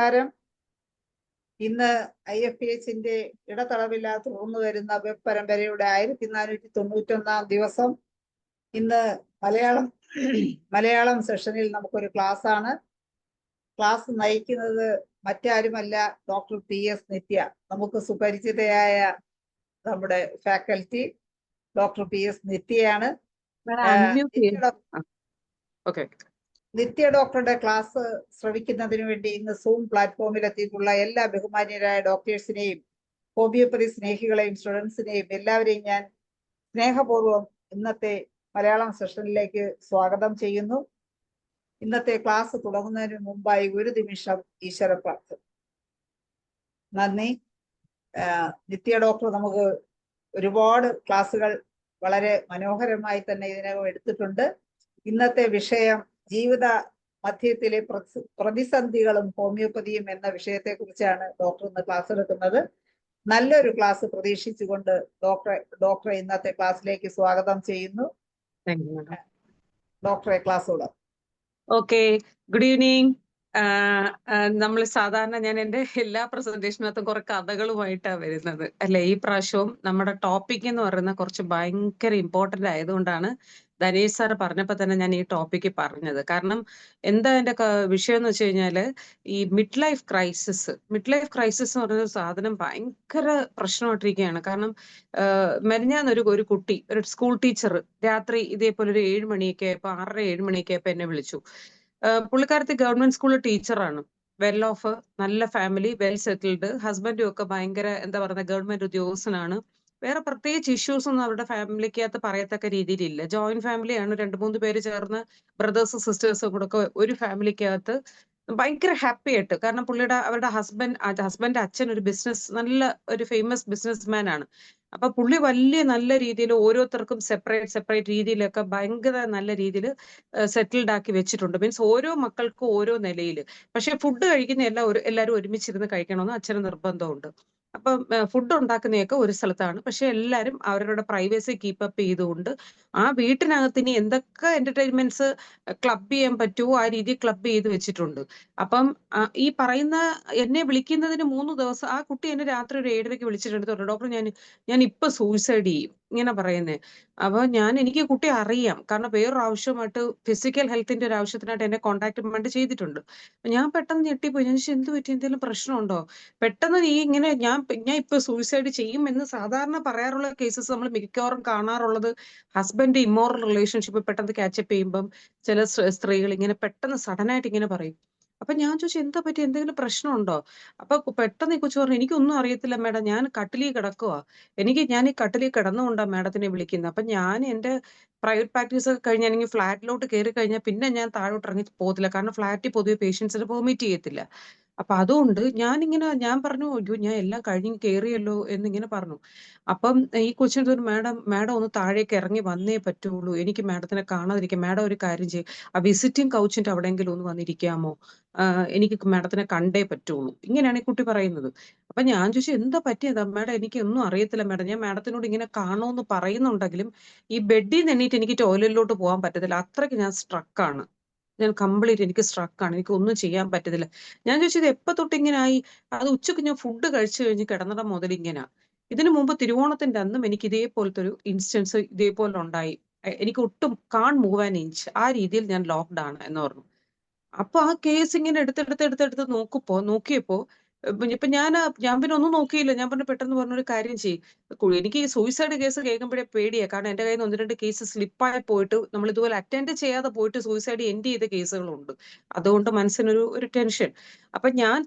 നമസ്കാരം. ഇന്ന് IFPHന്റെ ഇടതടവില്ലാതെ തുടർന്നു വരുന്ന വെബ് പരമ്പരയുടെ 1491 ദിവസം. ഇന്ന് മലയാളം സെഷനിൽ നമുക്കൊരു ക്ലാസ് ആണ്. ക്ലാസ് നയിക്കുന്നത് മറ്റാരുമല്ല, ഡോക്ടർ PS നിത്യ. നമുക്ക് സുപരിചിതയായ നമ്മുടെ ഫാക്കൽറ്റി ഡോക്ടർ PS നിത്യയാണ്. നിത്യ ഡോക്ടറുടെ ക്ലാസ് ശ്രവിക്കുന്നതിന് വേണ്ടി ഇന്ന് സൂം പ്ലാറ്റ്ഫോമിൽ എത്തിയിട്ടുള്ള എല്ലാ ബഹുമാന്യരായ ഡോക്ടേഴ്സിനെയും ഹോമിയോപ്പതി സ്നേഹികളെയും സ്റ്റുഡൻസിനെയും എല്ലാവരെയും ഞാൻ സ്നേഹപൂർവ്വം ഇന്നത്തെ മലയാളം സെഷനിലേക്ക് സ്വാഗതം ചെയ്യുന്നു. ഇന്നത്തെ ക്ലാസ് തുടങ്ങുന്നതിന് മുമ്പായി ഒരു നിമിഷം ഈശ്വര പ്രാർത്ഥന. നന്ദി. നിത്യ ഡോക്ടർ നമുക്ക് ഒരുപാട് ക്ലാസ്സുകൾ വളരെ മനോഹരമായി തന്നെ ഇതിനകം എടുത്തിട്ടുണ്ട്. ഇന്നത്തെ വിഷയം ജീവിത മധ്യത്തിലെ പ്രതിസന്ധികളും ഹോമിയോപ്പതിയും എന്ന വിഷയത്തെ കുറിച്ചാണ് ഡോക്ടർ ഇന്ന് ക്ലാസ് എടുക്കുന്നത്. നല്ലൊരു ക്ലാസ് പ്രതീക്ഷിച്ചുകൊണ്ട് ഡോക്ടറെ ഇന്നത്തെ ക്ലാസ്സിലേക്ക് സ്വാഗതം ചെയ്യുന്നു. ഡോക്ടറെ ക്ലാസ്സോട്. Okay, good evening. നമ്മൾ സാധാരണ ഞാൻ എൻ്റെ എല്ലാ പ്രസന്റേഷനകത്തും കുറെ കഥകളുമായിട്ടാണ് വരുന്നത് അല്ലെ. ഈ പ്രാവശ്യവും നമ്മുടെ ടോപ്പിക് എന്ന് പറയുന്നത് കുറച്ച് ഭയങ്കര ഇമ്പോർട്ടന്റ് ആയതുകൊണ്ടാണ് ധനേഷ് സാർ പറഞ്ഞപ്പോൾ തന്നെ ഞാൻ ഈ ടോപ്പിക്ക് പറഞ്ഞത്. കാരണം എന്താ എൻ്റെ വിഷയം എന്ന് വെച്ച് കഴിഞ്ഞാല് ഈ മിഡ് ലൈഫ് ക്രൈസിസ് എന്ന് പറയുന്ന സാധനം ഭയങ്കര പ്രശ്നമായിട്ടിരിക്കുകയാണ്. കാരണം മെനഞ്ഞാന്നൊരു കുട്ടി, ഒരു സ്കൂൾ ടീച്ചർ രാത്രി ഇതേപോലെ ഒരു 7 മണിയൊക്കെ ആയപ്പോൾ 6:30-7 മണിയൊക്കെ ആയപ്പോൾ എന്നെ വിളിച്ചു. പുള്ളിക്കാരത്തി ഗവൺമെന്റ് സ്കൂളിൽ ടീച്ചറാണ്, വെൽ ഓഫ്, നല്ല ഫാമിലി, വെൽ സെറ്റിൽഡ്, ഹസ്ബൻഡും ഒക്കെ ഭയങ്കര എന്താ പറയുക ഗവൺമെന്റ് ഉദ്യോഗസ്ഥനാണ്. വേറെ പ്രത്യേകിച്ച് ഇഷ്യൂസ് ഒന്നും അവരുടെ ഫാമിലിക്കകത്ത് പറയത്തക്ക രീതിയിലില്ല. ജോയിന്റ് ഫാമിലിയാണ്, 2-3 പേര് ചേർന്ന് ബ്രദേഴ്സും സിസ്റ്റേഴ്സും കൂടെ ഒക്കെ ഒരു ഫാമിലിക്കകത്ത് ഭയങ്കര ഹാപ്പി ആയിട്ട്. കാരണം അവരുടെ ഹസ്ബൻഡ് അച്ഛൻ ഒരു നല്ല ഒരു ഫേമസ് ബിസിനസ്മാൻ ആണ്. അപ്പൊ പുള്ളി വലിയ നല്ല രീതിയിൽ ഓരോരുത്തർക്കും സെപ്പറേറ്റ് രീതിയിലൊക്കെ ഭയങ്കര നല്ല രീതിയിൽ സെറ്റിൽഡ് ആക്കി വെച്ചിട്ടുണ്ട്. മീൻസ് ഓരോ മക്കൾക്കും ഓരോ നിലയിൽ. പക്ഷെ ഫുഡ് കഴിക്കുന്ന എല്ലാവരും ഒരുമിച്ചിരുന്ന് കഴിക്കണമെന്ന് അച്ഛന് നിർബന്ധമുണ്ട്. അപ്പം ഫുഡ് ഉണ്ടാക്കുന്നതൊക്കെ ഒരു സ്ഥലത്താണ്, പക്ഷെ എല്ലാവരും അവരവരുടെ പ്രൈവസി കീപ്പപ്പ് ചെയ്തുകൊണ്ട് ആ വീട്ടിനകത്ത് ഇനി എന്തൊക്കെ എന്റർടൈൻമെന്റ്സ് ക്ലബ് ചെയ്യാൻ പറ്റുമോ ആ രീതി ക്ലബ് ചെയ്ത് വെച്ചിട്ടുണ്ട്. അപ്പം ഈ പറയുന്ന എന്നെ വിളിക്കുന്നതിന് 3 ദിവസം ആ കുട്ടി എന്നെ രാത്രി ഒരു 7:30 വിളിച്ചിട്ടുണ്ട്. ഡോക്ടർ ഞാൻ ഇപ്പൊ സൂയിസൈഡ് ചെയ്യും ഇങ്ങനെ പറയുന്നേ. അപ്പൊ എനിക്ക് കുട്ടി അറിയാം, കാരണം വേറൊരു ആവശ്യമായിട്ട് ഫിസിക്കൽ ഹെൽത്തിന്റെ ഒരു ആവശ്യത്തിനായിട്ട് എന്നെ കോൺടാക്ട് ചെയ്തിട്ടുണ്ട്. ഞാൻ പെട്ടെന്ന് ഞെട്ടിപ്പോയി. ഞാൻ എന്ത് പറ്റി, എന്തെങ്കിലും പ്രശ്നമുണ്ടോ? പെട്ടെന്ന് നീ ഇങ്ങനെ ഞാൻ ഇപ്പൊ സൂയിസൈഡ് ചെയ്യും എന്ന് സാധാരണ പറയാറുള്ള കേസസ് നമ്മൾ മിക്കവാറും കാണാറുള്ളത് ഹസ്ബൻഡ് ഇമ്മോറൽ റിലേഷൻഷിപ്പ് പെട്ടെന്ന് ക്യാച്ചപ്പ് ചെയ്യുമ്പം ചില സ്ത്രീകൾ ഇങ്ങനെ പെട്ടെന്ന് സഡനായിട്ട് ഇങ്ങനെ പറയും. അപ്പൊ ഞാൻ ചോദിച്ചു എന്താ പറ്റി, എന്തെങ്കിലും പ്രശ്നമുണ്ടോ? അപ്പൊ പെട്ടെന്ന് ഈ കൊച്ചു പറഞ്ഞു എനിക്കൊന്നും അറിയത്തില്ല മേഡം, ഞാൻ കട്ടിലിൽ കിടക്കുക. ഞാൻ ഈ കട്ടിലിൽ കിടന്നുകൊണ്ടാണ് മേഡത്തിനെ വിളിക്കുന്നത്. അപ്പൊ ഞാൻ എന്റെ പ്രൈവറ്റ് പ്രാക്ടീസ് ഒക്കെ കഴിഞ്ഞ് എനിക്ക് ഫ്ലാറ്റിലോട്ട് കയറി കഴിഞ്ഞാൽ പിന്നെ ഞാൻ താഴോട്ട് ഇറങ്ങി പോകത്തില്ല. കാരണം ഫ്ലാറ്റിൽ പൊതുവെ പേഷ്യൻസിന് പെർമിറ്റ് ചെയ്യത്തില്ല. അപ്പൊ അതുകൊണ്ട് ഞാൻ പറഞ്ഞു അയ്യോ ഞാൻ എല്ലാം കഴിഞ്ഞ് കയറിയല്ലോ എന്നിങ്ങനെ പറഞ്ഞു. അപ്പം ഈ കൊച്ചിൻ്റെ ഒരു മാഡം ഒന്ന് താഴേക്ക് ഇറങ്ങി വന്നേ പറ്റുള്ളൂ, എനിക്ക് മാഡത്തിനെ കാണാതിരിക്കാം. മാഡം ഒരു കാര്യം ചെയ്യും, ആ വിസിറ്റിംഗ് കൗച്ചിന്റെ അവിടെയെങ്കിലും ഒന്ന് വന്നിരിക്കാമോ, എനിക്ക് മാഡത്തിനെ കണ്ടേ പറ്റുള്ളൂ, ഇങ്ങനെയാണ് ഈ കുട്ടി പറയുന്നത്. അപ്പൊ ഞാൻ ചോദിച്ചു എന്താ പറ്റിയതാ മാഡം? എനിക്കൊന്നും അറിയത്തില്ല മാഡം, ഞാൻ മാഡത്തിനോട് ഇങ്ങനെ കാണുമെന്ന് പറയുന്നുണ്ടെങ്കിലും ഈ ബെഡിൽ നിന്ന് എണീറ്റ് എനിക്ക് ടോയ്ലറ്റിലോട്ട് പോകാൻ പറ്റത്തില്ല, അത്രയ്ക്ക് ഞാൻ സ്ട്രക്കാണ്, ഞാൻ കംപ്ലീറ്റ് എനിക്ക് സ്ട്രക്കാണ്, എനിക്ക് ഒന്നും ചെയ്യാൻ പറ്റത്തില്ല. ഞാൻ ചോദിച്ചത് എപ്പോ തൊട്ട് ഇങ്ങനെ ആയി? അത് ഉച്ചക്ക് ഞാൻ ഫുഡ് കഴിച്ചു കഴിഞ്ഞ് കിടന്നിടം മുതൽ ഇങ്ങനെ. ഇതിനു മുമ്പ് തിരുവോണത്തിന്റെ അന്നും എനിക്ക് ഇതേപോലത്തെ ഒരു ഇൻസ്റ്റൻസ് ഇതേപോലെ ഉണ്ടായി. എനിക്ക് ഒട്ടും കാൺ മൂവ് ആൻ ഇഞ്ച്, ആ രീതിയിൽ ഞാൻ ലോക്ക്ഡ് ആണ് എന്ന് പറഞ്ഞു. അപ്പൊ ആ കേസ് ഇങ്ങനെ എടുത്തെടുത്ത് നോക്കിയപ്പോ ഇപ്പൊ ഞാൻ പിന്നെ ഒന്നും നോക്കിയില്ല. ഞാൻ പറഞ്ഞു പെട്ടെന്ന് പറഞ്ഞൊരു കാര്യം ചെയ്യും, എനിക്ക് ഈ സൂയിസൈഡ് കേസ് കേൾക്കുമ്പോഴേ പേടിയാ. കാരണം എന്റെ കയ്യിൽ നിന്ന് 1-2 കേസ് സ്ലിപ്പായി പോയിട്ട് നമ്മൾ ഇതുപോലെ അറ്റൻഡ് ചെയ്യാതെ പോയിട്ട് സൂയിസൈഡ് എൻഡ് ചെയ്ത കേസുകളുണ്ട്. അതുകൊണ്ട് മനസ്സിനൊരു ടെൻഷൻ. അപ്പൊ ഞാൻ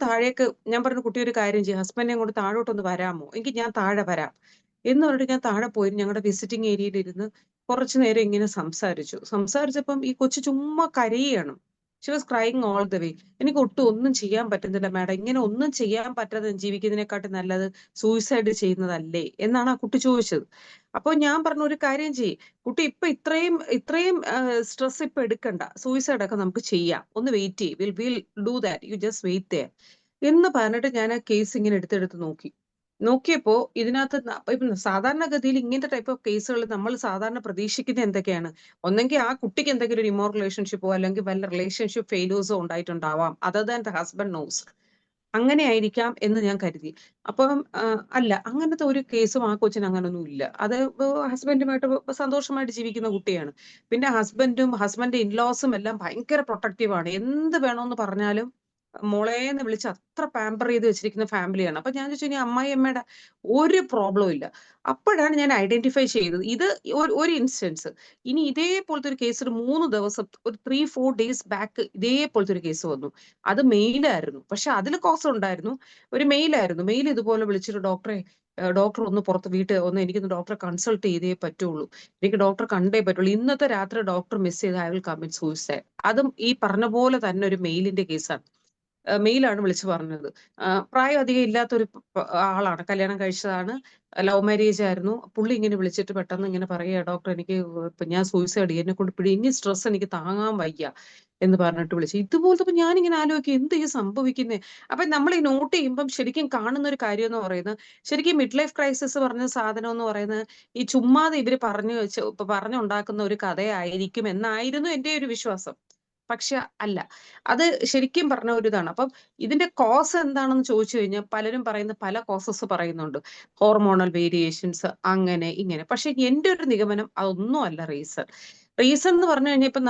പറഞ്ഞു കുട്ടി ഒരു കാര്യം ചെയ്യും, ഹസ്ബൻഡിനെ കൊണ്ട് താഴോട്ടൊന്ന് വരാമോ? എങ്കിൽ ഞാൻ താഴെ വരാം എന്ന് പറഞ്ഞിട്ട് ഞാൻ താഴെ പോയി ഞങ്ങളുടെ വിസിറ്റിംഗ് ഏരിയയിൽ ഇരുന്ന് കുറച്ചു നേരം ഇങ്ങനെ സംസാരിച്ചപ്പം ഈ കൊച്ചു ചുമ്മാ കരയാണ്. She was crying all the way. എനിക്ക് ഒന്നും ചെയ്യാൻ പറ്റുന്നില്ല മാഡം, ഇങ്ങനെ ഒന്നും ചെയ്യാൻ പറ്റാതെ ജീവിക്കുന്നതിനെക്കാട്ടി നല്ലത് സൂയിസൈഡ് ചെയ്യുന്നതല്ലേ എന്നാണ് ആ കുട്ടി ചോദിച്ചത്. അപ്പൊ ഞാൻ പറഞ്ഞു ഒരു കാര്യം ചെയ്യ് കുട്ടി, ഇപ്പൊ ഇത്രയും സ്ട്രെസ് ഇപ്പൊ എടുക്കണ്ട, സൂയിസൈഡ് ഒക്കെ നമുക്ക് ചെയ്യാം, ഒന്ന് വെയിറ്റ് ചെയ്യ്, will do that, you just wait there എന്ന് പറഞ്ഞിട്ട് ഞാൻ ആ കേസ് ഇങ്ങനെ എടുത്തെടുത്ത് നോക്കിയപ്പോ ഇതിനകത്ത് ഇപ്പം സാധാരണഗതിയിൽ ഇങ്ങനത്തെ ടൈപ്പ് ഓഫ് കേസുകൾ നമ്മൾ സാധാരണ പ്രതീക്ഷിക്കുന്നത് എന്തൊക്കെയാണ്? ഒന്നെങ്കിൽ ആ കുട്ടിക്ക് എന്തെങ്കിലും ഒരു ഇമോറൽ റിലേഷൻഷിപ്പോ അല്ലെങ്കിൽ വല്ല റിലേഷൻഷിപ്പ് ഫെയിലിയേഴ്സോ ഉണ്ടായിട്ടുണ്ടാവാം, other than the husband knows. അങ്ങനെ ആയിരിക്കാം എന്ന് ഞാൻ കരുതി. അപ്പം അല്ല, അങ്ങനത്തെ ഒരു കേസും ആ കൊച്ചിന് അങ്ങനൊന്നും ഇല്ല. അത് ഹസ്ബൻഡുമായിട്ട് സന്തോഷമായിട്ട് ജീവിക്കുന്ന കുട്ടിയാണ്. പിന്നെ ഹസ്ബൻഡിന്റെ ഇൻലോസും എല്ലാം ഭയങ്കര പ്രൊട്ടക്റ്റീവ് ആണ്. എന്ത് വേണമെന്ന് പറഞ്ഞാലും മോളേന്ന് വിളിച്ച് അത്ര പാമ്പർ ചെയ്ത് വെച്ചിരിക്കുന്ന ഫാമിലിയാണ്. അപ്പൊ ഞാൻ ചോദിച്ചു, ഇനി അമ്മായിയമ്മയുടെ ഒരു പ്രോബ്ലവും ഇല്ല. അപ്പോഴാണ് ഞാൻ ഐഡന്റിഫൈ ചെയ്തത് ഇത് ഒരു ഇൻസ്റ്റൻസ്. ഇനി ഇതേപോലത്തെ ഒരു കേസ് ഒരു 3 ദിവസം, ഒരു 3-4 ഡേയ്സ് ബാക്ക് ഇതേപോലത്തെ ഒരു കേസ് വന്നു. അത് മെയിലായിരുന്നു. പക്ഷെ അതിൽ കോസ് ഉണ്ടായിരുന്നു. ഒരു മെയിലായിരുന്നു. മെയിൽ ഇതുപോലെ വിളിച്ചിട്ട്, ഡോക്ടർ ഒന്ന് പുറത്ത് എനിക്കൊന്ന് ഡോക്ടറെ കൺസൾട്ട് ചെയ്തേ പറ്റുള്ളൂ. എനിക്ക് ഡോക്ടറെ കണ്ടേ പറ്റുള്ളൂ. ഇന്നത്തെ രാത്രി ഡോക്ടർ മിസ് ചെയ്ത് ഐ വിൽ കമ്മിറ്റ് സൂയിസൈഡ്. അതും ഈ പറഞ്ഞ പോലെ തന്നെ ഒരു മെയിലിന്റെ കേസാണ്. മെയിലാണ് വിളിച്ചു പറഞ്ഞത്. പ്രായം അധികം ഇല്ലാത്തൊരു ആളാണ്. കല്യാണം കഴിച്ചതാണ്. ലവ് മാരേജ് ആയിരുന്നു. പുള്ളി ഇങ്ങനെ വിളിച്ചിട്ട് പെട്ടെന്ന് ഇങ്ങനെ പറയുക, ഡോക്ടർ എനിക്ക് ഞാൻ സൂയിസൈഡ് എന്നെ കൊണ്ട് ഇനി സ്ട്രെസ് എനിക്ക് താങ്ങാൻ വയ്യ എന്ന് പറഞ്ഞിട്ട് വിളിച്ചു. ഇതുപോലത്തെ ഞാനിങ്ങനെ ആലോചിക്കും, എന്ത് ഈ സംഭവിക്കുന്നേ. അപ്പൊ നമ്മൾ ഈ നോട്ട് ചെയ്യുമ്പം ശരിക്കും കാണുന്ന ഒരു കാര്യം എന്ന് പറയുന്നത്, ശരിക്കും മിഡ് ലൈഫ് ക്രൈസിസ് പറഞ്ഞ സാധനം എന്ന് പറയുന്നത് ഈ ചുമ്മാതെ ഇവര് പറഞ്ഞുണ്ടാക്കുന്ന ഒരു കഥയായിരിക്കും എന്നായിരുന്നു എന്റെ ഒരു വിശ്വാസം. പക്ഷെ അല്ല, അത് ശരിക്കും പറഞ്ഞ ഒരു ഇതാണ്. അപ്പം ഇതിന്റെ കോസ് എന്താണെന്ന് ചോദിച്ചു കഴിഞ്ഞാൽ പലരും പറയുന്ന പല കോസസ് പറയുന്നുണ്ട്. ഹോർമോണൽ വേരിയേഷൻസ്, അങ്ങനെ ഇങ്ങനെ. പക്ഷെ എന്റെ ഒരു നിഗമനം അതൊന്നും അല്ല റീസൺ. എന്ന് പറഞ്ഞു കഴിഞ്ഞാൽ ഇപ്പൊ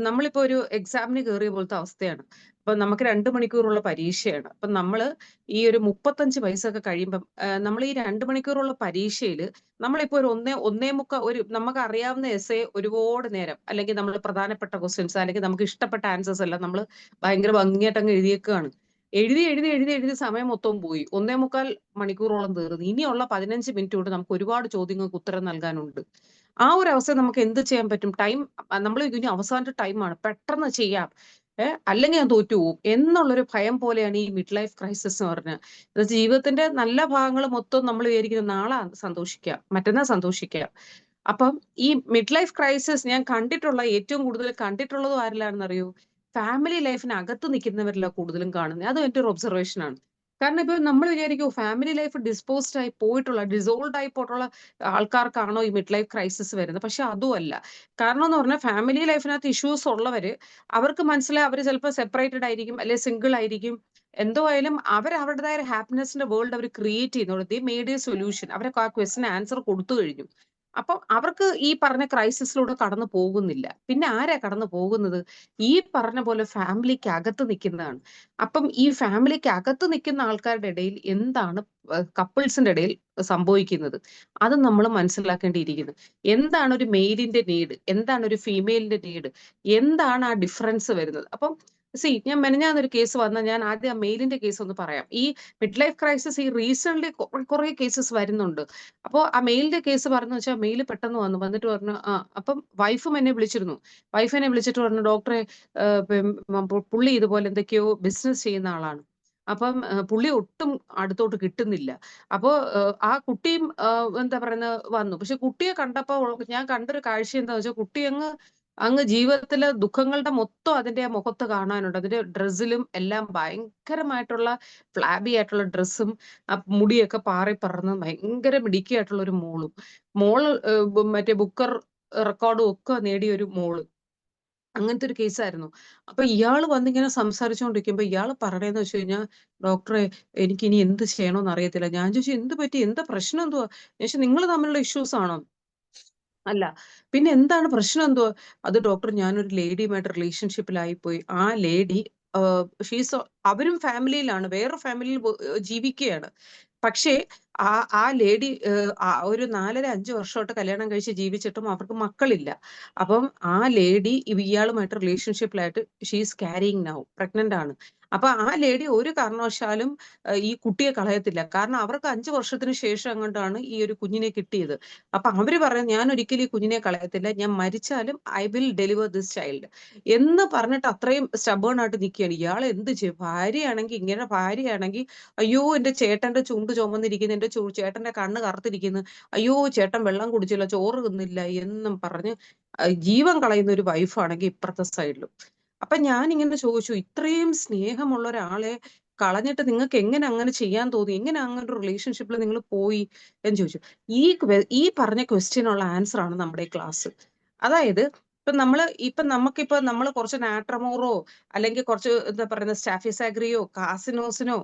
നമ്മളിപ്പോ ഒരു എക്സാമിന് കയറിയ പോലത്തെ അവസ്ഥയാണ്. അപ്പൊ നമുക്ക് 2 മണിക്കൂറുള്ള പരീക്ഷയാണ്. അപ്പൊ നമ്മള് ഈ ഒരു 35 വയസ്സൊക്കെ കഴിയുമ്പം നമ്മൾ ഈ 2 മണിക്കൂറുള്ള പരീക്ഷയിൽ നമ്മളിപ്പോ ഒരു നമുക്ക് അറിയാവുന്ന എസ്സേ ഒരുപാട് നേരം, അല്ലെങ്കിൽ നമ്മൾ പ്രധാനപ്പെട്ട ക്വസ്റ്റ്യൻസ്, അല്ലെങ്കിൽ നമുക്ക് ഇഷ്ടപ്പെട്ട ആൻസേഴ്സ് എല്ലാം നമ്മൾ ഭയങ്കര ഭംഗിയായിട്ട് അങ്ങ് എഴുതിയേക്കാണ്. എഴുതി സമയം മൊത്തം പോയി. 1.25 മണിക്കൂറോളം തീർന്നു. ഇനിയുള്ള 15 മിനിറ്റ് കൊണ്ട് നമുക്ക് ഒരുപാട് ചോദ്യങ്ങൾക്ക് ഉത്തരം നൽകാനുണ്ട്. ആ ഒരു അവസ്ഥ നമുക്ക് എന്ത് ചെയ്യാൻ പറ്റും? നമ്മൾ ഇനി അവസാനത്തെ ടൈമാണ്, പെട്ടെന്ന് ചെയ്യാം, അല്ലെങ്കിൽ ഞാൻ തോറ്റുപോകും എന്നുള്ളൊരു ഭയം പോലെയാണ് ഈ മിഡ് ലൈഫ് ക്രൈസിസ് എന്ന് പറഞ്ഞാൽ. ജീവിതത്തിന്റെ നല്ല ഭാഗങ്ങൾ മൊത്തം നമ്മൾ വിചാരിക്കുന്നത് നാളെ സന്തോഷിക്കാം, മറ്റന്നാൾ സന്തോഷിക്കാം. അപ്പം ഈ മിഡ് ലൈഫ് ക്രൈസിസ് ഞാൻ ഏറ്റവും കൂടുതൽ കണ്ടിട്ടുള്ളതും ആരിലാണെന്ന് അറിയൂ? ഫാമിലി ലൈഫിനകത്ത് നിൽക്കുന്നവരിലാണ് കൂടുതലും കാണുന്നത്. അതും എന്റെ ഒരു ഒബ്സർവേഷൻ ആണ്. കാരണം ഇപ്പൊ നമ്മൾ വിചാരിക്കും ഫാമിലി ലൈഫ് ഡിസോൾവ് ആയി പോയിട്ടുള്ള ആൾക്കാർക്കാണോ ഈ മിഡ് ലൈഫ് ക്രൈസിസ് വരുന്നത്. പക്ഷെ അതുമല്ല. കാരണം എന്ന് പറഞ്ഞാൽ ഫാമിലി ലൈഫിനകത്ത് ഇഷ്യൂസ് ഉള്ളവര്, അവർക്ക് മനസ്സിലായി അവർ ചിലപ്പോൾ സെപ്പറേറ്റഡ് ആയിരിക്കും, അല്ലെങ്കിൽ സിംഗിൾ ആയിരിക്കും. എന്തോ ആയാലും അവർ അവരുടേതായ ഹാപ്പിനെസിന്റെ വേൾഡ് അവർ ക്രിയേറ്റ് ചെയ്യുന്നുള്ളൂ. ദേ മേഡ് എ സൊല്യൂഷൻ. അവർക്ക് ആ ക്വസ്റ്റിന് ആൻസർ കൊടുത്തു കഴിഞ്ഞു. അപ്പം അവർക്ക് ഈ പറഞ്ഞ ക്രൈസിസിലൂടെ കടന്നു പോകുന്നില്ല. പിന്നെ ആരാ കടന്നു പോകുന്നത്? ഈ പറഞ്ഞ പോലെ ഫാമിലിക്ക് അകത്ത് നിൽക്കുന്നതാണ്. അപ്പം ഈ ഫാമിലിക്ക് അകത്ത് നിൽക്കുന്ന ആൾക്കാരുടെ ഇടയിൽ എന്താണ് കപ്പിൾസിന്റെ ഇടയിൽ സംഭവിക്കുന്നത്, അത് നമ്മൾ മനസ്സിലാക്കേണ്ടിയിരിക്കുന്നു. എന്താണ് ഒരു മെയിലിന്റെ നീഡ്, എന്താണ് ഒരു ഫീമെയിലിന്റെ നീഡ്, എന്താണ് ആ ഡിഫറൻസ് വരുന്നത്. അപ്പം ഞാൻ മെനഞ്ഞാന്നൊരു കേസ് ഞാൻ ആദ്യം ആ മെയിലിന്റെ കേസ് ഒന്ന് പറയാം. ഈ മിഡ് ലൈഫ് ക്രൈസിസ് ഈ റീസെന്റ് കുറെ കേസസ് വരുന്നുണ്ട്. അപ്പോൾ ആ മെയിലിന്റെ കേസ് പറഞ്ഞു വെച്ചാൽ, മെയിൽ പെട്ടെന്ന് വന്നിട്ട് പറഞ്ഞു, അപ്പം വൈഫും എന്നെ വിളിച്ചിരുന്നു. വൈഫ് എന്നെ വിളിച്ചിട്ട് പറഞ്ഞു, ഡോക്ടറെ പുള്ളി ഇതുപോലെ എന്തൊക്കെയോ ബിസിനസ് ചെയ്യുന്ന ആളാണ്. അപ്പം പുള്ളി ഒട്ടും അടുത്തോട്ട് കിട്ടുന്നില്ല. അപ്പോ ആ കുട്ടിയും എന്താ പറയുന്നത് വന്നു. പക്ഷെ കുട്ടിയെ കണ്ടപ്പോ ഞാൻ കണ്ടൊരു കാഴ്ച എന്താ വെച്ചാൽ, കുട്ടി അങ്ങ് ജീവിതത്തിലെ ദുഃഖങ്ങളുടെ മൊത്തം അതിന്റെ മുഖത്ത് കാണാനുണ്ട്. അതിന്റെ ഡ്രസ്സിലും എല്ലാം ഭയങ്കരമായിട്ടുള്ള ഫ്ലാബി ആയിട്ടുള്ള ഡ്രസ്സും, മുടിയൊക്കെ പാറി പറന്ന് ഭയങ്കര മിടുക്കിയായിട്ടുള്ള ഒരു മോള് മറ്റേ ബുക്കർ റെക്കോർഡും ഒക്കെ നേടിയ ഒരു മോള്. അങ്ങനത്തെ ഒരു കേസായിരുന്നു. അപ്പൊ ഇയാള് വന്നിങ്ങനെ സംസാരിച്ചുകൊണ്ടിരിക്കുമ്പോ ഇയാള് പറയണേന്ന് വെച്ച് കഴിഞ്ഞാൽ, ഡോക്ടറെ എനിക്കിനി എന്ത് ചെയ്യണോന്ന് അറിയത്തില്ല. ഞാൻ ചോദിച്ചു, എന്ത് പറ്റി? എന്താ പ്രശ്നം എന്തുവാ? ഞാൻ ചോദിച്ചു, നിങ്ങൾ തമ്മിലുള്ള ഇഷ്യൂസ് ആണോ? അല്ല. പിന്നെ എന്താണ് പ്രശ്നം എന്തുവാ? അത് ഡോക്ടർ, ഞാനൊരു ലേഡിയുമായിട്ട് റിലേഷൻഷിപ്പിലായിപ്പോയി. ആ ലേഡി അവരും ഫാമിലിയിലാണ്, വേറെ ഫാമിലിയിൽ ജീവിക്കുകയാണ്. പക്ഷേ ആ ലേഡി ഒരു 4.5 വർഷമായിട്ട് കല്യാണം കഴിച്ച് ജീവിച്ചിട്ടും അവർക്ക് മക്കളില്ല. അപ്പം ആ ലേഡി ഇയാളുമായിട്ട് റിലേഷൻഷിപ്പിലായിട്ട് ഷീസ് ക്യാരിയിങ് നൗ, പ്രഗ്നന്റ് ആണ്. അപ്പൊ ആ ലേഡി ഒരു കാരണവശാലും ഈ കുട്ടിയെ കളയത്തില്ല. കാരണം അവർക്ക് 5 വർഷത്തിന് ശേഷം എങ്ങാണ്ടാണ് ഈ ഒരു കുഞ്ഞിനെ കിട്ടിയത്. അപ്പൊ അവര് പറയുന്നത്, ഞാൻ ഒരിക്കലും ഈ കുഞ്ഞിനെ കളയത്തില്ല, ഞാൻ മരിച്ചാലും I will deliver this child എന്ന് പറഞ്ഞിട്ട് അത്രയും സ്റ്റബേൺ ആയിട്ട് നിൽക്കുകയാണ്. ഇയാൾ എന്ത് ചെയ്യും? ഭാര്യയാണെങ്കിൽ അയ്യോ എന്റെ ചേട്ടന്റെ ചുണ്ട് ചുമന്നിരിക്കുന്നു, എന്റെ ചേട്ടന്റെ കണ്ണ് കറുത്തിരിക്കുന്നു, അയ്യോ ചേട്ടൻ വെള്ളം കുടിച്ചില്ല, ചോറ് തിന്നില്ല എന്നും പറഞ്ഞ് ജീവൻ കളയുന്ന ഒരു വൈഫാണെങ്കിൽ ഇപ്പുറത്തെ സൈഡിലും. അപ്പൊ ഞാൻ ഇങ്ങനെ ചോദിച്ചു, ഇത്രയും സ്നേഹമുള്ള ഒരാളെ കളഞ്ഞിട്ട് നിങ്ങൾക്ക് എങ്ങനെ അങ്ങനെ ചെയ്യാൻ തോന്നി? എങ്ങനെ അങ്ങനെ ഒരു റിലേഷൻഷിപ്പിൽ നിങ്ങൾ പോയി എന്ന് ചോദിച്ചു. ഈ പറഞ്ഞ ക്വസ്റ്റ്യനുള്ള ആൻസർ ആണ് നമ്മുടെ ക്ലാസ്. അതായത് നമുക്കിപ്പോ നമ്മൾ കുറച്ച് നാട്രമോറോ അല്ലെങ്കിൽ കുറച്ച് എന്താ പറയുന്നത് സ്റ്റാഫിസാഗ്രിയോ കാസിനോസിനോ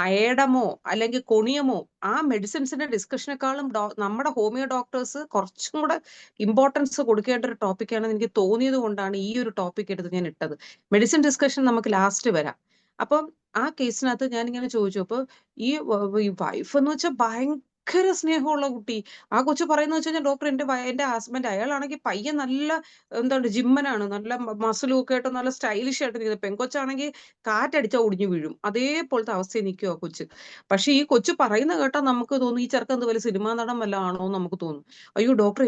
അയേഡമോ അല്ലെങ്കിൽ കൊണിയമോ ആ മെഡിസിൻസിന്റെ ഡിസ്കഷനേക്കാളും നമ്മുടെ ഹോമിയോ ഡോക്ടേഴ്സ് കുറച്ചും കൂടെ ഇമ്പോർട്ടൻസ് കൊടുക്കേണ്ട ഒരു ടോപ്പിക്കാണെന്ന് എനിക്ക് തോന്നിയത് കൊണ്ടാണ് ഈ ഒരു ടോപ്പിക് എടുത്ത് ഞാൻ ഇട്ടത്. മെഡിസിൻ ഡിസ്കഷൻ നമുക്ക് ലാസ്റ്റ് വരാം. അപ്പം ആ കേസിനകത്ത് ഞാൻ ഇങ്ങനെ ചോദിച്ചു, അപ്പൊ ഈ വൈഫ് എന്ന് വെച്ചാൽ ഭയങ്കര സ്നേഹമുള്ള കുട്ടി. ആ കൊച്ചു പറയുന്നത് വെച്ച് കഴിഞ്ഞാൽ ഡോക്ടർ എന്റെ ഹസ്ബൻഡ് അയാളാണെങ്കിൽ പയ്യൻ നല്ല എന്താണ് ജിമ്മനാണ്, നല്ല മസിലും ഒക്കെ ആയിട്ട് നല്ല സ്റ്റൈലിഷ് ആയിട്ട് നിൽക്കുന്നത്. പെങ്കൊച്ചാണെങ്കിൽ കാറ്റടിച്ചാൽ ഒടിഞ്ഞു വീഴും, അതേപോലത്തെ അവസ്ഥയിൽ നിൽക്കും ആ കൊച്ച്. പക്ഷെ ഈ കൊച്ചു പറയുന്ന കേട്ടാൽ നമുക്ക് തോന്നും ഈ ചെറുക്കൻ എന്ത് വലിയ സിനിമാ നടൻ വല്ല ആണോ എന്ന് നമുക്ക് തോന്നും. അയ്യോ ഡോക്ടർ,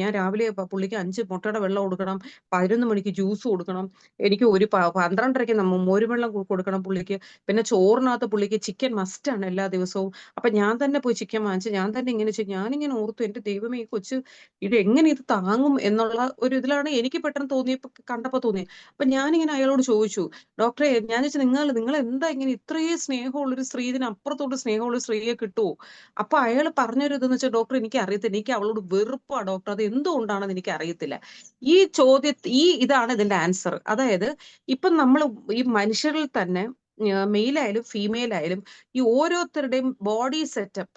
ഞാൻ രാവിലെ പുള്ളിക്ക് 5 മുട്ടയുടെ വെള്ളം കൊടുക്കണം, 11 മണിക്ക് ജ്യൂസ് കൊടുക്കണം, എനിക്ക് 12:30ക്ക് മോര് വെള്ളം കൊടുക്കണം പുള്ളിക്ക്, പിന്നെ ചോറിനകത്ത് പുള്ളിക്ക് ചിക്കൻ മസ്റ്റ് ആണ് എല്ലാ ദിവസവും. അപ്പൊ ഞാൻ തന്നെ പോയി ചിക്കൻ വാങ്ങിച്ച് ഞാൻ തന്നെ ഇങ്ങനെ ചെയ്യും. ഞാനിങ്ങനെ ഓർത്തു, എന്റെ ദൈവമേ ഈ കൊച്ച് എങ്ങനെ ഇത് താങ്ങും എന്നുള്ള ഒരു ഇതിലാണ് എനിക്ക് പെട്ടെന്ന് കണ്ടപ്പോ തോന്നിയത്. അപ്പൊ ഞാനിങ്ങനെ അയാളോട് ചോദിച്ചു, ഡോക്ടറെ ഞാൻ ചോദിച്ചു, നിങ്ങൾ എന്താ ഇങ്ങനെ ഇത്രയും സ്നേഹമുള്ളൊരു സ്ത്രീ, ഇതിനപ്പുറത്തോട്ട് സ്നേഹമുള്ള സ്ത്രീയെ കിട്ടുമോ? അപ്പൊ അയാൾ പറഞ്ഞൊരു ഇതെന്ന് വെച്ചാൽ, ഡോക്ടർ എനിക്ക് അറിയത്തില്ല, എനിക്ക് അവളോട് വെറുപ്പാ ഡോക്ടർ, അത് എന്തുകൊണ്ടാണെന്ന് എനിക്ക് അറിയത്തില്ല. ഇതാണ് ഇതിന്റെ ആൻസർ. അതായത് ഇപ്പൊ നമ്മൾ ഈ മനുഷ്യരിൽ തന്നെ മെയിൽ ആയാലും ഫീമെയിൽ ആയാലും ഈ ഓരോരുത്തരുടെയും ബോഡി സെറ്റപ്പ്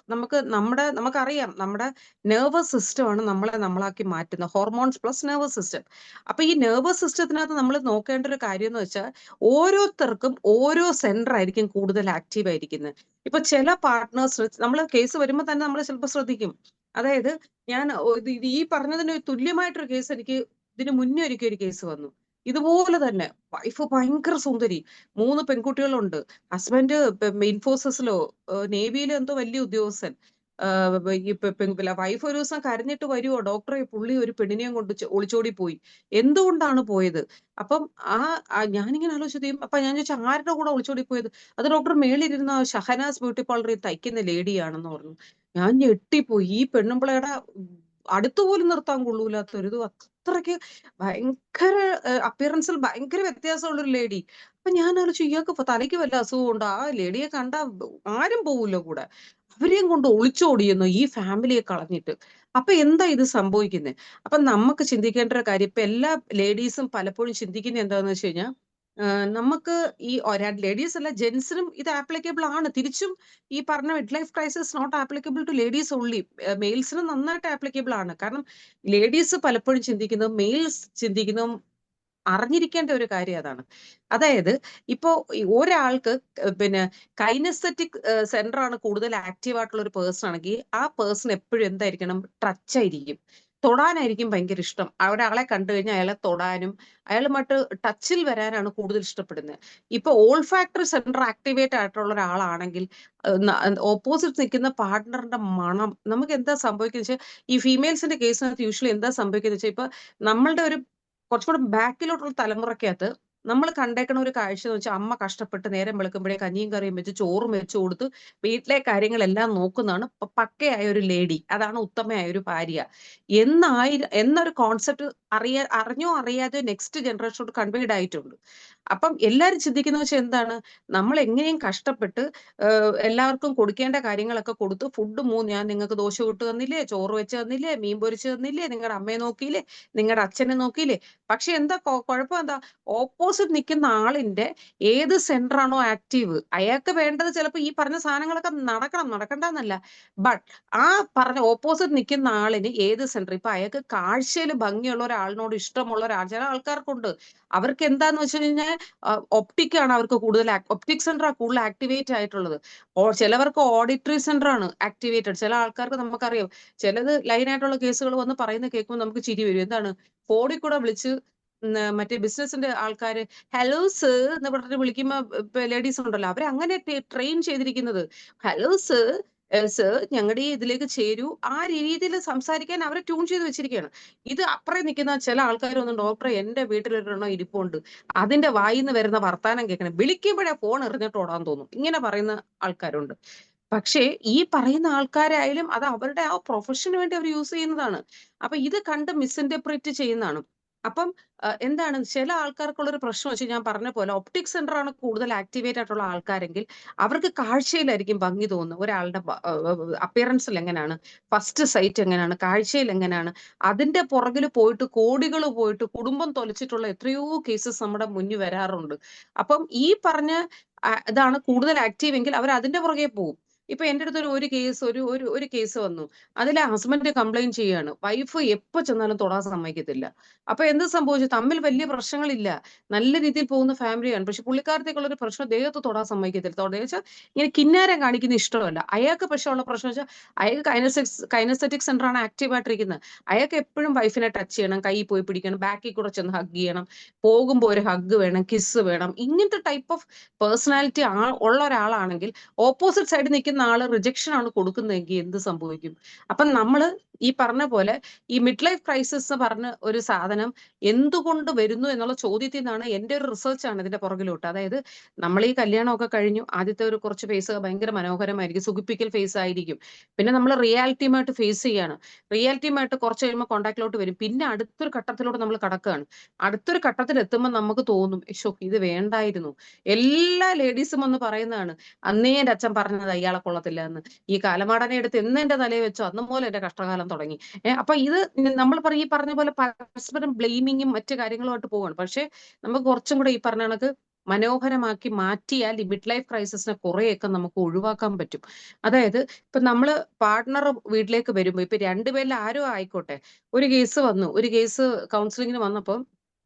നമുക്കറിയാം, നമ്മുടെ നെർവസ് സിസ്റ്റം ആണ് നമ്മളാക്കി മാറ്റുന്നത്, ഹോർമോൺസ് പ്ലസ് നെർവസ് സിസ്റ്റം. അപ്പൊ ഈ നെർവസ് സിസ്റ്റത്തിനകത്ത് നമ്മൾ നോക്കേണ്ട ഒരു കാര്യം എന്ന് വെച്ചാൽ ഓരോരുത്തർക്കും ഓരോ സെന്റർ ആയിരിക്കും കൂടുതൽ ആക്റ്റീവ് ആയിരിക്കുന്നത്. ഇപ്പൊ ചില പാർട്ട്നേഴ്സ്, നമ്മൾ കേസ് വരുമ്പോൾ തന്നെ നമ്മൾ ചിലപ്പോൾ ശ്രദ്ധിക്കും. അതായത് ഞാൻ ഈ പറഞ്ഞതിന് തുല്യമായിട്ടൊരു കേസ് എനിക്ക് ഇതിന് മുന്നേ ഒരിക്കൽ ഒരു കേസ് വന്നു. ഇതുപോലെ തന്നെ വൈഫ് ഭയങ്കര സുന്ദരി, 3 പെൺകുട്ടികളുണ്ട്, ഹസ്ബൻഡ് ഇൻഫോസിസിലോ നേവിയിലോ എന്തോ വലിയ ഉദ്യോഗസ്ഥൻ. വൈഫ് ഒരു ദിവസം കരഞ്ഞിട്ട് വരുവോ, ഡോക്ടറെ പുള്ളി ഒരു പെണ്ണിനെയും കൊണ്ട് ഒളിച്ചോടി പോയി. എന്തുകൊണ്ടാണ് പോയത്? അപ്പം ഞാനിങ്ങനെ ആലോചിച്ചു, അപ്പൊ ഞാൻ ചോദിച്ചാൽ ആരുടെ കൂടെ ഒളിച്ചോടി പോയത്? അത് ഡോക്ടർ മേളിലിരുന്ന ഷഹനാസ് ബ്യൂട്ടി പാർലറിൽ തയ്ക്കുന്ന ലേഡിയാണെന്ന് പറഞ്ഞു. ഞാൻ ഞെട്ടിപ്പോയി. ഈ പെണ്ണുമ്പിളയുടെ അടുത്തുപോലും നിർത്താൻ കൊള്ളൂലാത്തൊരു ഇത്, അത്രയ്ക്ക് ഭയങ്കര അപ്പിയറൻസിൽ ഭയങ്കര വ്യത്യാസമുള്ളൊരു ലേഡി. അപ്പൊ ഞാൻ ആലോചിച്ചു, ഇയാൾക്ക് തലയ്ക്ക് വല്ല അസുഖമുണ്ടോ? ആ ലേഡിയെ കണ്ട ആരും പോവില്ല കൂടെ. അവരെയും കൊണ്ട് ഒളിച്ചോടിയെന്നു ഈ ഫാമിലിയെ കളഞ്ഞിട്ട്. അപ്പൊ എന്താ ഇത് സംഭവിക്കുന്നത്? അപ്പൊ നമുക്ക് ചിന്തിക്കേണ്ട ഒരു കാര്യം, ഇപ്പൊ എല്ലാ ലേഡീസും പലപ്പോഴും ചിന്തിക്കുന്നത് എന്താന്ന് വെച്ച് കഴിഞ്ഞാൽ, നമുക്ക് ഈ ലേഡീസ് അല്ല ജെന്റ്സിനും ഇത് ആപ്ലിക്കബിൾ ആണ്. തിരിച്ചും ഈ പറഞ്ഞ mid life crisis not applicable to ladies only, മെയിൽസിന് നന്നായിട്ട് ആപ്ലിക്കബിൾ ആണ്. കാരണം ലേഡീസ് പലപ്പോഴും ചിന്തിക്കുന്നതും മെയിൽസ് ചിന്തിക്കുന്നതും അറിഞ്ഞിരിക്കേണ്ട ഒരു കാര്യം അതാണ്. അതായത് ഇപ്പോ ഒരാൾക്ക് പിന്നെ കൈനസ്തെറ്റിക് സെന്റർ ആണ് കൂടുതൽ ആക്റ്റീവ് ആയിട്ടുള്ള ഒരു പേഴ്സൺ ആണെങ്കിൽ ആ പേഴ്സൺ എപ്പോഴും എന്തായിരിക്കണം? ടച്ച് ആയിരിക്കും, തൊടാനായിരിക്കും ഭയങ്കര ഇഷ്ടം. ഒരാളെ കണ്ടു കഴിഞ്ഞാൽ അയാളെ തൊടാനും അയാളുമായിട്ട് ടച്ചിൽ വരാനാണ് കൂടുതൽ ഇഷ്ടപ്പെടുന്നത്. ഇപ്പൊ ഓൾഫാക്ടറി സെന്റർ ആക്ടിവേറ്റ് ആയിട്ടുള്ള ഒരാളാണെങ്കിൽ ഓപ്പോസിറ്റ് നിൽക്കുന്ന പാർട്ട്ണറിന്റെ മണം നമുക്ക് എന്താ സംഭവിക്കുന്നത് വെച്ചാൽ, ഈ ഫീമെയിൽസിന്റെ കേസിനകത്ത് യൂഷ്വലി എന്താ സംഭവിക്കുന്നത് വെച്ചാൽ, ഇപ്പൊ നമ്മളുടെ ഒരു കുറച്ചുകൂടെ ബാക്കിലോട്ടുള്ള തലമുറയ്ക്കകത്ത് നമ്മൾ കണ്ടേക്കണ ഒരു കാഴ്ച എന്ന് വെച്ചാൽ, അമ്മ കഷ്ടപ്പെട്ട് നേരം വെളുക്കുമ്പോഴേ കഞ്ഞിയും കറിയും വെച്ച് ചോറും വെച്ച് കൊടുത്ത് വീട്ടിലെ കാര്യങ്ങളെല്ലാം നോക്കുന്നതാണ് പക്കയായ ഒരു ലേഡി, അതാണ് ഉത്തമയായ ഒരു ഭാര്യ എന്നൊരു കോൺസെപ്റ്റ് അറിഞ്ഞോ അറിയാതെ നെക്സ്റ്റ് ജനറേഷനോട് കൺവേഡ് ആയിട്ടുണ്ട്. അപ്പം എല്ലാവരും ചിന്തിക്കുന്ന വെച്ചാൽ എന്താണ്, നമ്മൾ എങ്ങനെയും കഷ്ടപ്പെട്ട് എല്ലാവർക്കും കൊടുക്കേണ്ട കാര്യങ്ങളൊക്കെ കൊടുത്ത് ഫുഡ് ഞാൻ നിങ്ങൾക്ക് ദോശ ചുട്ട് തന്നില്ലേ, ചോറ് വെച്ച് തന്നില്ലേ, മീൻ പൊരിച്ച് തന്നില്ലേ, നിങ്ങളുടെ അമ്മയെ നോക്കിയില്ലേ, നിങ്ങളുടെ അച്ഛനെ നോക്കിയില്ലേ. പക്ഷെ എന്താ കുഴപ്പം? എന്താ ഓപ്പോസിറ്റ് നിൽക്കുന്ന ആളിന്റെ ഏത് സെന്റർ ആണോ ആക്റ്റീവ്, അയാൾക്ക് വേണ്ടത് ചിലപ്പോൾ ഈ പറഞ്ഞ സാധനങ്ങളൊക്കെ നടക്കണ്ടെന്നല്ല, ബട്ട് ആ പറഞ്ഞ ഓപ്പോസിറ്റ് നിൽക്കുന്ന ആളിന് ഏത് സെന്റർ, ഇപ്പൊ അയാൾക്ക് കാഴ്ചയിൽ ഭംഗിയുള്ള ഒരാളിനോട് ഇഷ്ടമുള്ള ചില ആൾക്കാർക്കുണ്ട്. അവർക്ക് എന്താന്ന് വെച്ച് കഴിഞ്ഞാൽ ഒപ്റ്റിക് ആണ് അവർക്ക് കൂടുതൽ, ഒപ്റ്റിക് സെന്റർ ആണ് കൂടുതൽ ആക്ടിവേറ്റ് ആയിട്ടുള്ളത്. ചിലവർക്ക് ഓഡിറ്ററി സെന്റർ ആണ് ആക്ടിവേറ്റഡ്. ചില ആൾക്കാർക്ക് നമുക്കറിയാം, ചിലത് ലൈനായിട്ടുള്ള കേസുകൾ വന്ന് പറയുന്ന കേൾക്കുമ്പോൾ നമുക്ക് ചിരി വരും. എന്താണ്, ഫോണിൽ കൂടെ വിളിച്ച് മറ്റേ ബിസിനസിന്റെ ആൾക്കാര് ഹലോ സർ എന്ന് പറഞ്ഞിട്ട് വിളിക്കുമ്പോ ലേഡീസ് ഉണ്ടല്ലോ, അവരെ അങ്ങനെ ട്രെയിൻ ചെയ്തിരിക്കുന്നത്. ഹലോ സർ, സർ ഞങ്ങളുടെ ഈ ഇതിലേക്ക് ചേരൂ, ആ രീതിയിൽ സംസാരിക്കാൻ അവരെ ട്യൂൺ ചെയ്ത് വെച്ചിരിക്കുകയാണ്. ഇത് അപ്പുറം നിൽക്കുന്ന ചില ആൾക്കാരൊന്നും, ഡോക്ടറെ എന്റെ വീട്ടിലൊരെണ്ണം ഇരിപ്പുണ്ട്, അതിന്റെ വായിന്ന് വരുന്ന വർത്താനം കേൾക്കണം, വിളിക്കുമ്പോഴേ ഫോൺ എറിഞ്ഞിട്ട് ഓടാൻ തോന്നും, ഇങ്ങനെ പറയുന്ന ആൾക്കാരുണ്ട്. പക്ഷേ ഈ പറയുന്ന ആൾക്കാരായാലും അത് അവരുടെ ആ പ്രൊഫഷന് വേണ്ടി അവർ യൂസ് ചെയ്യുന്നതാണ്. അപ്പൊ ഇത് കണ്ട് മിസ്ഇന്റർപ്രറ്റ് ചെയ്യുന്നതാണ്. അപ്പം എന്താണ് ചില ആൾക്കാർക്കുള്ളൊരു പ്രശ്നം വെച്ചാൽ ഞാൻ പറഞ്ഞ പോലെ ഒപ്റ്റിക് സെന്റർ ആണ് കൂടുതൽ ആക്ടിവേറ്റ് ആയിട്ടുള്ള ആൾക്കാരെങ്കിൽ അവർക്ക് കാഴ്ചയിലായിരിക്കും ഭംഗി തോന്നുന്നത്. ഒരാളുടെ അപ്പിയറൻസിൽ എങ്ങനെയാണ്, ഫസ്റ്റ് സൈറ്റ് എങ്ങനെയാണ്, കാഴ്ചയിൽ എങ്ങനെയാണ്, അതിന്റെ പുറകിൽ പോയിട്ട് കോടികൾ പോയിട്ട് കുടുംബം തൊലച്ചിട്ടുള്ള എത്രയോ കേസസ് നമ്മുടെ മുന്നിൽ വരാറുണ്ട്. അപ്പം ഈ പറഞ്ഞ ഇതാണ് കൂടുതൽ ആക്റ്റീവ് എങ്കിൽ അവർ അതിന്റെ പുറകെ പോകും. ഇപ്പൊ എന്റെ അടുത്ത് ഒരു കേസ് ഒരു കേസ് വന്നു. അതിലെ ഹസ്ബൻഡ് കംപ്ലൈന്റ് ചെയ്യാണ്, വൈഫ് എപ്പോ ചെന്നാലും തൊടാൻ സമ്മതിക്കത്തില്ല. അപ്പൊ എന്ത് സംഭവിച്ചു? തമ്മിൽ വലിയ പ്രശ്നങ്ങളില്ല, നല്ല രീതിയിൽ പോകുന്ന ഫാമിലിയാണ്. പക്ഷെ പുള്ളിക്കാരത്തേക്കുള്ള ഒരു പ്രശ്നം, ദേഹത്ത് തൊടാൻ സമ്മതിക്കത്തില്ല. തൊടേ വെച്ചാൽ ഇങ്ങനെ കിന്നാരം കാണിക്കുന്ന ഇഷ്ടമല്ല അയാൾക്ക്. പക്ഷെ ഉള്ള പ്രശ്നം വെച്ചാൽ അയാൾക്ക് കൈനസെറ്റിക് സെന്റർ ആണ് ആക്റ്റീവ് ആയിട്ടിരിക്കുന്നത്. അയാൾക്ക് എപ്പോഴും വൈഫിനെ ടച്ച് ചെയ്യണം, കൈ പോയി പിടിക്കണം, ബാക്കിൽ കൂടെ ചെന്ന് ഹഗ് ചെയ്യണം, പോകുമ്പോൾ ഒരു ഹഗ് വേണം, കിസ് വേണം. ഇങ്ങനത്തെ ടൈപ്പ് ഓഫ് പേഴ്സണാലിറ്റി ഉള്ള ഒരാളാണെങ്കിൽ ഓപ്പോസിറ്റ് സൈഡിൽ നിൽക്കുന്ന ആള് റിജക്ഷൻ ആണ് കൊടുക്കുന്നതെങ്കിൽ എന്ത് സംഭവിക്കും? അപ്പം നമ്മള് ഈ പറഞ്ഞ പോലെ ഈ മിഡ് ലൈഫ് ക്രൈസിസ് പറഞ്ഞ ഒരു സാധനം എന്തുകൊണ്ട് വരുന്നു എന്നുള്ള ചോദ്യത്തിൽ നിന്നാണ് എന്റെ ഒരു റിസർച്ച് ആണ് ഇതിന്റെ പുറകിലോട്ട്. അതായത് നമ്മൾ ഈ കല്യാണമൊക്കെ കഴിഞ്ഞു, ആദ്യത്തെ ഒരു കുറച്ച് ഫേസ് ഭയങ്കര മനോഹരമായിരിക്കും, സുഖിപ്പിക്കൽ ഫേസ് ആയിരിക്കും. പിന്നെ നമ്മൾ റിയാലിറ്റിയുമായിട്ട് ഫേസ് ചെയ്യാണ്. റിയാലിറ്റിയുമായിട്ട് കുറച്ച് കഴിയുമ്പോൾ കോൺടാക്റ്റിലോട്ട് വരും. പിന്നെ അടുത്തൊരു ഘട്ടത്തിലോട്ട് നമ്മൾ കടക്കുകയാണ്. അടുത്തൊരു ഘട്ടത്തിൽ എത്തുമ്പോൾ നമുക്ക് തോന്നും, ഷോ ഇത് വേണ്ടായിരുന്നു. എല്ലാ ലേഡീസും വന്ന് പറയുന്നതാണ്, അന്നേ എന്റെ അച്ഛൻ പറഞ്ഞത് അയാളെ കൊള്ളത്തില്ല എന്ന്. ഈ കാലമാടനെ എടുത്ത് എന്ന് എന്റെ തലയിൽ വെച്ചോ അന്ന് പോലെ എന്റെ കഷ്ടകാലം തുടങ്ങി. അപ്പൊ ഇത് നമ്മൾ ഈ പറഞ്ഞ പോലെ പരസ്പരം ബ്ലെയിമിങ്ങും മറ്റു കാര്യങ്ങളുമായിട്ട് പോവാണ്. പക്ഷെ നമുക്ക് കുറച്ചും കൂടെ ഈ പറഞ്ഞ കണക്ക് മനോഹരമാക്കി മാറ്റിയാൽ ഈ മിഡ് ലൈഫ് ക്രൈസിസിനെ കുറെയൊക്കെ നമുക്ക് ഒഴിവാക്കാൻ പറ്റും. അതായത് ഇപ്പൊ നമ്മള് പാർട്ട്ണർ വീട്ടിലേക്ക് വരുമ്പോ ഇപ്പൊ രണ്ടുപേരിൽ ആരും ആയിക്കോട്ടെ, ഒരു കേസ് വന്നു, ഒരു കേസ് കൗൺസിലിങ്ങിന് വന്നപ്പോ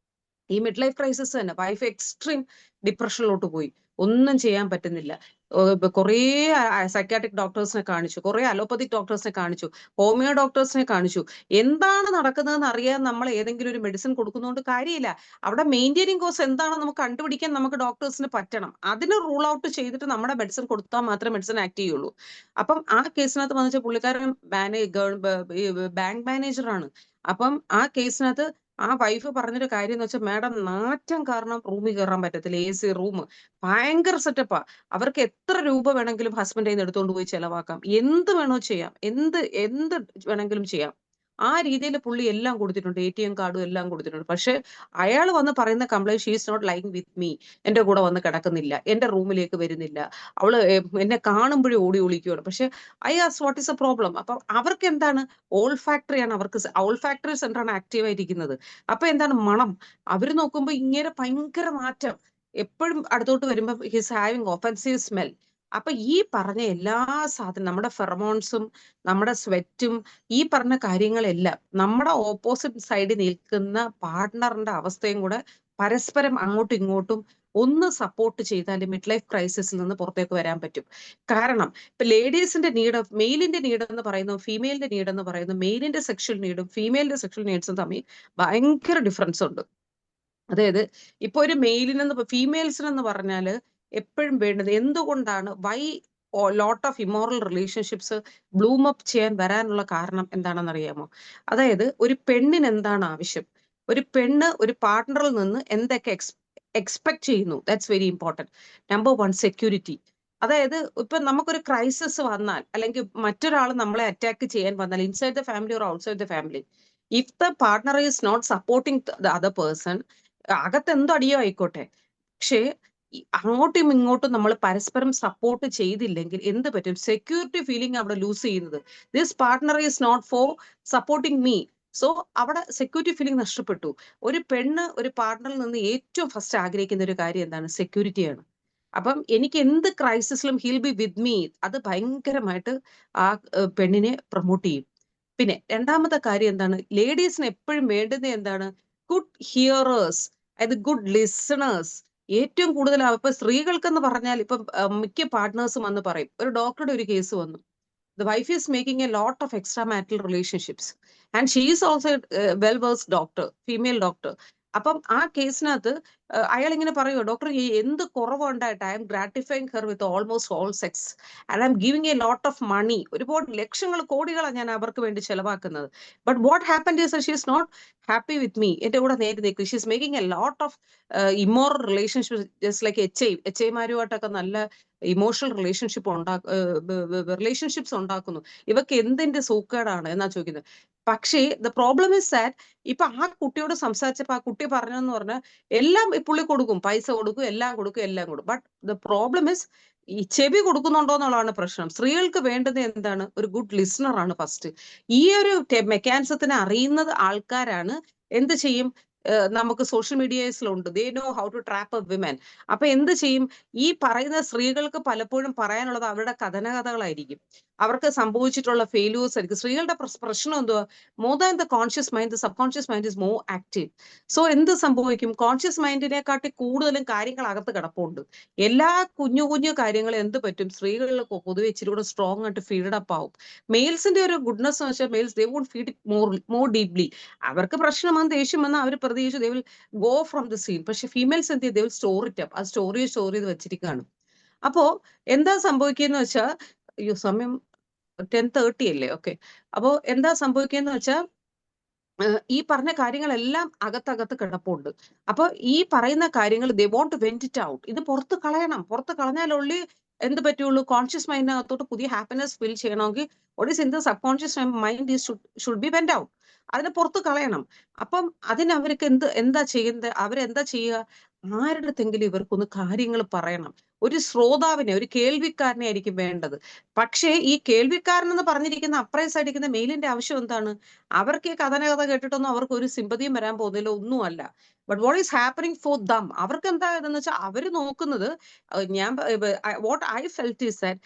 ഈ മിഡ് ലൈഫ് ക്രൈസിസ് തന്നെ വൈഫ് എക്സ്ട്രീം ഡിപ്രഷനിലോട്ട് പോയി, ഒന്നും ചെയ്യാൻ പറ്റുന്നില്ല. കുറേ സൈക്കാട്രിക് ഡോക്ടേഴ്സിനെ കാണിച്ചു, കുറെ അലോപ്പതിക് ഡോക്ടേഴ്സിനെ കാണിച്ചു, ഹോമിയോ ഡോക്ടേഴ്സിനെ കാണിച്ചു. എന്താണ് നടക്കുന്നതെന്ന് അറിയാൻ നമ്മൾ ഏതെങ്കിലും ഒരു മെഡിസിൻ കൊടുക്കുന്നതുകൊണ്ട് കാര്യമില്ല. അവിടെ മെയിൻറ്റെയിനിങ് കോസ് എന്താണെന്ന് നമുക്ക് കണ്ടുപിടിക്കാൻ നമുക്ക് ഡോക്ടേഴ്സിന് പറ്റണം. അതിന് റൂൾ ഔട്ട് ചെയ്തിട്ട് നമ്മുടെ മെഡിസിൻ കൊടുത്താൽ മാത്രമേ മെഡിസിൻ ആക്ട് ചെയ്യുള്ളൂ. അപ്പം ആ കേസിനകത്ത് വന്നിച്ച പുള്ളിക്കാരൻ ബാങ്ക് മാനേജറാണ്. അപ്പം ആ കേസിനകത്ത് ആ വൈഫ് പറഞ്ഞൊരു കാര്യം എന്ന് വെച്ചാൽ, മാഡം നാറ്റം കാരണം റൂമിൽ കയറാൻ പറ്റത്തില്ല, AC റൂം ഭയങ്കര സെറ്റപ്പാ. അവർക്ക് എത്ര രൂപ വേണമെങ്കിലും ഹസ്ബൻഡിൽ നിന്ന് എടുത്തുകൊണ്ട് പോയി ചെലവാക്കാം, എന്ത് വേണോ ചെയ്യാം, എന്ത് എന്ത് വേണമെങ്കിലും ചെയ്യാം. ആ രീതിയിൽ പുള്ളി എല്ലാം കൊടുത്തിട്ടുണ്ട്, ATM കാർഡും എല്ലാം കൊടുത്തിട്ടുണ്ട്. പക്ഷെ അയാൾ വന്ന് പറയുന്ന complaint, she is not lying with me, എന്റെ കൂടെ വന്ന് കിടക്കുന്നില്ല, എന്റെ റൂമിലേക്ക് വരുന്നില്ല, അവള് എന്നെ കാണുമ്പോഴേ ഓടി ഒളിക്കുകയാണ്. പക്ഷെ I as what is a problem? അപ്പൊ അവർക്ക് എന്താണ്, ഓൾ ഫാക്ടറി ആണ്, അവർക്ക് ഓൾ ഫാക്ടറി സെന്റർ ആണ് ആക്റ്റീവ് ആയിരിക്കുന്നത്. അപ്പൊ എന്താണ് മണം? അവര് നോക്കുമ്പോ ഇങ്ങനെ ഭയങ്കര മാറ്റം, എപ്പോഴും അടുത്തോട്ട് വരുമ്പോ ഹിസ് ഹാവിങ് ഒഫൻസീവ് സ്മെൽ. അപ്പൊ ഈ പറഞ്ഞ എല്ലാ സാധനം, നമ്മുടെ ഫെറമോൺസും നമ്മുടെ സ്വെറ്റും ഈ പറഞ്ഞ കാര്യങ്ങളെല്ലാം നമ്മുടെ ഓപ്പോസിറ്റ് സൈഡിൽ നിൽക്കുന്ന പാർട്ട്ണറിന്റെ അവസ്ഥയും കൂടെ പരസ്പരം അങ്ങോട്ടും ഇങ്ങോട്ടും ഒന്ന് സപ്പോർട്ട് ചെയ്താൽ മിഡ് ലൈഫ് ക്രൈസിസിൽ നിന്ന് പുറത്തേക്ക് വരാൻ പറ്റും. കാരണം ഇപ്പൊ ലേഡീസിന്റെ നീഡ്, മെയിലിന്റെ നീഡ് എന്ന് പറയുന്നു, ഫീമെയിലിന്റെ നീഡ് എന്ന് പറയുന്നു, മെയിലിന്റെ സെക്ഷൽ നീഡും ഫീമെയിലിന്റെ സെക്ഷൽ നീഡ്സും തമ്മിൽ ഭയങ്കര ഡിഫറൻസ് ഉണ്ട്. അതായത് ഇപ്പൊ ഒരു മെയിലിനെന്ന് ഫീമെയിൽസിനെന്ന് പറഞ്ഞാല് എപ്പോഴും വേണ്ടത് എന്തുകൊണ്ടാണ്, why lot of immoral relationships bloom up ചെയ്യാൻ വരാനുള്ള കാരണം എന്താണെന്ന് അറിയാമോ? അതായത് ഒരു പെണ്ണിന് എന്താണ് ആവശ്യം, ഒരു പെണ്ണ് ഒരു പാർട്ട്ണറിൽ നിന്ന് എന്തൊക്കെ എക്സ്പെക്ട് ചെയ്യുന്നു, that's very important. Number 1, security. അതായത് ഇപ്പൊ നമുക്കൊരു ക്രൈസിസ് വന്നാൽ, അല്ലെങ്കിൽ മറ്റൊരാൾ നമ്മളെ അറ്റാക്ക് ചെയ്യാൻ വന്നാൽ, inside the family or outside the family, if the partner is not supporting the other person, അകത്ത് എന്തോ അടിയോ ആയിക്കോട്ടെ, പക്ഷേ അങ്ങോട്ടും ഇങ്ങോട്ടും നമ്മൾ പരസ്പരം സപ്പോർട്ട് ചെയ്തില്ലെങ്കിൽ എന്ത് പറ്റും? സെക്യൂരിറ്റി ഫീലിംഗ് അവിടെ ലൂസ് ചെയ്യുന്നത്. This partner is not for supporting me, so അവിടെ സെക്യൂരിറ്റി ഫീലിംഗ് നഷ്ടപ്പെട്ടു. ഒരു പെണ്ണ് ഒരു പാർട്ട്ണറിൽ നിന്ന് ഏറ്റവും ഫസ്റ്റ് ആഗ്രഹിക്കുന്ന ഒരു കാര്യം എന്താണ്? സെക്യൂരിറ്റിയാണ്. അപ്പം എനിക്ക് എന്ത് ക്രൈസിസിലും ഹിൽ ബി വിത്ത് മീ, അത് ഭയങ്കരമായിട്ട് ആ പെണ്ണിനെ പ്രൊമോട്ട് ചെയ്യും. പിന്നെ രണ്ടാമത്തെ കാര്യം എന്താണ്? ലേഡീസിന് എപ്പോഴും വേണ്ടുന്നത് എന്താണ്? ഗുഡ് ഹിയറേഴ്സ്, അതായത് ഗുഡ് ലിസണേഴ്സ്. ഏറ്റവും കൂടുതൽ ഇപ്പൊ സ്ത്രീകൾക്കെന്ന് പറഞ്ഞാൽ ഇപ്പൊ മിക്ക പാർട്ട്നേഴ്സും വന്ന് പറയും, ഒരു ഡോക്ടറുടെ ഒരു കേസ് വന്നു, the wife is making a lot of extramarital relationships and she is also a well versed doctor, female doctor. അപ്പം ആ കേസിനകത്ത് അയാൾ ഇങ്ങനെ പറയുമോ, ഡോക്ടർ എന്ത് കുറവുണ്ടായിട്ട് I am gratifying her with almost all sex and I am giving a lot of money, ഒരുപാട് ലക്ഷങ്ങൾ കോടികളാണ് ഞാൻ അവർക്ക് വേണ്ടി ചെലവാക്കുന്നത്. But what happen is she is not happy with me, എന്റെ കൂടെ നേരെ നിൽക്കും. She is making a lot of immoral relationship, just like H ഐമാരുമായിട്ടൊക്കെ നല്ല ഇമോഷണൽ റിലേഷൻഷിപ്സ് ഉണ്ടാക്കുന്നു. ഇവർക്ക് എന്തിന്റെ സൂക്കേടാണ് എന്നാ ചോദിക്കുന്നത്. പക്ഷേ ദ പ്രോബ്ലം ഇസ് ദാറ്റ് ഇപ്പൊ ആ കുട്ടിയോട് സംസാരിച്ചപ്പോ ആ കുട്ടി പറഞ്ഞെന്ന് പറഞ്ഞാൽ എല്ലാം ഈ പുള്ളി കൊടുക്കും, പൈസ കൊടുക്കും, എല്ലാം കൊടുക്കും. ബട്ട് ദ പ്രോബ്ലം ഇസ് ഈ ചെവി കൊടുക്കുന്നുണ്ടോ എന്നുള്ളതാണ് പ്രശ്നം. സ്ത്രീകൾക്ക് വേണ്ടത് എന്താണ്? ഒരു ഗുഡ് ലിസണർ ആണ് ഫസ്റ്റ്. ഈ ഒരു മെക്കാനിസത്തിനെ അറിയുന്നത് ആൾക്കാരാണ് എന്ത് ചെയ്യും? നമുക്ക് സോഷ്യൽ മീഡിയസിലുണ്ട്, they know how to trap a women. അപ്പൊ എന്ത് ചെയ്യും? ഈ പറയുന്ന സ്ത്രീകൾക്ക് പലപ്പോഴും പറയാനുള്ളത് അവരുടെ കഥനകഥകളായിരിക്കും, അവർക്ക് സംഭവിച്ചിട്ടുള്ള ഫെയിലൂഴ്സ് ആയിരിക്കും. സ്ത്രീകളുടെ പ്രശ്നം എന്തുവാ? More than the conscious mind, the sub conscious mind is more active. So എന്ത് സംഭവിക്കും? കോൺഷ്യസ് മൈൻഡിനെക്കാട്ടി കൂടുതലും കാര്യങ്ങൾ അകത്ത് കിടപ്പുണ്ട്. എല്ലാ കുഞ്ഞു കുഞ്ഞു കാര്യങ്ങൾ എന്ത് പറ്റും? സ്ത്രീകളിൽ പൊതുവെ ഇച്ചിരി കൂടെ സ്ട്രോങ് ആയിട്ട് ഫീഡ് അപ്പ് ആവും. മെയിൽസിന്റെ ഒരു ഗുഡ്നസ് എന്ന് വെച്ചാൽ males they won't feed it more deeply. അവർക്ക് പ്രശ്നം വന്ന് ദേഷ്യം വന്ന് അവർ പ്രതീക്ഷിച്ച് they will go from the scene. പക്ഷെ ഫീമെയിൽസ് എന്ത് ചെയ്യും? They will store it up. ആ സ്റ്റോർ ചെയ്ത് വെച്ചിരിക്കുകയാണ്. അപ്പോ എന്താ സംഭവിക്കുക വെച്ചാൽ, അയ്യോ സമയം 10:30 അല്ലേ? ഓക്കെ. അപ്പോ എന്താ സംഭവിക്കുക വെച്ചാൽ, ഈ പറഞ്ഞ കാര്യങ്ങളെല്ലാം അകത്തകത്ത് കിടപ്പുണ്ട്. അപ്പൊ ഈ പറയുന്ന കാര്യങ്ങൾ they want to vent it out. ഇത് പുറത്ത് കളയണം. പുറത്ത് കളഞ്ഞാലുള്ളി എന്ത് പറ്റുള്ളൂ? കോൺഷ്യസ് മൈൻഡിനകത്തോട്ട് പുതിയ ഹാപ്പിനെസ് ഫീൽ ചെയ്യണമെങ്കിൽ what is in the sub conscious mind should be went out. അതിനെ പുറത്ത് കളയണം. അപ്പം അതിന് അവർക്ക് എന്താ ചെയ്യുന്നത്? അവരെന്താ ചെയ്യുക? ആരുടെ അടുത്തെങ്കിലും ഇവർക്കൊന്ന് കാര്യങ്ങൾ പറയണം. ഒരു ശ്രോതാവിനെ, ഒരു കേൾവിക്കാരനെ ആയിരിക്കും വേണ്ടത്. പക്ഷേ ഈ കേൾവിക്കാരൻ എന്ന് പറഞ്ഞിരിക്കുന്ന അപ്രൈസ് ആയിരിക്കുന്ന മെയിലിന്റെ ആവശ്യം എന്താണ്? അവർക്ക് ഈ കഥ കേട്ടിട്ടൊന്നും അവർക്ക് ഒരു സിമ്പതിയും വരാൻ പോകുന്നില്ല, ഒന്നുമല്ല. But what is happening for them? അവർക്ക് എന്താ ഇതെന്ന് വെച്ചാൽ അവര് നോക്കുന്നത്, what I felt is that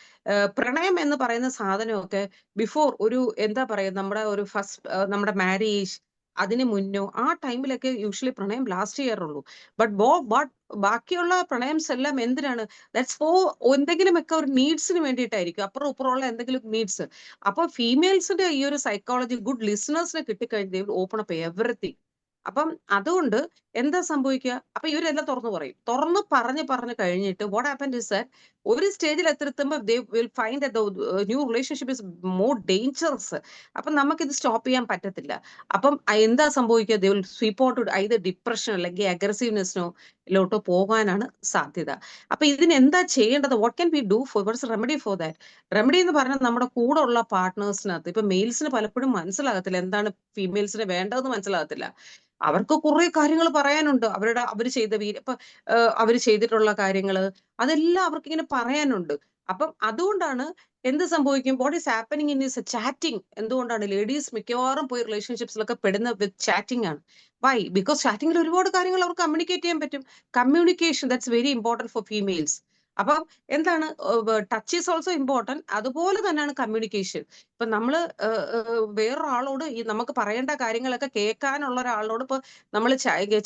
പ്രണയം എന്ന് പറയുന്ന സാധനമൊക്കെ ബിഫോർ ഒരു എന്താ പറയുക, നമ്മുടെ ഒരു നമ്മുടെ മാരേജ് അതിന് മുന്നോ ആ ടൈമിലൊക്കെ യൂഷ്വലി പ്രണയം ലാസ്റ്റ് ചെയ്യാറുള്ളൂ. ബട്ട് ബാക്കിയുള്ള പ്രണയംസ് എല്ലാം എന്തിനാണ്? ദാറ്റ്സ് ഫോർ എന്തെങ്കിലുമൊക്കെ ഒരു നീഡ്സിന് വേണ്ടിയിട്ടായിരിക്കും, അപ്പുറം ഇപ്പുറമുള്ള എന്തെങ്കിലും നീഡ്സ്. അപ്പൊ ഫീമെയിൽസിന്റെ ഈ ഒരു സൈക്കോളജി ഗുഡ് ലിസണേഴ്സിനെ കിട്ടിക്കഴിഞ്ഞാൽ ഓപ്പൺ അപ്പ് എവറിത്തിങ്. അപ്പം അതുകൊണ്ട് എന്താ സംഭവിക്കുക? അപ്പൊ ഇവരെല്ലാം തുറന്നു പറയും. തുറന്ന് പറഞ്ഞു കഴിഞ്ഞിട്ട് വാട്ട് ഹാപ്പൻഡ് ഇസ് ദാറ്റ് ഒരു സ്റ്റേജിൽ എത്തിയെത്തുമ്പോൾ they will find that the new relationship is more dangerous. അപ്പം നമുക്കിത് സ്റ്റോപ്പ് ചെയ്യാൻ പറ്റത്തില്ല. അപ്പം എന്താ സംഭവിക്കുക? They will sweep out to either depression അല്ലെങ്കിൽ അഗ്രസീവ്നെസ്സിനോ ലോട്ടോ പോകാനാണ് സാധ്യത. അപ്പൊ ഇതിന് എന്താ ചെയ്യേണ്ടത്? What can we do for, what's remedy for that? Remedy എന്ന് പറഞ്ഞാൽ നമ്മുടെ കൂടെ ഉള്ള പാർട്ട്നേഴ്സിനകത്ത്, ഇപ്പൊ മെയിൽസിന് പലപ്പോഴും മനസ്സിലാകത്തില്ല എന്താണ് ഫീമെയിൽസിന് വേണ്ടതെന്ന് മനസ്സിലാകത്തില്ല. അവർക്ക് കുറെ കാര്യങ്ങൾ പറയാനുണ്ട്. അവര് ചെയ്ത അവര് ചെയ്തിട്ടുള്ള കാര്യങ്ങള് അതെല്ലാം അവർക്ക് ഇങ്ങനെ പറയാനുണ്ട്. അപ്പം അതുകൊണ്ടാണ് എന്ത് സംഭവിക്കും? What is happening in is chatting. എന്തുകൊണ്ടാണ് ലേഡീസ് മിക്കവാറും പോയി റിലേഷൻഷിപ്സിലൊക്കെ പെടുന്ന വിത്ത് ചാറ്റിംഗ് ആണ്. വൈ? ബിക്കോസ് ചാറ്റിംഗിൽ ഒരുപാട് കാര്യങ്ങൾ അവർക്ക് കമ്മ്യൂണിക്കേറ്റ് ചെയ്യാൻ പറ്റും. Communication that's very important four females. അപ്പം എന്താണ്, ടച്ച് ഈസ് ഓൾസോ ഇമ്പോർട്ടന്റ്. അതുപോലെ തന്നെയാണ് കമ്മ്യൂണിക്കേഷൻ. ഇപ്പൊ നമ്മള് വേറൊരാളോട് ഈ നമുക്ക് പറയേണ്ട കാര്യങ്ങളൊക്കെ കേൾക്കാനുള്ള ഒരാളോട് ഇപ്പൊ നമ്മൾ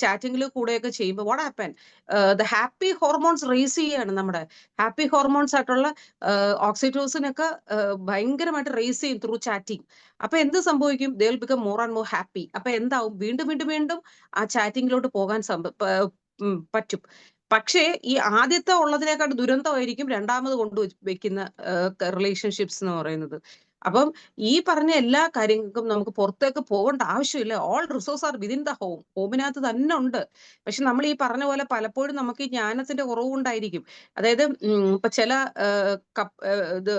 ചാറ്റിംഗിൽ കൂടെയൊക്കെ ചെയ്യുമ്പോൾ what happen? The happy hormones race ചെയ്യാണ്. നമ്മുടെ ഹാപ്പി ഹോർമോൺസ് ആയിട്ടുള്ള ഓക്സിറ്റോസിൻ ഒക്കെ ഭയങ്കരമായിട്ട് റേസ് ചെയ്യും ത്രൂ ചാറ്റിംഗ്. അപ്പൊ എന്ത് സംഭവിക്കും? ദേ will become more and more happy. അപ്പൊ എന്താവും? വീണ്ടും ആ ചാറ്റിംഗിലോട്ട് പോകാൻ പറ്റും. പക്ഷേ ഈ ആദ്യത്തെ ഉള്ളതിനേക്കാൾ ദുരന്തമായിരിക്കും രണ്ടാമത് വെക്കുന്ന റിലേഷൻഷിപ്സ് എന്ന് പറയുന്നത്. അപ്പം ഈ പറഞ്ഞ എല്ലാ കാര്യങ്ങൾക്കും നമുക്ക് പുറത്തേക്ക് പോകേണ്ട ആവശ്യമില്ല. All resource are within the home. ഹോമിനകത്ത് തന്നെ ഉണ്ട്. പക്ഷെ നമ്മൾ ഈ പറഞ്ഞ പോലെ പലപ്പോഴും നമുക്ക് ഈ ജ്ഞാനത്തിന്റെ കുറവുകൊണ്ടായിരിക്കും. അതായത് ഇപ്പൊ ചില ഇത്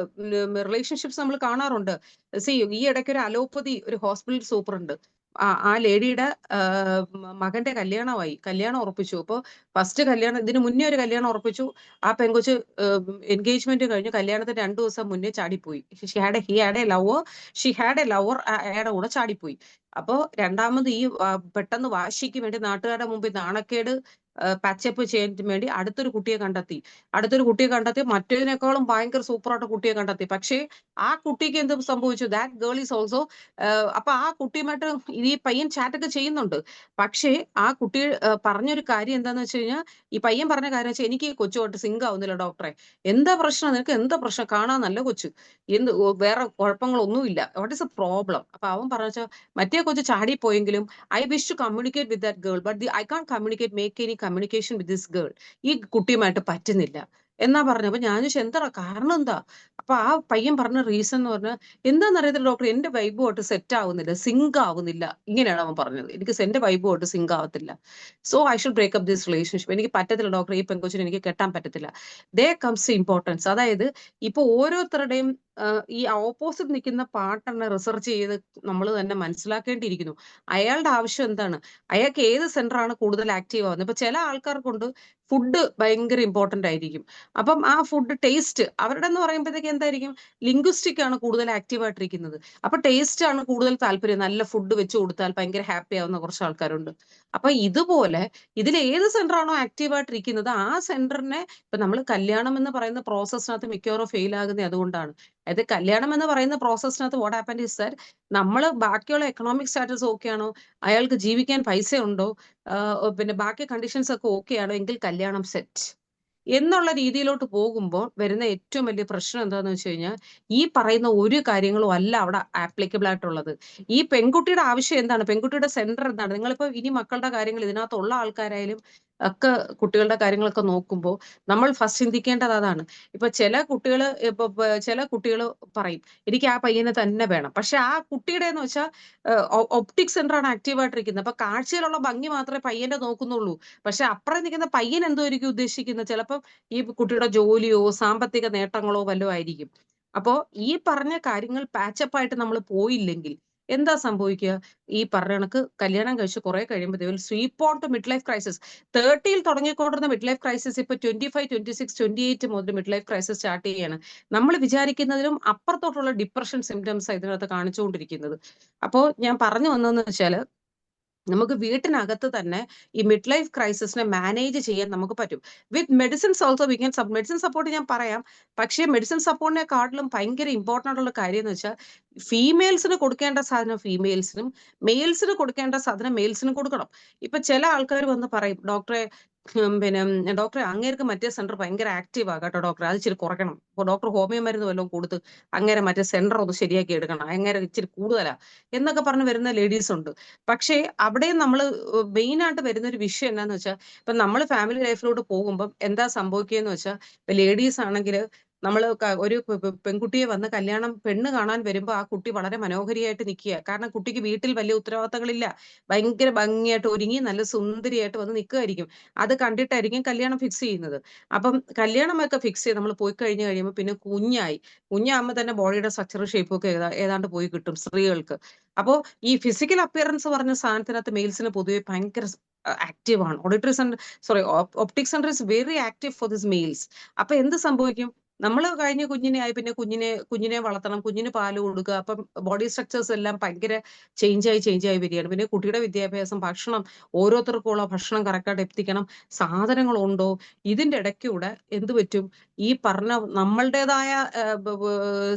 റിലേഷൻഷിപ്സ് നമ്മൾ കാണാറുണ്ട്. ഈ ഇടയ്ക്ക് ഒരു അലോപ്പതി ഒരു ഹോസ്പിറ്റൽ സൂപ്പറുണ്ട്. ആ ലേഡിയുടെ മകന്റെ കല്യാണം ഉറപ്പിച്ചു. അപ്പൊ ഫസ്റ്റ് കല്യാണം, ഇതിന് മുന്നേ ഒരു കല്യാണം ഉറപ്പിച്ചു. ആ പെൺകൊച്ച് എൻഗേജ്മെന്റ് കഴിഞ്ഞു. കല്യാണത്തിന് 2 ദിവസം മുന്നേ ചാടിപ്പോയി. ഹി ഹാഡ് എ ലവർ അയാളുടെ കൂടെ ചാടിപ്പോയി. അപ്പോ രണ്ടാമത് ഈ പെട്ടെന്ന് വാശിക്ക് വേണ്ടി നാട്ടുകാരുടെ മുമ്പിൽ നാണക്കേട് പാച്ചപ്പ് ചെയ്യാൻ വേണ്ടി അടുത്തൊരു കുട്ടിയെ കണ്ടെത്തി. മറ്റേതിനേക്കാളും ഭയങ്കര സൂപ്പറായിട്ട് കുട്ടിയെ കണ്ടെത്തി. പക്ഷേ ആ കുട്ടിക്ക് എന്ത് സംഭവിച്ചു? ദാറ്റ് ഗേൾ ഈസ് ഓൾസോ അപ്പൊ ആ കുട്ടിയുമായിട്ട് ഈ പയ്യൻ ചാറ്റൊക്കെ ചെയ്യുന്നുണ്ട്. പക്ഷേ ആ കുട്ടി പറഞ്ഞൊരു കാര്യം എന്താന്ന് വെച്ച് കഴിഞ്ഞാൽ, ഈ പയ്യൻ പറഞ്ഞ കാര്യം വെച്ചാൽ, എനിക്ക് ഈ കൊച്ചുമായിട്ട് സിങ്ക് ആവുന്നില്ല ഡോക്ടറെ. എന്താ പ്രശ്നം? നിനക്ക് എന്താ പ്രശ്നം? കാണാൻ നല്ല കൊച്ചു, വേറെ കുഴപ്പങ്ങളൊന്നുമില്ല. What is a problem? അപ്പൊ അവൻ പറഞ്ഞാൽ, മറ്റേ കൊച്ചു ചാടിപ്പോയെങ്കിലും I wish to communicate with that girl, but I can't communicate, make any communication with this girl. ഈ കുട്ടിയുമായിട്ട് പറ്റുന്നില്ല. എന്നാ പറഞ്ഞു. അപ്പൊ ഞാൻ ചോദിച്ചു എന്താ കാരണം എന്താ? അപ്പൊ ആ പയ്യൻ പറഞ്ഞ റീസൺ എന്ന് പറഞ്ഞാൽ എന്താണെന്നറിയത്തില്ല ഡോക്ടർ, എന്റെ വൈബുമായിട്ട് സെറ്റ് ആവുന്നില്ല, സിങ്ക് ആവുന്നില്ല. ഇങ്ങനെയാണ് അവൻ പറഞ്ഞത്. എനിക്ക് എന്റെ വൈബുമായിട്ട് സിങ്ക് ആവത്തില്ല. So I should break up this relationship. എനിക്ക് പറ്റത്തില്ല ഡോക്ടർ, ഈ പെൺകൊച്ചിനെ എനിക്ക് കെട്ടാൻ പറ്റത്തില്ല. They comes importance. അതായത് ഇപ്പൊ ഓരോരുത്തരുടെയും ഈ ഓപ്പോസിറ്റ് നിൽക്കുന്ന പാർട്ട്ണറിനെ റിസർച്ച് ചെയ്ത് നമ്മൾ തന്നെ മനസ്സിലാക്കേണ്ടിയിരിക്കുന്നു. അയാളുടെ ആവശ്യം എന്താണ്, അയാൾക്ക് ഏത് സെന്റർ ആണ് കൂടുതൽ ആക്റ്റീവ് ആവുന്നത്. ഇപ്പൊ ചില ആൾക്കാർക്കുണ്ട് ഫുഡ് ഭയങ്കര ഇമ്പോർട്ടന്റ് ആയിരിക്കും. അപ്പം ആ ഫുഡ് ടേസ്റ്റ് അവരുടെ എന്ന് പറയുമ്പോഴത്തേക്ക് എന്തായിരിക്കും, ലിംഗ്വിസ്റ്റിക് ആണ് കൂടുതൽ ആക്റ്റീവ് ആയിട്ടിരിക്കുന്നത്. അപ്പൊ ടേസ്റ്റ് ആണ് കൂടുതൽ താല്പര്യം. നല്ല ഫുഡ് വെച്ച് കൊടുത്താൽ ഭയങ്കര ഹാപ്പി ആവുന്ന കുറച്ച് ആൾക്കാരുണ്ട്. അപ്പൊ ഇതുപോലെ ഇതിൽ ഏത് സെന്റർ ആണോ ആക്റ്റീവ് ആയിട്ടിരിക്കുന്നത് ആ സെന്ററിനെ, ഇപ്പൊ നമ്മൾ കല്യാണം എന്ന് പറയുന്ന പ്രോസസ്സിനകത്ത് മിക്കവാറും ഫെയിൽ ആകുന്നത് അതുകൊണ്ടാണ്. അതായത് കല്യാണം എന്ന് പറയുന്ന പ്രോസസ്സിനകത്ത് വാട്ട് ഹാപ്പൻഡ് ഈസ് ദാറ്റ് നമ്മൾ ബാക്കിയുള്ള എക്കണോമിക് സ്റ്റാറ്റസ് ഓക്കെ ആണോ, അയാൾക്ക് ജീവിക്കാൻ പൈസ ഉണ്ടോ, പിന്നെ ബാക്കി കണ്ടീഷൻസ് ഒക്കെ ഓക്കെ ആണോ എങ്കിൽ കല്യാണം സെറ്റ് എന്നുള്ള രീതിയിലോട്ട് പോകുമ്പോൾ വരുന്ന ഏറ്റവും വലിയ പ്രശ്നം എന്താന്ന് വെച്ച് കഴിഞ്ഞാൽ ഈ പറയുന്ന ഒരു കാര്യങ്ങളും അല്ല അവിടെ ആപ്ലിക്കബിൾ ആയിട്ടുള്ളത്. ഈ പെൺകുട്ടിയുടെ ആവശ്യം എന്താണ്, പെൺകുട്ടിയുടെ സെന്റർ എന്താണ്. നിങ്ങളിപ്പോ ഇനി മക്കളുടെ കാര്യങ്ങൾ ഇതിനകത്തുള്ള ആൾക്കാരായാലും ഒക്കെ കുട്ടികളുടെ കാര്യങ്ങളൊക്കെ നോക്കുമ്പോൾ നമ്മൾ ഫസ്റ്റ് ചിന്തിക്കേണ്ടത് അതാണ്. ഇപ്പൊ ചില കുട്ടികൾ പറയും എനിക്ക് ആ പയ്യനെ തന്നെ വേണം. പക്ഷെ ആ കുട്ടിയുടെ എന്ന് വെച്ചാൽ ഒപ്റ്റിക് സെന്റർ ആണ് ആക്റ്റീവ് ആയിട്ടിരിക്കുന്നത്. അപ്പൊ കാഴ്ചയിലുള്ള ഭംഗി മാത്രമേ പയ്യന്റെ നോക്കുന്നുള്ളൂ. പക്ഷെ അപ്പുറം നിൽക്കുന്ന പയ്യൻ എന്തോ ആയിരിക്കും ഉദ്ദേശിക്കുന്നത്, ചിലപ്പോൾ ഈ കുട്ടിയുടെ ജോലിയോ സാമ്പത്തിക നേട്ടങ്ങളോ വല്ലതും ആയിരിക്കും. അപ്പോ ഈ പറഞ്ഞ കാര്യങ്ങൾ പാച്ചപ്പ് ആയിട്ട് നമ്മൾ പോയില്ലെങ്കിൽ എന്താ സംഭവിക്കുക, ഈ പറഞ്ഞ കണക്ക് കല്യാണം കഴിച്ച് കുറെ കഴിയുമ്പോൾ sweep on to mid life crisis. 30-ൽ തുടങ്ങിക്കൊണ്ടിരുന്ന മിഡ് ലൈഫ് ക്രൈസിസ് ഇപ്പൊ 25, 26, 28 മുതൽ മിഡ് ലൈഫ് ക്രൈസിസ് സ്റ്റാർട്ട് ചെയ്യാണ്. നമ്മൾ വിചാരിക്കുന്നതിലും അപ്പുറത്തോട്ടുള്ള ഡിപ്രഷൻ സിംറ്റംസ് ഇതിനകത്ത് കാണിച്ചുകൊണ്ടിരിക്കുന്നത്. അപ്പോ ഞാൻ പറഞ്ഞു വന്നതെന്ന് വെച്ചാൽ നമുക്ക് വീട്ടിനകത്ത് തന്നെ ഈ മിഡ് ലൈഫ് ക്രൈസിസിനെ മാനേജ് ചെയ്യാൻ നമുക്ക് പറ്റും. With medicines also we can medicine support ഞാൻ പറയാം. പക്ഷേ മെഡിസിൻ സപ്പോർട്ടിനെക്കാട്ടിലും ഭയങ്കര ഇമ്പോർട്ടൻ്റ് ആയിട്ടുള്ള കാര്യം എന്ന് വെച്ചാൽ ഫീമെയിൽസിന് കൊടുക്കേണ്ട സാധനം ഫീമെയിൽസിനും, മെയിൽസിന് കൊടുക്കേണ്ട സാധനം മെയിൽസിനും കൊടുക്കണം. ഇപ്പൊ ചില ആൾക്കാർ വന്ന് പറയും ഡോക്ടറെ പിന്നെ ഡോക്ടറെ അങ്ങേർക്ക് മറ്റേ സെന്റർ ഭയങ്കര ആക്റ്റീവ് ആകാട്ടോ ഡോക്ടറെ, അത് ഇച്ചിരി കുറയ്ക്കണം. അപ്പൊ ഡോക്ടർ ഹോമിയോ മരുന്ന് വല്ലതും കൊടുത്ത് അങ്ങനെ മറ്റേ സെന്റർ ഒന്ന് ശരിയാക്കി എടുക്കണം, അങ്ങനെ ഇച്ചിരി കൂടുതലാ എന്നൊക്കെ പറഞ്ഞ് വരുന്ന ലേഡീസ് ഉണ്ട്. പക്ഷേ അവിടെയും നമ്മൾ മെയിൻ ആയിട്ട് വരുന്ന ഒരു വിഷയം എന്താന്ന് വെച്ചാൽ ഇപ്പൊ നമ്മൾ ഫാമിലി ലൈഫിലോട്ട് പോകുമ്പോൾ എന്താ സംഭവിക്കുകയെന്ന് വെച്ചാൽ ഇപ്പൊ ലേഡീസ് ആണെങ്കിൽ നമ്മൾ ഒരു പെൺകുട്ടിയെ വന്ന് പെണ്ണ് കാണാൻ വരുമ്പോൾ ആ കുട്ടി വളരെ മനോഹരിയായിട്ട് നിൽക്കുക. കാരണം കുട്ടിക്ക് വീട്ടിൽ വലിയ ഉത്തരവാദിത്തങ്ങളില്ല, ഭയങ്കര ഭംഗിയായിട്ട് ഒരുങ്ങി നല്ല സുന്ദരിയായിട്ട് വന്ന് നിൽക്കുകയായിരിക്കും. അത് കണ്ടിട്ടായിരിക്കും കല്യാണം ഫിക്സ് ചെയ്യുന്നത്. അപ്പം കല്യാണമൊക്കെ ഫിക്സ് ചെയ്ത് നമ്മൾ പോയി കഴിയുമ്പോൾ പിന്നെ കുഞ്ഞാകുമ്പോൾ തന്നെ ബോഡിയുടെ സ്ട്രക്ചർ ഷേപ്പും ഒക്കെ ഏതാണ്ട് പോയി കിട്ടും സ്ത്രീകൾക്ക്. അപ്പോ ഈ ഫിസിക്കൽ അപ്പിയറൻസ് പറഞ്ഞ സാധനത്തിനകത്ത് മെയിൽസിന് പൊതുവെ ഭയങ്കര ആക്റ്റീവ് ആണ്. Optic centre is very active for this males. അപ്പൊ എന്ത് സംഭവിക്കും, നമ്മൾ കഴിഞ്ഞ കുഞ്ഞിനെ ആയി പിന്നെ കുഞ്ഞിനെ വളർത്തണം, കുഞ്ഞിന് പാല് കൊടുക്കുക. അപ്പം ബോഡി സ്ട്രക്ചേഴ്സ് എല്ലാം ഭയങ്കര ചേഞ്ച് ആയി വരികയാണ്. പിന്നെ കുട്ടിയുടെ വിദ്യാഭ്യാസം, ഭക്ഷണം, ഓരോരുത്തർക്കുള്ള ഭക്ഷണം കറക്റ്റായിട്ട് എത്തിക്കണം, സാധനങ്ങളുണ്ടോ, ഇതിന്റെ ഇടയ്ക്കൂടെ എന്ത് പറ്റും, ഈ പറഞ്ഞ നമ്മളുടേതായ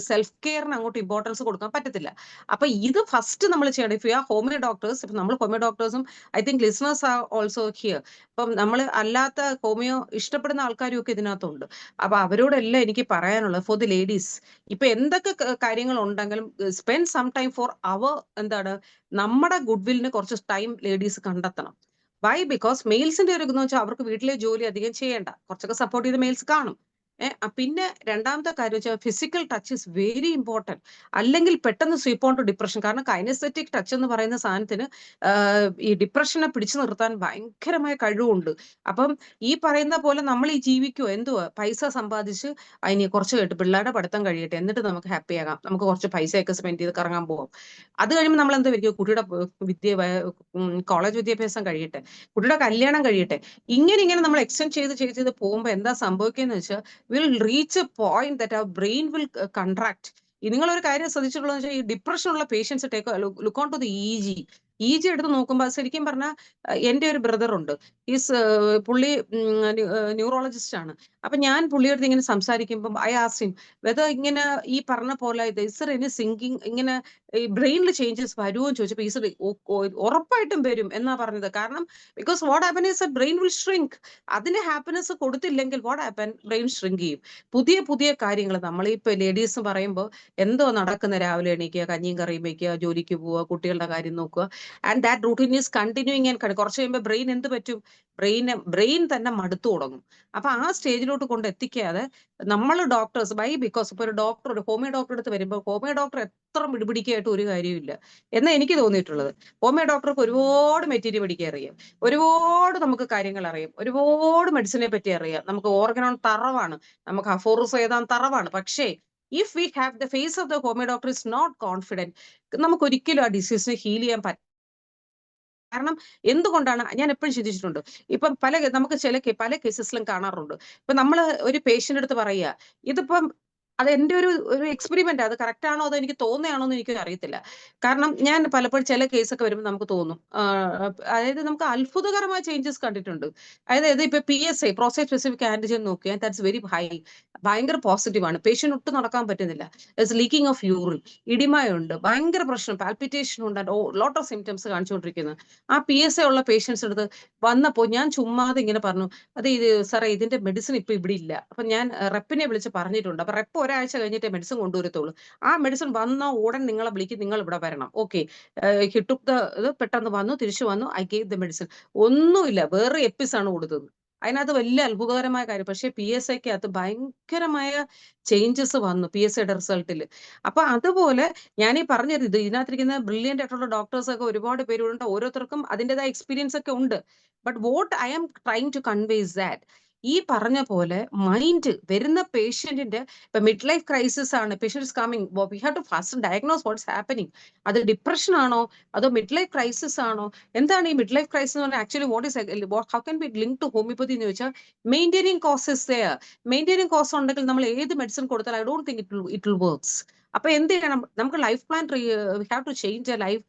സെൽഫ് കെയറിന് അങ്ങോട്ട് ഇമ്പോർട്ടൻസ് കൊടുക്കാൻ പറ്റത്തില്ല. അപ്പൊ ഇത് ഫസ്റ്റ് നമ്മൾ ചെയ്യണം. If you are homeo doctors, ഇപ്പൊ നമ്മൾ ഹോമിയോ ഡോക്ടേഴ്സും I think listeners are also here. അപ്പം നമ്മൾ അല്ലാത്ത ഹോമിയോ ഇഷ്ടപ്പെടുന്ന ആൾക്കാരും ഒക്കെ ഇതിനകത്തുണ്ട്. അപ്പൊ അവരോടെല്ലാം എനിക്ക് പറയാനുള്ളത് ഫോർ ദി ലേഡീസ്, ഇപ്പൊ എന്തൊക്കെ കാര്യങ്ങൾ ഉണ്ടെങ്കിലും സ്പെൻഡ് സം ടൈം ഫോർ എന്താണ് നമ്മുടെ ഗുഡ് വില്ലിന് കുറച്ച് ടൈം ലേഡീസ് കണ്ടെത്തണം. വൈ? ബിക്കോസ് മെയിൽസിന്റെ ഒരു ഇതെന്ന് വെച്ചാൽ അവർക്ക് വീട്ടിലെ ജോലി അധികം ചെയ്യേണ്ട, കുറച്ചൊക്കെ സപ്പോർട്ട് ചെയ്ത് മെയിൽസ് കാണും. പിന്നെ രണ്ടാമത്തെ കാര്യം വെച്ചാൽ physical touch is very important. അല്ലെങ്കിൽ പെട്ടെന്ന് സ്വീപ്പ് ഓൺ ടു ഡിപ്രഷൻ. കാരണം കൈനസ്തെറ്റിക് ടച്ച് എന്ന് പറയുന്ന സാധനത്തിന് ഈ ഡിപ്രഷനെ പിടിച്ചു നിർത്താൻ ഭയങ്കരമായ കഴിവുണ്ട്. അപ്പം ഈ പറയുന്ന പോലെ നമ്മൾ ഈ ജീവിക്കുവോ എന്തുവാ, പൈസ സമ്പാദിച്ച് അതിന് കുറച്ച് കേട്ട് പിള്ളേരുടെ പഠിത്തം കഴിയട്ടെ, എന്നിട്ട് നമുക്ക് ഹാപ്പി ആകാം, നമുക്ക് കുറച്ച് പൈസയൊക്കെ സ്പെൻഡ് ചെയ്ത് കറങ്ങാൻ പോകാം. അത് കഴിയുമ്പോൾ നമ്മൾ എന്താ വിചാരിക്കും, കുട്ടിയുടെ കോളേജ് വിദ്യാഭ്യാസം കഴിയട്ടെ, കുട്ടിയുടെ കല്യാണം കഴിയട്ടെ. ഇങ്ങനെ നമ്മൾ എക്സ്റ്റെൻഡ് ചെയ്ത് പോകുമ്പോൾ എന്താ സംഭവിക്കുകയെന്ന് വെച്ചാൽ will reach a point that അവർ ബ്രെയിൻ വിൽ കൺട്രാക്ട്. നിങ്ങളൊരു കാര്യം ശ്രദ്ധിച്ചിട്ടുള്ളതെന്ന് വെച്ചാൽ ഈ ഡിപ്രഷൻ ഉള്ള patients look on to the EG എടുത്ത് നോക്കുമ്പോൾ ശരിക്കും പറഞ്ഞാൽ എൻ്റെ ഒരു ബ്രദർ ഉണ്ട്, പുള്ളി ന്യൂറോളജിസ്റ്റ് ആണ്. അപ്പൊ ഞാൻ പുള്ളിയോട് ഇങ്ങനെ സംസാരിക്കുമ്പോൾ ഐ ആസ്ക്ഡ് ഹിം വെദർ ഇങ്ങനെ ഈ പറഞ്ഞ പോലെ ഇങ്ങനെ ഈ ബ്രെയിനിൽ ചേഞ്ചസ് വരുമോ എന്ന് ചോദിച്ചപ്പോൾ ഈസി ഉറപ്പായിട്ടും വരും എന്നാ പറഞ്ഞത്. കാരണം because what happen is brain will shrink. അതിന് ഹാപ്പിനെസ് കൊടുത്തില്ലെങ്കിൽ വാട്ട് ഹാപ്പൻ, ബ്രെയിൻ ഷ്രിങ്ക് ചെയ്യും. പുതിയ പുതിയ കാര്യങ്ങൾ നമ്മളിപ്പോ ലേഡീസ് പറയുമ്പോൾ എന്തോ നടക്കുന്ന, രാവിലെ എണീക്കുക, കഞ്ഞിയും കറിയും വെക്കുക, ജോലിക്ക് പോവുക, കുട്ടികളുടെ കാര്യം നോക്കുക, and that routine is continuing. And കുറച്ച് കഴിയുമ്പോൾ ബ്രെയിൻ എന്ത് പറ്റും, ബ്രെയിൻ തന്നെ മടുത്തു തുടങ്ങും. അപ്പൊ ആ സ്റ്റേജിലോട്ട് കൊണ്ട് എത്തിക്കാതെ നമ്മൾ ഡോക്ടേഴ്സ് ബിക്കോസ് ഇപ്പൊ ഒരു ഡോക്ടർ, ഒരു ഹോമിയോ ഡോക്ടർ അടുത്ത് വരുമ്പോൾ ഹോമിയോ ഡോക്ടർ എത്ര പിടിപിടിക്കായിട്ട് ഒരു കാര്യമില്ല എന്നാ എനിക്ക് തോന്നിയിട്ടുള്ളത്. ഹോമിയോ ഡോക്ടർക്ക് ഒരുപാട് മെറ്റീരിയൽ പഠിക്കാൻ അറിയാം, ഒരുപാട് നമുക്ക് കാര്യങ്ങൾ അറിയാം, ഒരുപാട് മെഡിസിനെ പറ്റി അറിയാം, നമുക്ക് ഓർഗനോൺ തറവാണ്, നമുക്ക് അഫോറസ് ഏതാൻ തറവാണ്. പക്ഷേ if we have the face of the homeo doctor is not confident, നമുക്ക് ഒരിക്കലും ആ ഡിസീസിനെ ഹീൽ ചെയ്യാൻ പറ്റും. കാരണം എന്തുകൊണ്ടാണ്, ഞാൻ എപ്പോഴും ചിന്തിച്ചിട്ടുണ്ട്. ഇപ്പം നമുക്ക് പല കേസസിലും കാണാറുണ്ട്. ഇപ്പൊ നമ്മൾ ഒരു പേഷ്യന്റ് അടുത്ത് പറയുക, ഇതിപ്പം അത് എന്റെ ഒരു എക്സ്പെരിമെന്റ്, അത് കറക്റ്റ് ആണോ അതോ എനിക്ക് തോന്നുകയാണോ എന്ന് എനിക്ക് അറിയത്തില്ല. കാരണം ഞാൻ പലപ്പോഴും ചില കേസൊക്കെ വരുമ്പോൾ നമുക്ക് തോന്നും, അതായത് നമുക്ക് അത്ഭുതകരമായ ചേഞ്ചസ് കണ്ടിട്ടുണ്ട്. അതായത് ഇപ്പൊ PSA, പ്രോസ്റ്റേറ്റ് സ്പെസിഫിക് ആന്റിജൻ നോക്കിയാൽ ദാറ്റ്സ് വെരി ഹൈ, ഭയങ്കര പോസിറ്റീവ് ആണ്. പേഷ്യന്റ് ഒട്ടും നടക്കാൻ പറ്റുന്നില്ല, ലീക്കിംഗ് ഓഫ് യൂറിൻ, ഇടിമയുണ്ട്, ഭയങ്കര പ്രശ്നം, പാൽപിറ്റേഷൻ ഉണ്ട്, ലോട്ട് ഓഫ് സിംറ്റംസ് കാണിച്ചുകൊണ്ടിരിക്കുന്നത്. ആ PSA ഉള്ള പേഷ്യൻസ് അടുത്ത് വന്നപ്പോൾ ഞാൻ ചുമ്മാതെ ഇങ്ങനെ പറഞ്ഞു, ഇത് സാറേ ഇതിന്റെ മെഡിസിൻ ഇപ്പൊ ഇവിടെ ഇല്ല. അപ്പൊ ഞാൻ റെപ്പിനെ വിളിച്ച് പറഞ്ഞിട്ടുണ്ട്. അപ്പൊ റെപ്പ് ഒരാഴ്ച കഴിഞ്ഞിട്ട് മെഡിസിൻ കൊണ്ടുവരത്തുള്ളൂ. ആ മെഡിസിൻ വന്ന ഉടൻ നിങ്ങളെ വിളിക്കും, നിങ്ങൾ ഇവിടെ വരണം. ഓക്കെ, ഇത് പെട്ടെന്ന് വന്നു, തിരിച്ചു വന്നു, ഐ ഗേവ് ദ മെഡിസിൻ. ഒന്നുമില്ല, വേറെ എപ്പിസാണ് കൊടുത്തത്. അതിനകത്ത് വലിയ അത്ഭുതകരമായ കാര്യം. പക്ഷേ PSAക്ക് അകത്ത് ഭയങ്കരമായ ചേഞ്ചസ് വന്നു PSAയുടെ റിസൾട്ടിൽ. അപ്പൊ അതുപോലെ ഞാൻ ഈ പറഞ്ഞത്, ഇതിനകത്തിരിക്കുന്ന ബ്രില്യൻ്റ് ആയിട്ടുള്ള ഡോക്ടേഴ്സ് ഒക്കെ ഒരുപാട് പേരുണ്ട്, ഓരോരുത്തർക്കും അതിൻ്റെതായ എക്സ്പീരിയൻസ് ഒക്കെ ഉണ്ട്. But what I am trying to convey is that ഈ പറഞ്ഞ പോലെ മൈൻഡ് വരുന്ന പേഷ്യന്റിന്റെ, ഇപ്പൊ മിഡ് ലൈഫ് ക്രൈസിസ് ആണ്, patient is coming, we have to first diagnose what's happening. അത് ഡിപ്രഷൻ ആണോ അതോ മിഡ് ലൈഫ് ക്രൈസിസ് ആണോ? എന്താണ് ഈ മിഡ് ലൈഫ് ക്രൈസിസ് എന്ന് പറഞ്ഞാൽ actually how can be link to homeopathy എന്ന് ചോദിച്ചാൽ, maintaining cause is there. Maintaining cause ഉണ്ടെങ്കിൽ നമ്മൾ ഏത് മെഡിസിൻ കൊടുത്താൽ I don't think it will works. അപ്പൊ എന്ത് ചെയ്യണം, നമുക്ക് life plan we have to change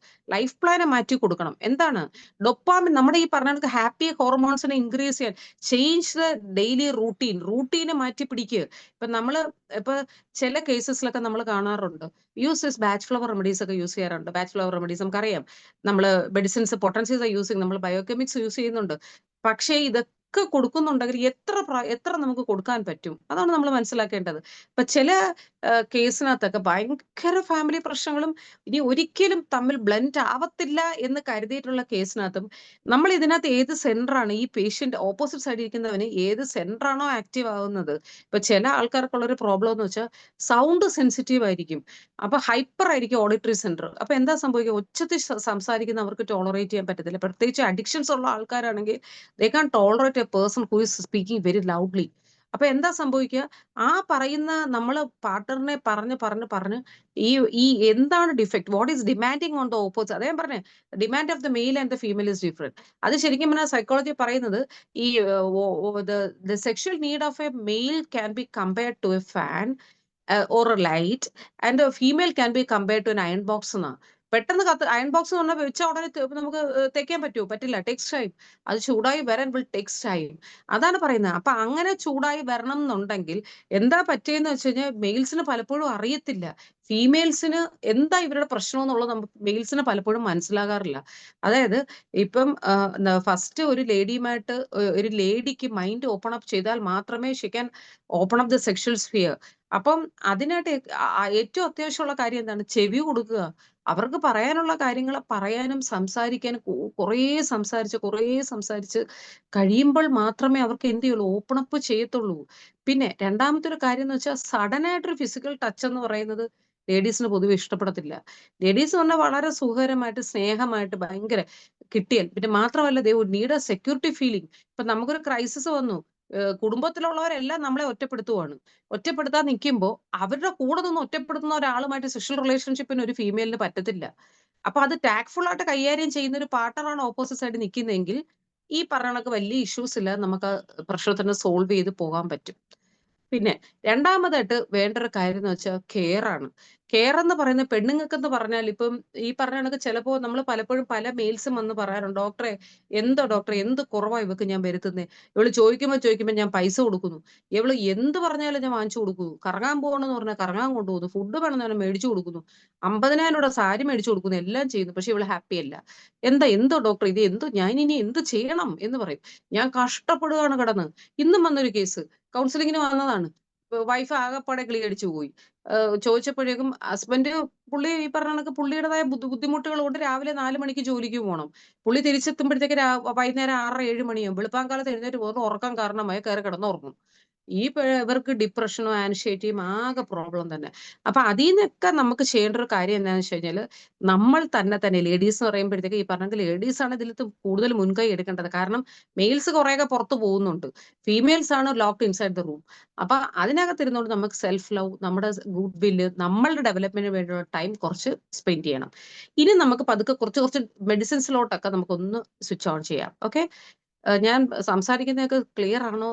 life പ്ലാനെ മാറ്റി കൊടുക്കണം. എന്താണ് ഡൊപ്പാമിൻ, നമ്മുടെ ഈ പറഞ്ഞ ഹാപ്പി ഹോർമോൺസിനെ ഇൻക്രീസ് ചെയ്യാൻ, ചേഞ്ച് ദ ഡെയിലി റൂട്ടീനെ മാറ്റി പിടിക്കുക. ഇപ്പൊ ചില കേസസിലൊക്കെ നമ്മൾ കാണാറുണ്ട്, യൂസ് ബാച്ച് ഫ്ലവർ റെമഡീസ് ഒക്കെ യൂസ് ചെയ്യാറുണ്ട്. ബാച്ച് ഫ്ലവർ റെമഡീസ് നമുക്കറിയാം, നമ്മൾ മെഡിസിൻസ് പൊട്ടൻഷ്യസ് യൂസ് ചെയ്യും, നമ്മൾ ബയോകെമിക്സ് യൂസ് ചെയ്യുന്നുണ്ട്. പക്ഷേ ഇതൊക്കെ കൊടുക്കുന്നുണ്ടെങ്കിൽ എത്ര നമുക്ക് കൊടുക്കാൻ പറ്റും, അതാണ് നമ്മൾ മനസ്സിലാക്കേണ്ടത്. ഇപ്പൊ ചില കേസിനകത്തൊക്കെ ഭയങ്കര ഫാമിലി പ്രശ്നങ്ങളും ഇനി ഒരിക്കലും തമ്മിൽ ബ്ലെൻഡ് ആവത്തില്ല എന്ന് കരുതിയിട്ടുള്ള കേസിനകത്തും നമ്മൾ ഇതിനകത്ത് ഏത് സെന്ററാണ്, ഈ പേഷ്യന്റ് ഓപ്പോസിറ്റ് സൈഡിൽ ഇരിക്കുന്നവന് ഏത് സെന്ററാണോ ആക്റ്റീവ് ആവുന്നത്. ഇപ്പൊ ചില ആൾക്കാർക്കുള്ള ഒരു പ്രോബ്ലം എന്ന് വെച്ചാൽ സൗണ്ട് സെൻസിറ്റീവ് ആയിരിക്കും, അപ്പൊ ഹൈപ്പർ ആയിരിക്കും ഓഡിറ്ററി സെന്റർ. അപ്പൊ എന്താ സംഭവിക്കുക, ഉച്ചത്തിൽ സംസാരിക്കുന്നവർക്ക് ടോളറേറ്റ് ചെയ്യാൻ പറ്റത്തില്ല. പ്രത്യേകിച്ച് അഡിക്ഷൻസ് ഉള്ള ആൾക്കാരാണെങ്കിൽ they can tolerate a person who is speaking very loudly. അപ്പൊ എന്താ സംഭവിക്കുക, ആ പറയുന്ന നമ്മള് പാർട്ണറിനെ പറഞ്ഞ് ഈ എന്താണ് defect, what is demanding on the opposite. അതേ പറഞ്ഞേ, demand of the male and the female is different. അത് ശരിക്കും പറഞ്ഞാൽ സൈക്കോളജി പറയുന്നത്, ഈ the sexual need of a male can be compared to a fan or a light, and female can be compared to an iron box എന്നാണ്. പെട്ടെന്ന് iron box എന്ന് പറഞ്ഞാൽ വെച്ച ഉടനെ നമുക്ക് തേക്കാൻ പറ്റുമോ? പറ്റില്ല, ടെക്സ് ടൈം. അത് ചൂടായി വരാൻ വിൽ ടെക്സ് ടൈം. അതാണ് പറയുന്നത്. അപ്പൊ അങ്ങനെ ചൂടായി വരണം എന്നുണ്ടെങ്കിൽ എന്താ പറ്റിയെന്ന് വെച്ച് കഴിഞ്ഞാൽ, മെയിൽസിന് പലപ്പോഴും അറിയത്തില്ല ഫീമെയിൽസിന് എന്താ ഇവരുടെ പ്രശ്നം എന്നുള്ളത്. നമുക്ക് മെയിൽസിന് പലപ്പോഴും മനസ്സിലാകാറില്ല. അതായത് ഇപ്പം ഫസ്റ്റ് ഒരു ലേഡിക്ക് മൈൻഡ് ഓപ്പൺ അപ്പ് ചെയ്താൽ മാത്രമേ Xi can open up the sexual sphere. അപ്പം അതിനായിട്ട് ഏറ്റവും അത്യാവശ്യമുള്ള കാര്യം എന്താണ്, ചെവി കൊടുക്കുക. അവർക്ക് പറയാനുള്ള കാര്യങ്ങൾ പറയാനും സംസാരിക്കാനും കുറേ സംസാരിച്ച് കഴിയുമ്പോൾ മാത്രമേ അവർക്ക് എന്ത് ചെയ്യുള്ളൂ, ഓപ്പൺ അപ്പ് ചെയ്യത്തുള്ളൂ. പിന്നെ രണ്ടാമത്തെ ഒരു കാര്യം എന്ന് വെച്ചാൽ, സഡൻ ആയിട്ടൊരു ഫിസിക്കൽ ടച്ച് എന്ന് പറയുന്നത് ലേഡീസിന് പൊതുവെ ഇഷ്ടപ്പെടത്തില്ല. ലേഡീസ് പറഞ്ഞാൽ വളരെ സുഖകരമായിട്ട് സ്നേഹമായിട്ട് ഭയങ്കര കിട്ടിയാൽ, പിന്നെ മാത്രമല്ല they would need a security feeling. ഇപ്പൊ നമുക്കൊരു ക്രൈസിസ് വന്നു, കുടുംബത്തിലുള്ളവരെല്ലാം നമ്മളെ ഒറ്റപ്പെടുത്താൻ നിൽക്കുമ്പോൾ അവരുടെ കൂടെ നിന്ന് ഒറ്റപ്പെടുത്തുന്ന ഒരാളുമായിട്ട് സെക്ഷൽ റിലേഷൻഷിപ്പിന് ഒരു ഫീമെയിലിന് പറ്റത്തില്ല. അപ്പൊ അത് ടാക്ട്ഫുൾ ആയിട്ട് കൈകാര്യം ചെയ്യുന്ന ഒരു പാർട്ണറാണ് ഓപ്പോസിറ്റ് സൈഡ് നിൽക്കുന്നതെങ്കിൽ ഈ പറഞ്ഞ വലിയ ഇഷ്യൂസ് ഇല്ല, നമുക്ക് പ്രശ്നത്തിന് സോൾവ് ചെയ്ത് പോകാൻ പറ്റും. പിന്നെ രണ്ടാമതായിട്ട് വേണ്ട ഒരു കാര്യം എന്ന് വെച്ചാൽ കെയർ ആണ്. കെയർ എന്ന് പറയുന്ന പെണ്ണുങ്ങൾക്കെന്ന് പറഞ്ഞാൽ ഇപ്പം ഈ പറഞ്ഞ കണക്ക് ചിലപ്പോൾ നമ്മൾ പലപ്പോഴും പല മെയിൽസും വന്ന് പറയാറുണ്ട്, ഡോക്ടറെ എന്തോ ഡോക്ടറെ എന്ത് കുറവാ ഇവക്ക് ഞാൻ വരുത്തുന്നത്, ഇവള് ചോദിക്കുമ്പോൾ ഞാൻ പൈസ കൊടുക്കുന്നു, ഇവള് എന്ത് പറഞ്ഞാലും ഞാൻ വാങ്ങിച്ചു കൊടുക്കുന്നു, കറങ്ങാൻ പോകണമെന്ന് പറഞ്ഞാൽ കറങ്ങാൻ കൊണ്ടുപോകുന്നു, ഫുഡ് വേണമെന്ന് പറഞ്ഞാൽ മേടിച്ചു കൊടുക്കുന്നു, 50,000 രൂപ സാരി മേടിച്ചു കൊടുക്കുന്നു, എല്ലാം ചെയ്യുന്നു, പക്ഷെ ഇവള് ഹാപ്പി അല്ല. എന്തോ ഡോക്ടർ ഇത് എന്തോ ഞാൻ ഇനി എന്ത് ചെയ്യണം എന്ന് പറയും. ഞാൻ കഷ്ടപ്പെടുകയാണ് കിടന്ന്. ഇന്നും വന്നൊരു കേസ്, കൗൺസിലിങ്ങിന് വന്നതാണ്. വൈഫ് ആകെപ്പാടെ കിളി അടിച്ചു പോയി. ചോദിച്ചപ്പോഴേക്കും ഹസ്ബൻഡ് പുള്ളി ഈ പറഞ്ഞ കണക്ക് പുള്ളിയുടേതായ ബുദ്ധിമുട്ടുകൾ കൊണ്ട് രാവിലെ 4 മണിക്ക് ജോലിക്ക് പോകണം. പുള്ളി തിരിച്ചെത്തുമ്പോഴത്തേക്ക് വൈകുന്നേരം 6:30 7 മണിയാവും. വെളുപ്പാൻകാലത്ത് എഴുന്നേറ്റ് പോകുന്ന ഉറക്കം കാരണമായി കയറി കിടന്നുറങ്ങും. ഇവർക്ക് ഡിപ്രഷനും ആൻസൈറ്റിയും ആകെ പ്രോബ്ലം തന്നെ. അപ്പൊ അതിൽ നിന്നൊക്കെ നമുക്ക് ചെയ്യേണ്ട ഒരു കാര്യം എന്താണെന്ന് വെച്ച് കഴിഞ്ഞാൽ, നമ്മൾ തന്നെ ലേഡീസ് എന്ന് പറയുമ്പോഴത്തേക്ക് ഈ പറഞ്ഞ ലേഡീസ് ആണ് ഇതിൽ കൂടുതൽ മുൻകൈ എടുക്കേണ്ടത്. കാരണം മെയിൽസ് കുറേയൊക്കെ പുറത്തു പോകുന്നുണ്ട്, ഫീമെയിൽസ് ആണ് ലോക്ക്ഡ് ഇൻസൈഡ് ദ റൂം. അപ്പൊ അതിനകത്തിരുന്നുകൊണ്ട് നമുക്ക് സെൽഫ് ലവ്, നമ്മുടെ ഗുഡ് വില്ല്, നമ്മളുടെ ഡെവലപ്മെന്റിന് വേണ്ടിയുള്ള ടൈം കുറച്ച് സ്പെൻഡ് ചെയ്യണം. ഇനി നമുക്ക് പതുക്കെ കുറച്ച് മെഡിസിൻസിലോട്ടൊക്കെ നമുക്കൊന്ന് സ്വിച്ച് ഓൺ ചെയ്യാം. ഓക്കെ, ഞാൻ സംസാരിക്കുന്നതൊക്കെ ക്ലിയർ ആണോ?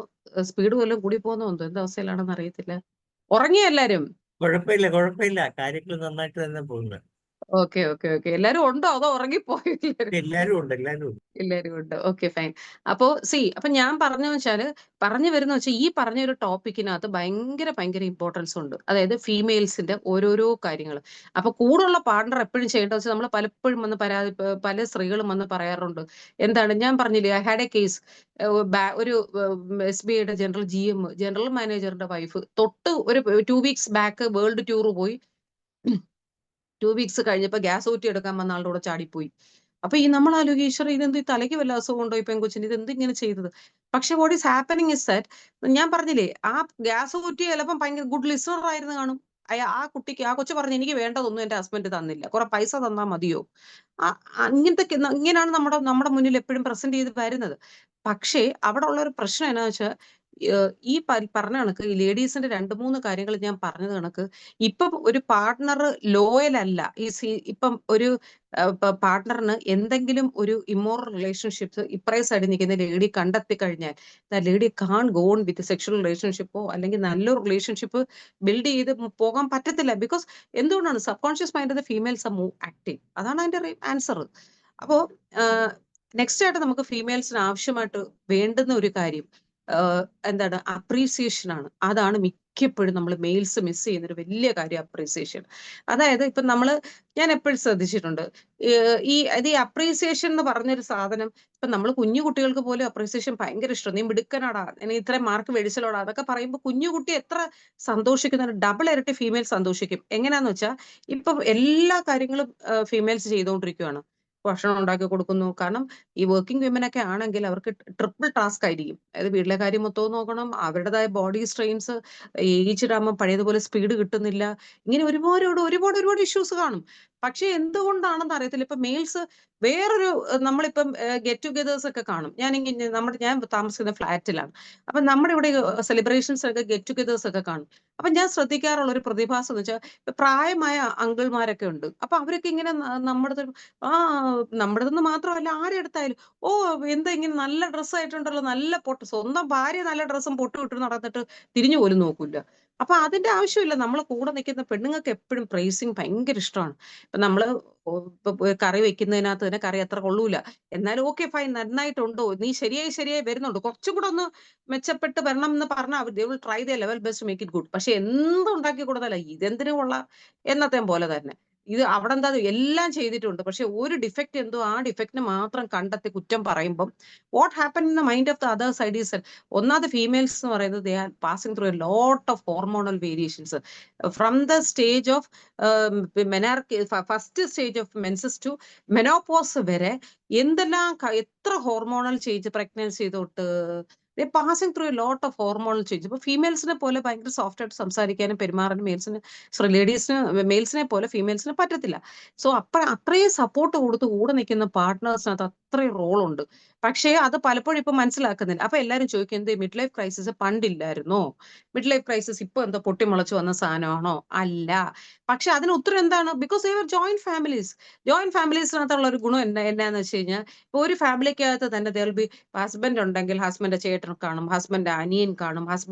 സ്പീഡ് വല്ലതും കൂടി പോകുന്നോ എന്തോ എന്ത് അവസ്ഥയിലാണെന്ന് അറിയത്തില്ല. ഉറങ്ങിയോ എല്ലാരും? കുഴപ്പമില്ല, കാര്യങ്ങൾ നന്നായിട്ട് തന്നെ പോകുന്നു. ഓക്കെ. എല്ലാരും ഉണ്ടോ അതോ ഉറങ്ങിപ്പോയോ എല്ലാരും? എല്ലാരും ഉണ്ട്. എല്ലാരും ഉണ്ട്. Okay, fine. അപ്പൊ ഞാൻ പറഞ്ഞു വരുന്ന വെച്ചാൽ ഈ പറഞ്ഞ ഒരു ടോപ്പിക്കിനകത്ത് ഭയങ്കര ഇമ്പോർട്ടൻസ് ഉണ്ട്. അതായത് ഫീമെയിൽസിന്റെ ഓരോരോ കാര്യങ്ങൾ. അപ്പൊ കൂടുള്ള പാർട്ണർ എപ്പോഴും ചെയ്യേണ്ടത് വെച്ചാൽ നമ്മൾ പലപ്പോഴും വന്ന് പല സ്ത്രീകളും വന്ന് പറയാറുണ്ട്, എന്താണ് ഞാൻ പറഞ്ഞില്ലേ, ഐ ഹാഡ് എ കേസ്, ഒരു SBI യുടെ ജനറൽ മാനേജറിന്റെ വൈഫ് ഒരു 2 വീക്സ് ബാക്ക് വേൾഡ് ടൂർ പോയി. 2 വീക്സ് കഴിഞ്ഞപ്പോ ഗ്യാസ് ഊറ്റി എടുക്കാൻ വന്ന ആളുടെ കൂടെ ചാടിപ്പോയി. അപ്പൊ നമ്മൾ ആലോചിക്കും, ഈശ്വര ഇതെന്ത് തലയ്ക്ക് വല്ല അസുഖം ഉണ്ടോ ഈ പെൺകൊച്ചിന്, ഇത് എന്ത് ഇങ്ങനെ ചെയ്തത്? പക്ഷെ what is happening is that, ഞാൻ പറഞ്ഞില്ലേ, ആ ഗ്യാസ് ഊറ്റി ചിലപ്പം ഭയങ്കര ഗുഡ് ലിസണർ ആയിരുന്നു കാണും. ആ കൊച്ചു പറഞ്ഞു, എനിക്ക് വേണ്ടതൊന്നും എന്റെ ഹസ്ബൻഡ് തന്നില്ല, കുറെ പൈസ തന്നാ മതിയോ? ഇങ്ങനെയാണ് നമ്മുടെ മുന്നിൽ എപ്പോഴും പ്രസന്റ് ചെയ്ത് വരുന്നത്. പക്ഷേ അവിടെ ഉള്ള ഒരു പ്രശ്നം എന്നാ വെച്ചാൽ, ഈ പറഞ്ഞ കണക്ക് ഈ ലേഡീസിന്റെ 2-3 കാര്യങ്ങൾ ഞാൻ പറഞ്ഞത് കണക്ക്, ഇപ്പം ഒരു പാർട്ട്ണർ ലോയൽ അല്ല. ഇപ്പം ഒരു പാർട്ട്ണറിന് എന്തെങ്കിലും ഒരു ഇമ്മോറൽ റിലേഷൻഷിപ്സ് ഇപ്പറേ സൈഡിൽ നിൽക്കുന്ന ലേഡി കണ്ടെത്തി കഴിഞ്ഞാൽ, lady can't go on with sexual റിലേഷൻഷിപ്പോ അല്ലെങ്കിൽ നല്ലൊരു റിലേഷൻഷിപ്പ് ബിൽഡ് ചെയ്ത് പോകാൻ പറ്റത്തില്ല. ബിക്കോസ് എന്തുകൊണ്ടാണ് subconscious mind of the females are move active. അതാണ് അതിന്റെ ആൻസർ. അപ്പോ നെക്സ്റ്റ് ആയിട്ട് നമുക്ക് ഫീമെയിൽസിന് ആവശ്യമായിട്ട് വേണ്ടുന്ന ഒരു കാര്യം എന്താണ്, അപ്രീസിയേഷൻ ആണ്. അതാണ് മിക്കപ്പോഴും നമ്മൾ മെയിൽസ് മിസ് ചെയ്യുന്ന ഒരു വലിയ കാര്യം, അപ്രീസിയേഷൻ. അതായത് ഇപ്പൊ ഞാൻ എപ്പോഴും ശ്രദ്ധിച്ചിട്ടുണ്ട്, ഈ അപ്രീസിയേഷൻ എന്ന് പറഞ്ഞൊരു സാധനം, ഇപ്പൊ നമ്മൾ കുഞ്ഞു കുട്ടികൾക്ക് പോലും അപ്രീസിയേഷൻ ഭയങ്കര ഇഷ്ടം. നീ മിടുക്കനാടാ, നീ ഇത്രയും മാർക്ക് മേടിച്ചലോടാ, അതൊക്കെ പറയുമ്പോൾ കുഞ്ഞുകുട്ടി എത്ര സന്തോഷിക്കുന്ന ഡബിൾ ഇരട്ടി ഫീമെയിൽ സന്തോഷിക്കും. എങ്ങനെയാന്ന് വെച്ചാൽ, ഇപ്പൊ എല്ലാ കാര്യങ്ങളും ഫീമെയിൽസ് ചെയ്തുകൊണ്ടിരിക്കുകയാണ്. ഭക്ഷണം ഉണ്ടാക്കി കൊടുക്കുന്നു. കാരണം ഈ വർക്കിംഗ് വിമൻ ഒക്കെ ആണെങ്കിൽ അവർക്ക് ട്രിപ്പിൾ ടാസ്ക് ആയിരിക്കും. അതായത് വീട്ടിലെ കാര്യം മൊത്തവും നോക്കണം, അവരുടേതായ ബോഡി സ്ട്രെയിൻസ്, ഏജ്ഡ് ആകുമ്പോൾ പഴയതുപോലെ സ്പീഡ് കിട്ടുന്നില്ല, ഇങ്ങനെ ഒരുപാട് ഇഷ്യൂസ് കാണും. പക്ഷെ എന്തുകൊണ്ടാണെന്ന് അറിയത്തില്ല, ഇപ്പൊ മെയിൽസ് വേറൊരു നമ്മളിപ്പം ഗെറ്റ് ടുഗദേഴ്സ് ഒക്കെ കാണും. ഞാൻ താമസിക്കുന്ന ഫ്ലാറ്റിലാണ്. അപ്പൊ നമ്മുടെ ഇവിടെ സെലിബ്രേഷൻസ് ഒക്കെ ഗെറ്റ് ടുഗദേഴ്സ് ഒക്കെ കാണും. അപ്പൊ ഞാൻ ശ്രദ്ധിക്കാറുള്ള ഒരു പ്രതിഭാസം എന്ന് വെച്ചാൽ, പ്രായമായ അങ്കിൾമാരൊക്കെ ഉണ്ട്. അപ്പൊ അവരൊക്കെ ഇങ്ങനെ നമ്മുടെതെന്ന് മാത്രമല്ല ആരെ എടുത്തായാലും, ഓ എന്താ ഇങ്ങനെ നല്ല ഡ്രസ്സ് ആയിട്ടുണ്ടല്ലോ, നല്ല സ്വന്തം ഭാര്യ നല്ല ഡ്രസ്സും പൊട്ട് ഇട്ട് നടന്നിട്ട് തിരിഞ്ഞു പോലും നോക്കൂല. അപ്പൊ അതിന്റെ ആവശ്യമില്ല. നമ്മൾ കൂടെ നിൽക്കുന്ന പെണ്ണുങ്ങൾക്ക് എപ്പോഴും പ്രൈസിങ് ഭയങ്കര ഇഷ്ടമാണ്. ഇപ്പൊ നമ്മള് കറി വെക്കുന്നതിനകത്ത് തന്നെ കറി അത്ര കൊള്ളൂല, എന്നാലും ഓക്കെ ഫൈൻ, നന്നായിട്ടുണ്ടോ, നീ ശരിയായി വരുന്നുണ്ട്, കുറച്ചും കൂടെ ഒന്ന് മെച്ചപ്പെട്ട് വരണം എന്ന് പറഞ്ഞാൽ they will try the level best make it good. പക്ഷെ എന്തുണ്ടാക്കി കൊടുത്താല ഇതെന്തിനു കൊള്ളാം എന്നത്തെ പോലെ തന്നെ. ഇത് അവിടെ എന്താ എല്ലാം ചെയ്തിട്ടുണ്ട്, പക്ഷെ ഒരു ഡിഫക്റ്റ് എന്തോ ആ ഡിഫക്റ്റിന് മാത്രം കണ്ടെത്തി കുറ്റം പറയുമ്പം what happen in the mind of the other side is, ഒന്നാമത് ഫീമെയിൽസ് എന്ന് പറയുന്നത് they are passing through a lot of hormonal variations from the stage of first stage of menses to menopause വരെ. എത്ര ഹോർമോണൽ ചേഞ്ച്, പ്രഗ്നൻസി തൊട്ട് passing through a lot of hormonal change. ഇപ്പൊ ഫീമെയിൽസിനെ പോലെ ഭയങ്കര സോഫ്റ്റ് ആയിട്ട് സംസാരിക്കാനും പെരുമാറാനും മെയിൽസിനെ പോലെ ഫീമെയിൽസിന് പറ്റത്തില്ല. സോ അത്രയും സപ്പോർട്ട് കൊടുത്ത് കൂടെ നിൽക്കുന്ന പാർട്ട്നേഴ്സിനകത്ത് അത്രയും റോളുണ്ട്. പക്ഷേ അത് പലപ്പോഴും ഇപ്പൊ മനസ്സിലാക്കുന്നില്ല. അപ്പൊ എല്ലാരും ചോദിക്കും, എന്ത് മിഡ് ലൈഫ് ക്രൈസിസ് പണ്ടില്ലായിരുന്നോ? മിഡ് ലൈഫ് ക്രൈസിസ് ഇപ്പൊ എന്താ പൊട്ടിമുളച്ചു വന്ന സാധനമാണോ? അല്ല. പക്ഷെ അതിന് ഉത്തരം എന്താണ്? ബിക്കോസ് ദേ ആർ ജോയിന്റ് ഫാമിലീസിനകത്തുള്ള ഒരു ഗുണം എന്നാന്ന് വെച്ച് കഴിഞ്ഞാൽ, ഇപ്പൊ ഒരു ഫാമിലിക്കകത്ത് തന്നെ ഹസ്ബൻഡ് ഉണ്ടെങ്കിൽ ഹസ്ബൻഡ് ചേട്ടൻ ചേട്ടൻ കാണും, ഹസ്ബൻഡ് അനിയൻ കാണും,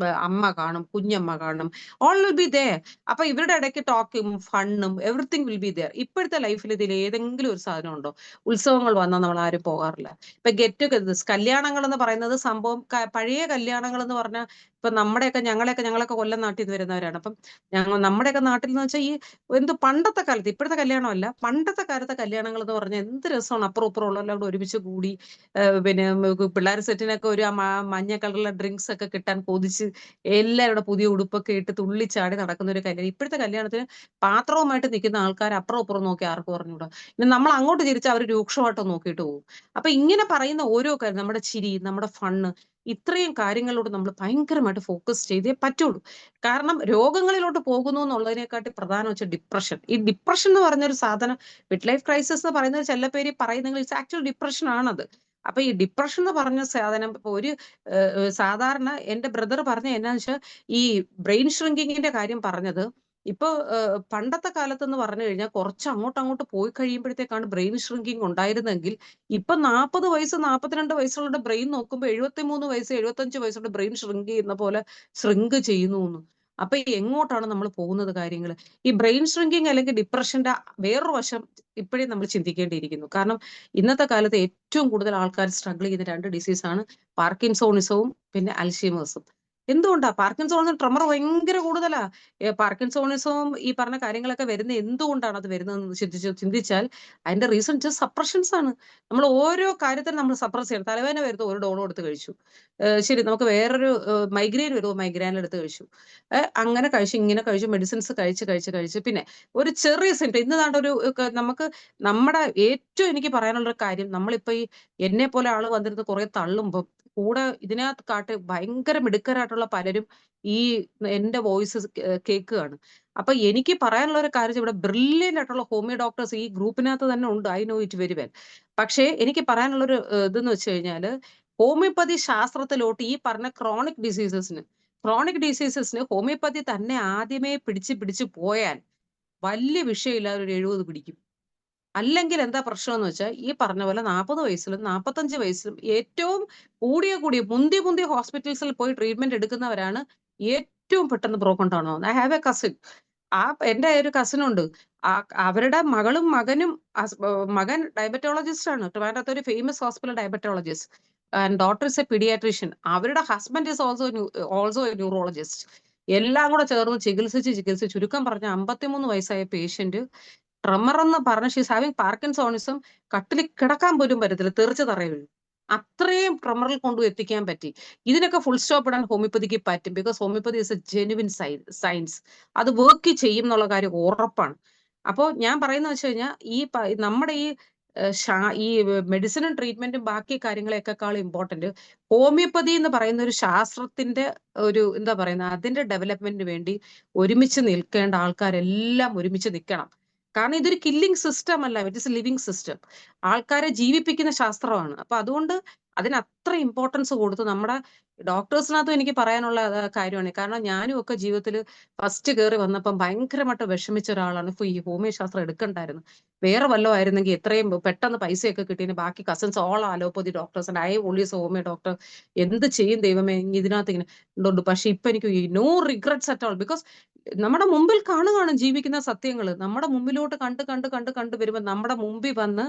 അമ്മ കാണും, കുഞ്ഞമ്മ കാണും, ഓൾ വിൽ ബി ദയർ. അപ്പൊ ഇവരുടെ ഇടയ്ക്ക് ടോക്കും ഫണ്ണും എവറിത്തിങ് വിൽ ബി ദയർ. ഇപ്പോഴത്തെ ലൈഫിൽ ഇതിൽ ഏതെങ്കിലും ഒരു സാധനം ഉണ്ടോ? ഉത്സവങ്ങൾ വന്നാൽ നമ്മൾ ആരും പോകാറില്ല. ഇപ്പൊ ഗെറ്റ് ടുഗദേഴ്സ്, കല്യാണങ്ങൾ എന്ന് പറയുന്നത് സംഭവം പഴയ കല്യാണങ്ങൾ എന്ന് പറഞ്ഞാൽ ഇപ്പൊ ഞങ്ങളൊക്കെ കൊല്ലം നാട്ടിൽ നിന്ന് വരുന്നവരാണ്. അപ്പം നമ്മുടെയൊക്കെ നാട്ടിൽ എന്ന് വെച്ചാൽ ഈ പണ്ടത്തെ കാലത്ത്, ഇപ്പോഴത്തെ കല്യാണമല്ല, പണ്ടത്തെ കാലത്തെ കല്യാണങ്ങൾ എന്ന് പറഞ്ഞാൽ എന്ത് രസമാണ്. അപ്പുറം ഇപ്പുറം ഉള്ളവരെല്ലാം കൂടെ ഒരുമിച്ച് കൂടി പിന്നെ പിള്ളേർ സെറ്റിനൊക്കെ ഒരു മഞ്ഞ കളറിലെ ഡ്രിങ്ക്സ് ഒക്കെ കിട്ടാൻ കൊതിച്ച് എല്ലാവരുടെ പുതിയ ഉടുപ്പൊക്കെ ഇട്ട് തുള്ളിച്ചാടി നടക്കുന്ന ഒരു കല്യാണം. ഇപ്പോഴത്തെ കല്യാണത്തിന് പാത്രവുമായിട്ട് നിൽക്കുന്ന ആൾക്കാർ അപ്പുറം ഇപ്പുറം നോക്കി ആർക്കും പറഞ്ഞുകൂടാ. ഇനി നമ്മൾ അങ്ങോട്ട് തിരിച്ച് അവർ രൂക്ഷമായിട്ട് നോക്കിയിട്ട് പോകും. അപ്പൊ ഇങ്ങനെ പറയുന്ന ഓരോ കാര്യം, നമ്മുടെ ചിരി, നമ്മുടെ ഫണ്ണ്, ഇത്രയും കാര്യങ്ങളോട് നമ്മൾ ഭയങ്കരമായിട്ട് ഫോക്കസ് ചെയ്തേ പറ്റുള്ളൂ. കാരണം രോഗങ്ങളിലോട്ട് പോകുന്നു എന്നുള്ളതിനെക്കാട്ടി പ്രധാനം വെച്ചാൽ ഡിപ്രഷൻ. ഈ ഡിപ്രഷൻ എന്ന് പറഞ്ഞൊരു സാധനം, മിഡ് ലൈഫ് ക്രൈസിസ് എന്ന് പറയുന്നത് ചില പേര് പറയുന്നെങ്കിൽ ഇറ്റ്സ് ആക്ച്വൽ ഡിപ്രഷൻ ആണത്. അപ്പൊ ഈ ഡിപ്രഷൻ എന്ന് പറഞ്ഞ സാധനം ഇപ്പൊ ഒരു സാധാരണ എന്റെ ബ്രദർ പറഞ്ഞ എന്നാന്ന് വെച്ചാൽ ഈ ബ്രെയിൻ ഷ്രിങ്കിങ്ങിന്റെ കാര്യം പറഞ്ഞത്, ഇപ്പൊ പണ്ടത്തെ കാലത്ത് എന്ന് പറഞ്ഞു കഴിഞ്ഞാൽ കുറച്ച് അങ്ങോട്ട് പോയി കഴിയുമ്പോഴത്തേക്കാണ് ബ്രെയിൻ ഷ്രിങ്കിങ് ഉണ്ടായിരുന്നെങ്കിൽ ഇപ്പൊ 40 വയസ്സ് 42 വയസ്സുള്ള ബ്രെയിൻ നോക്കുമ്പോൾ 73 വയസ്സ് 75 വയസ്സുള്ള ബ്രെയിൻ ഷ്രിങ്ക് ചെയ്യുന്ന പോലെ ഷ്രിങ്ക് ചെയ്യുന്നു. അപ്പൊ എങ്ങോട്ടാണ് നമ്മൾ പോകുന്നത് കാര്യങ്ങൾ? ഈ ബ്രെയിൻ ഷ്രിങ്കിങ് അല്ലെങ്കിൽ ഡിപ്രഷന്റെ വേറൊരു വശം ഇപ്പോഴേ നമ്മൾ ചിന്തിക്കേണ്ടിയിരിക്കുന്നു. കാരണം ഇന്നത്തെ കാലത്ത് ഏറ്റവും കൂടുതൽ ആൾക്കാർ സ്ട്രഗിൾ ചെയ്യുന്ന 2 ഡിസീസാണ് പാർക്കിൻസോണിസവും പിന്നെ അൽഷീമേഴ്സും. എന്തുകൊണ്ടാ? പാർക്കിൻസോണിസം ട്രെമർ ഭയങ്കര കൂടുതലാ. പാർക്കിൻസോണിസവും ഈ പറഞ്ഞ കാര്യങ്ങളൊക്കെ വരുന്നത് എന്തുകൊണ്ടാണ് അത് വരുന്നതെന്ന് ചിന്തിച്ചാൽ അതിന്റെ റീസൺ ജസ്റ്റ് സപ്രഷൻസ് ആണ്. നമ്മൾ ഓരോ കാര്യത്തിനും നമ്മൾ സപ്രസ് ചെയ്യണം. തലവേദന വരുന്നത് ഒരു ഡോളോ എടുത്ത് കഴിച്ചു, ശരി, നമുക്ക് വേറൊരു മൈഗ്രെയിൻ വരുമോ, മൈഗ്രെയിൻ എടുത്ത് കഴിച്ചു, അങ്ങനെ കഴിച്ചു, ഇങ്ങനെ കഴിച്ചു, മെഡിസിൻസ് കഴിച്ച് പിന്നെ ഒരു ചെറിയ സിംറ്റം ഇന്ന് ഒരു നമുക്ക് നമ്മുടെ ഏറ്റവും എനിക്ക് പറയാനുള്ളൊരു കാര്യം, നമ്മളിപ്പോ ഈ എന്നെ പോലെ ആള് വന്നിരുന്ന് കുറെ തള്ളുമ്പോൾ കൂടെ ഇതിനകത്ത് ഭയങ്കര മിടുക്കരായിട്ടുള്ള പലരും ഈ എന്റെ വോയിസ് കേൾക്കുകയാണ്. അപ്പൊ എനിക്ക് പറയാനുള്ള ഒരു കാര്യം, ഇവിടെ ബ്രില്യൻ്റ് ആയിട്ടുള്ള ഹോമിയോ ഡോക്ടേഴ്സ് ഈ ഗ്രൂപ്പിനകത്ത് തന്നെ ഉണ്ട്. I know it very well. പക്ഷേ എനിക്ക് പറയാനുള്ളൊരു ഇതെന്ന് വെച്ച് കഴിഞ്ഞാല്, ഹോമിയോപ്പതി ശാസ്ത്രത്തിലോട്ട് ഈ പറഞ്ഞ ക്രോണിക് ഡിസീസസിന് ഹോമിയോപ്പതി തന്നെ ആദ്യമേ പിടിച്ച് പോയാൽ വലിയ വിഷയമില്ലാതെ ഒരു 70 പിടിക്കും. അല്ലെങ്കിൽ എന്താ പ്രശ്നം എന്ന് വെച്ചാൽ ഈ പറഞ്ഞ പോലെ 40 വയസ്സിലും 45 വയസ്സിലും ഏറ്റവും കൂടിയ മുന്തിയ ഹോസ്പിറ്റൽസിൽ പോയി ട്രീറ്റ്മെന്റ് എടുക്കുന്നവരാണ് ഏറ്റവും പെട്ടെന്ന് ബ്രോക്കൺ ഡൗൺ ആവുന്നത്. I have A cousin. എന്റെ ഒരു കസിനുണ്ട്. അവരുടെ മകളും മകൻ ഡയബറ്റോളജിസ്റ്റ് ആണ്. ട്രിവാൻഡ്രത്ത് ഒരു famous hospital diabetologist, and daughter is a paediatrician. അവരുടെ husband is also a neurologist. എല്ലാം കൂടെ ചേർന്ന് ചികിത്സിച്ച് ചുരുക്കം പറഞ്ഞ 53 വയസ്സായ പേഷ്യന്റ് ട്രെമർ എന്ന് പറഞ്ഞ ഷീസ് ഹാവിങ് പാർക്കിൻസോണിസം, കട്ടിൽ കിടക്കാൻ പോലും പറ്റത്തില്ല, തെറിച്ച് തറയിൽ വീഴും. അത്രയും ട്രെമറിൽ കൊണ്ടുപോയി എത്തിക്കാൻ പറ്റി. ഇതിനൊക്കെ ഫുൾ സ്റ്റോപ്പ് ഇടാൻ ഹോമിയോപ്പതിക്ക് പറ്റും. Because homeopathy is a genuine science. അത് വർക്ക് ചെയ്യും എന്നുള്ള കാര്യം ഉറപ്പാണ്. അപ്പോൾ ഞാൻ പറയുന്നത് വെച്ച് കഴിഞ്ഞാൽ നമ്മുടെ ഈ മെഡിസിനും ട്രീറ്റ്മെന്റും ബാക്കി കാര്യങ്ങളെക്കാൾ ഇമ്പോർട്ടന്റ് ഹോമിയോപ്പതി എന്ന് പറയുന്ന ഒരു ശാസ്ത്രത്തിന്റെ ഒരു എന്താ പറയുന്ന അതിന്റെ ഡെവലപ്മെന്റിന് വേണ്ടി ഒരുമിച്ച് നിൽക്കേണ്ട ആൾക്കാരെല്ലാം ഒരുമിച്ച് നിൽക്കണം. കാരണം ഇതൊരു കില്ലിംഗ് സിസ്റ്റം അല്ല, it is A living system. ആൾക്കാരെ ജീവിപ്പിക്കുന്ന ശാസ്ത്രമാണ്. അപ്പൊ അതുകൊണ്ട് അതിന് അത്ര ഇമ്പോർട്ടൻസ് കൊടുത്ത് നമ്മുടെ ഡോക്ടേഴ്സിനകത്തും എനിക്ക് പറയാനുള്ള കാര്യമാണ്. കാരണം ഞാനും ഒക്കെ ജീവിതത്തിൽ ഫസ്റ്റ് കയറി വന്നപ്പം ഭയങ്കരമായിട്ട് വിഷമിച്ച ഒരാളാണ്. ഈ ഹോമിയോ ശാസ്ത്രം എടുക്കണ്ടായിരുന്നു, വേറെ വല്ലതും ആയിരുന്നെങ്കിൽ എത്രയും പെട്ടെന്ന് പൈസയൊക്കെ കിട്ടിയതിന് ബാക്കി cousins all allopathy doctors and I only homeo doctor. എന്ത് ചെയ്യും ദൈവമേ ഇതിനകത്ത് ഇങ്ങനെ ഉണ്ട്. പക്ഷെ ഇപ്പൊ എനിക്ക് no regrets at all. Because നമ്മുടെ മുമ്പിൽ കാണുകയാണ് ജീവിക്കുന്ന സത്യങ്ങൾ. നമ്മുടെ മുമ്പിലോട്ട് കണ്ട് വരുമ്പോ നമ്മുടെ മുമ്പിൽ വന്ന്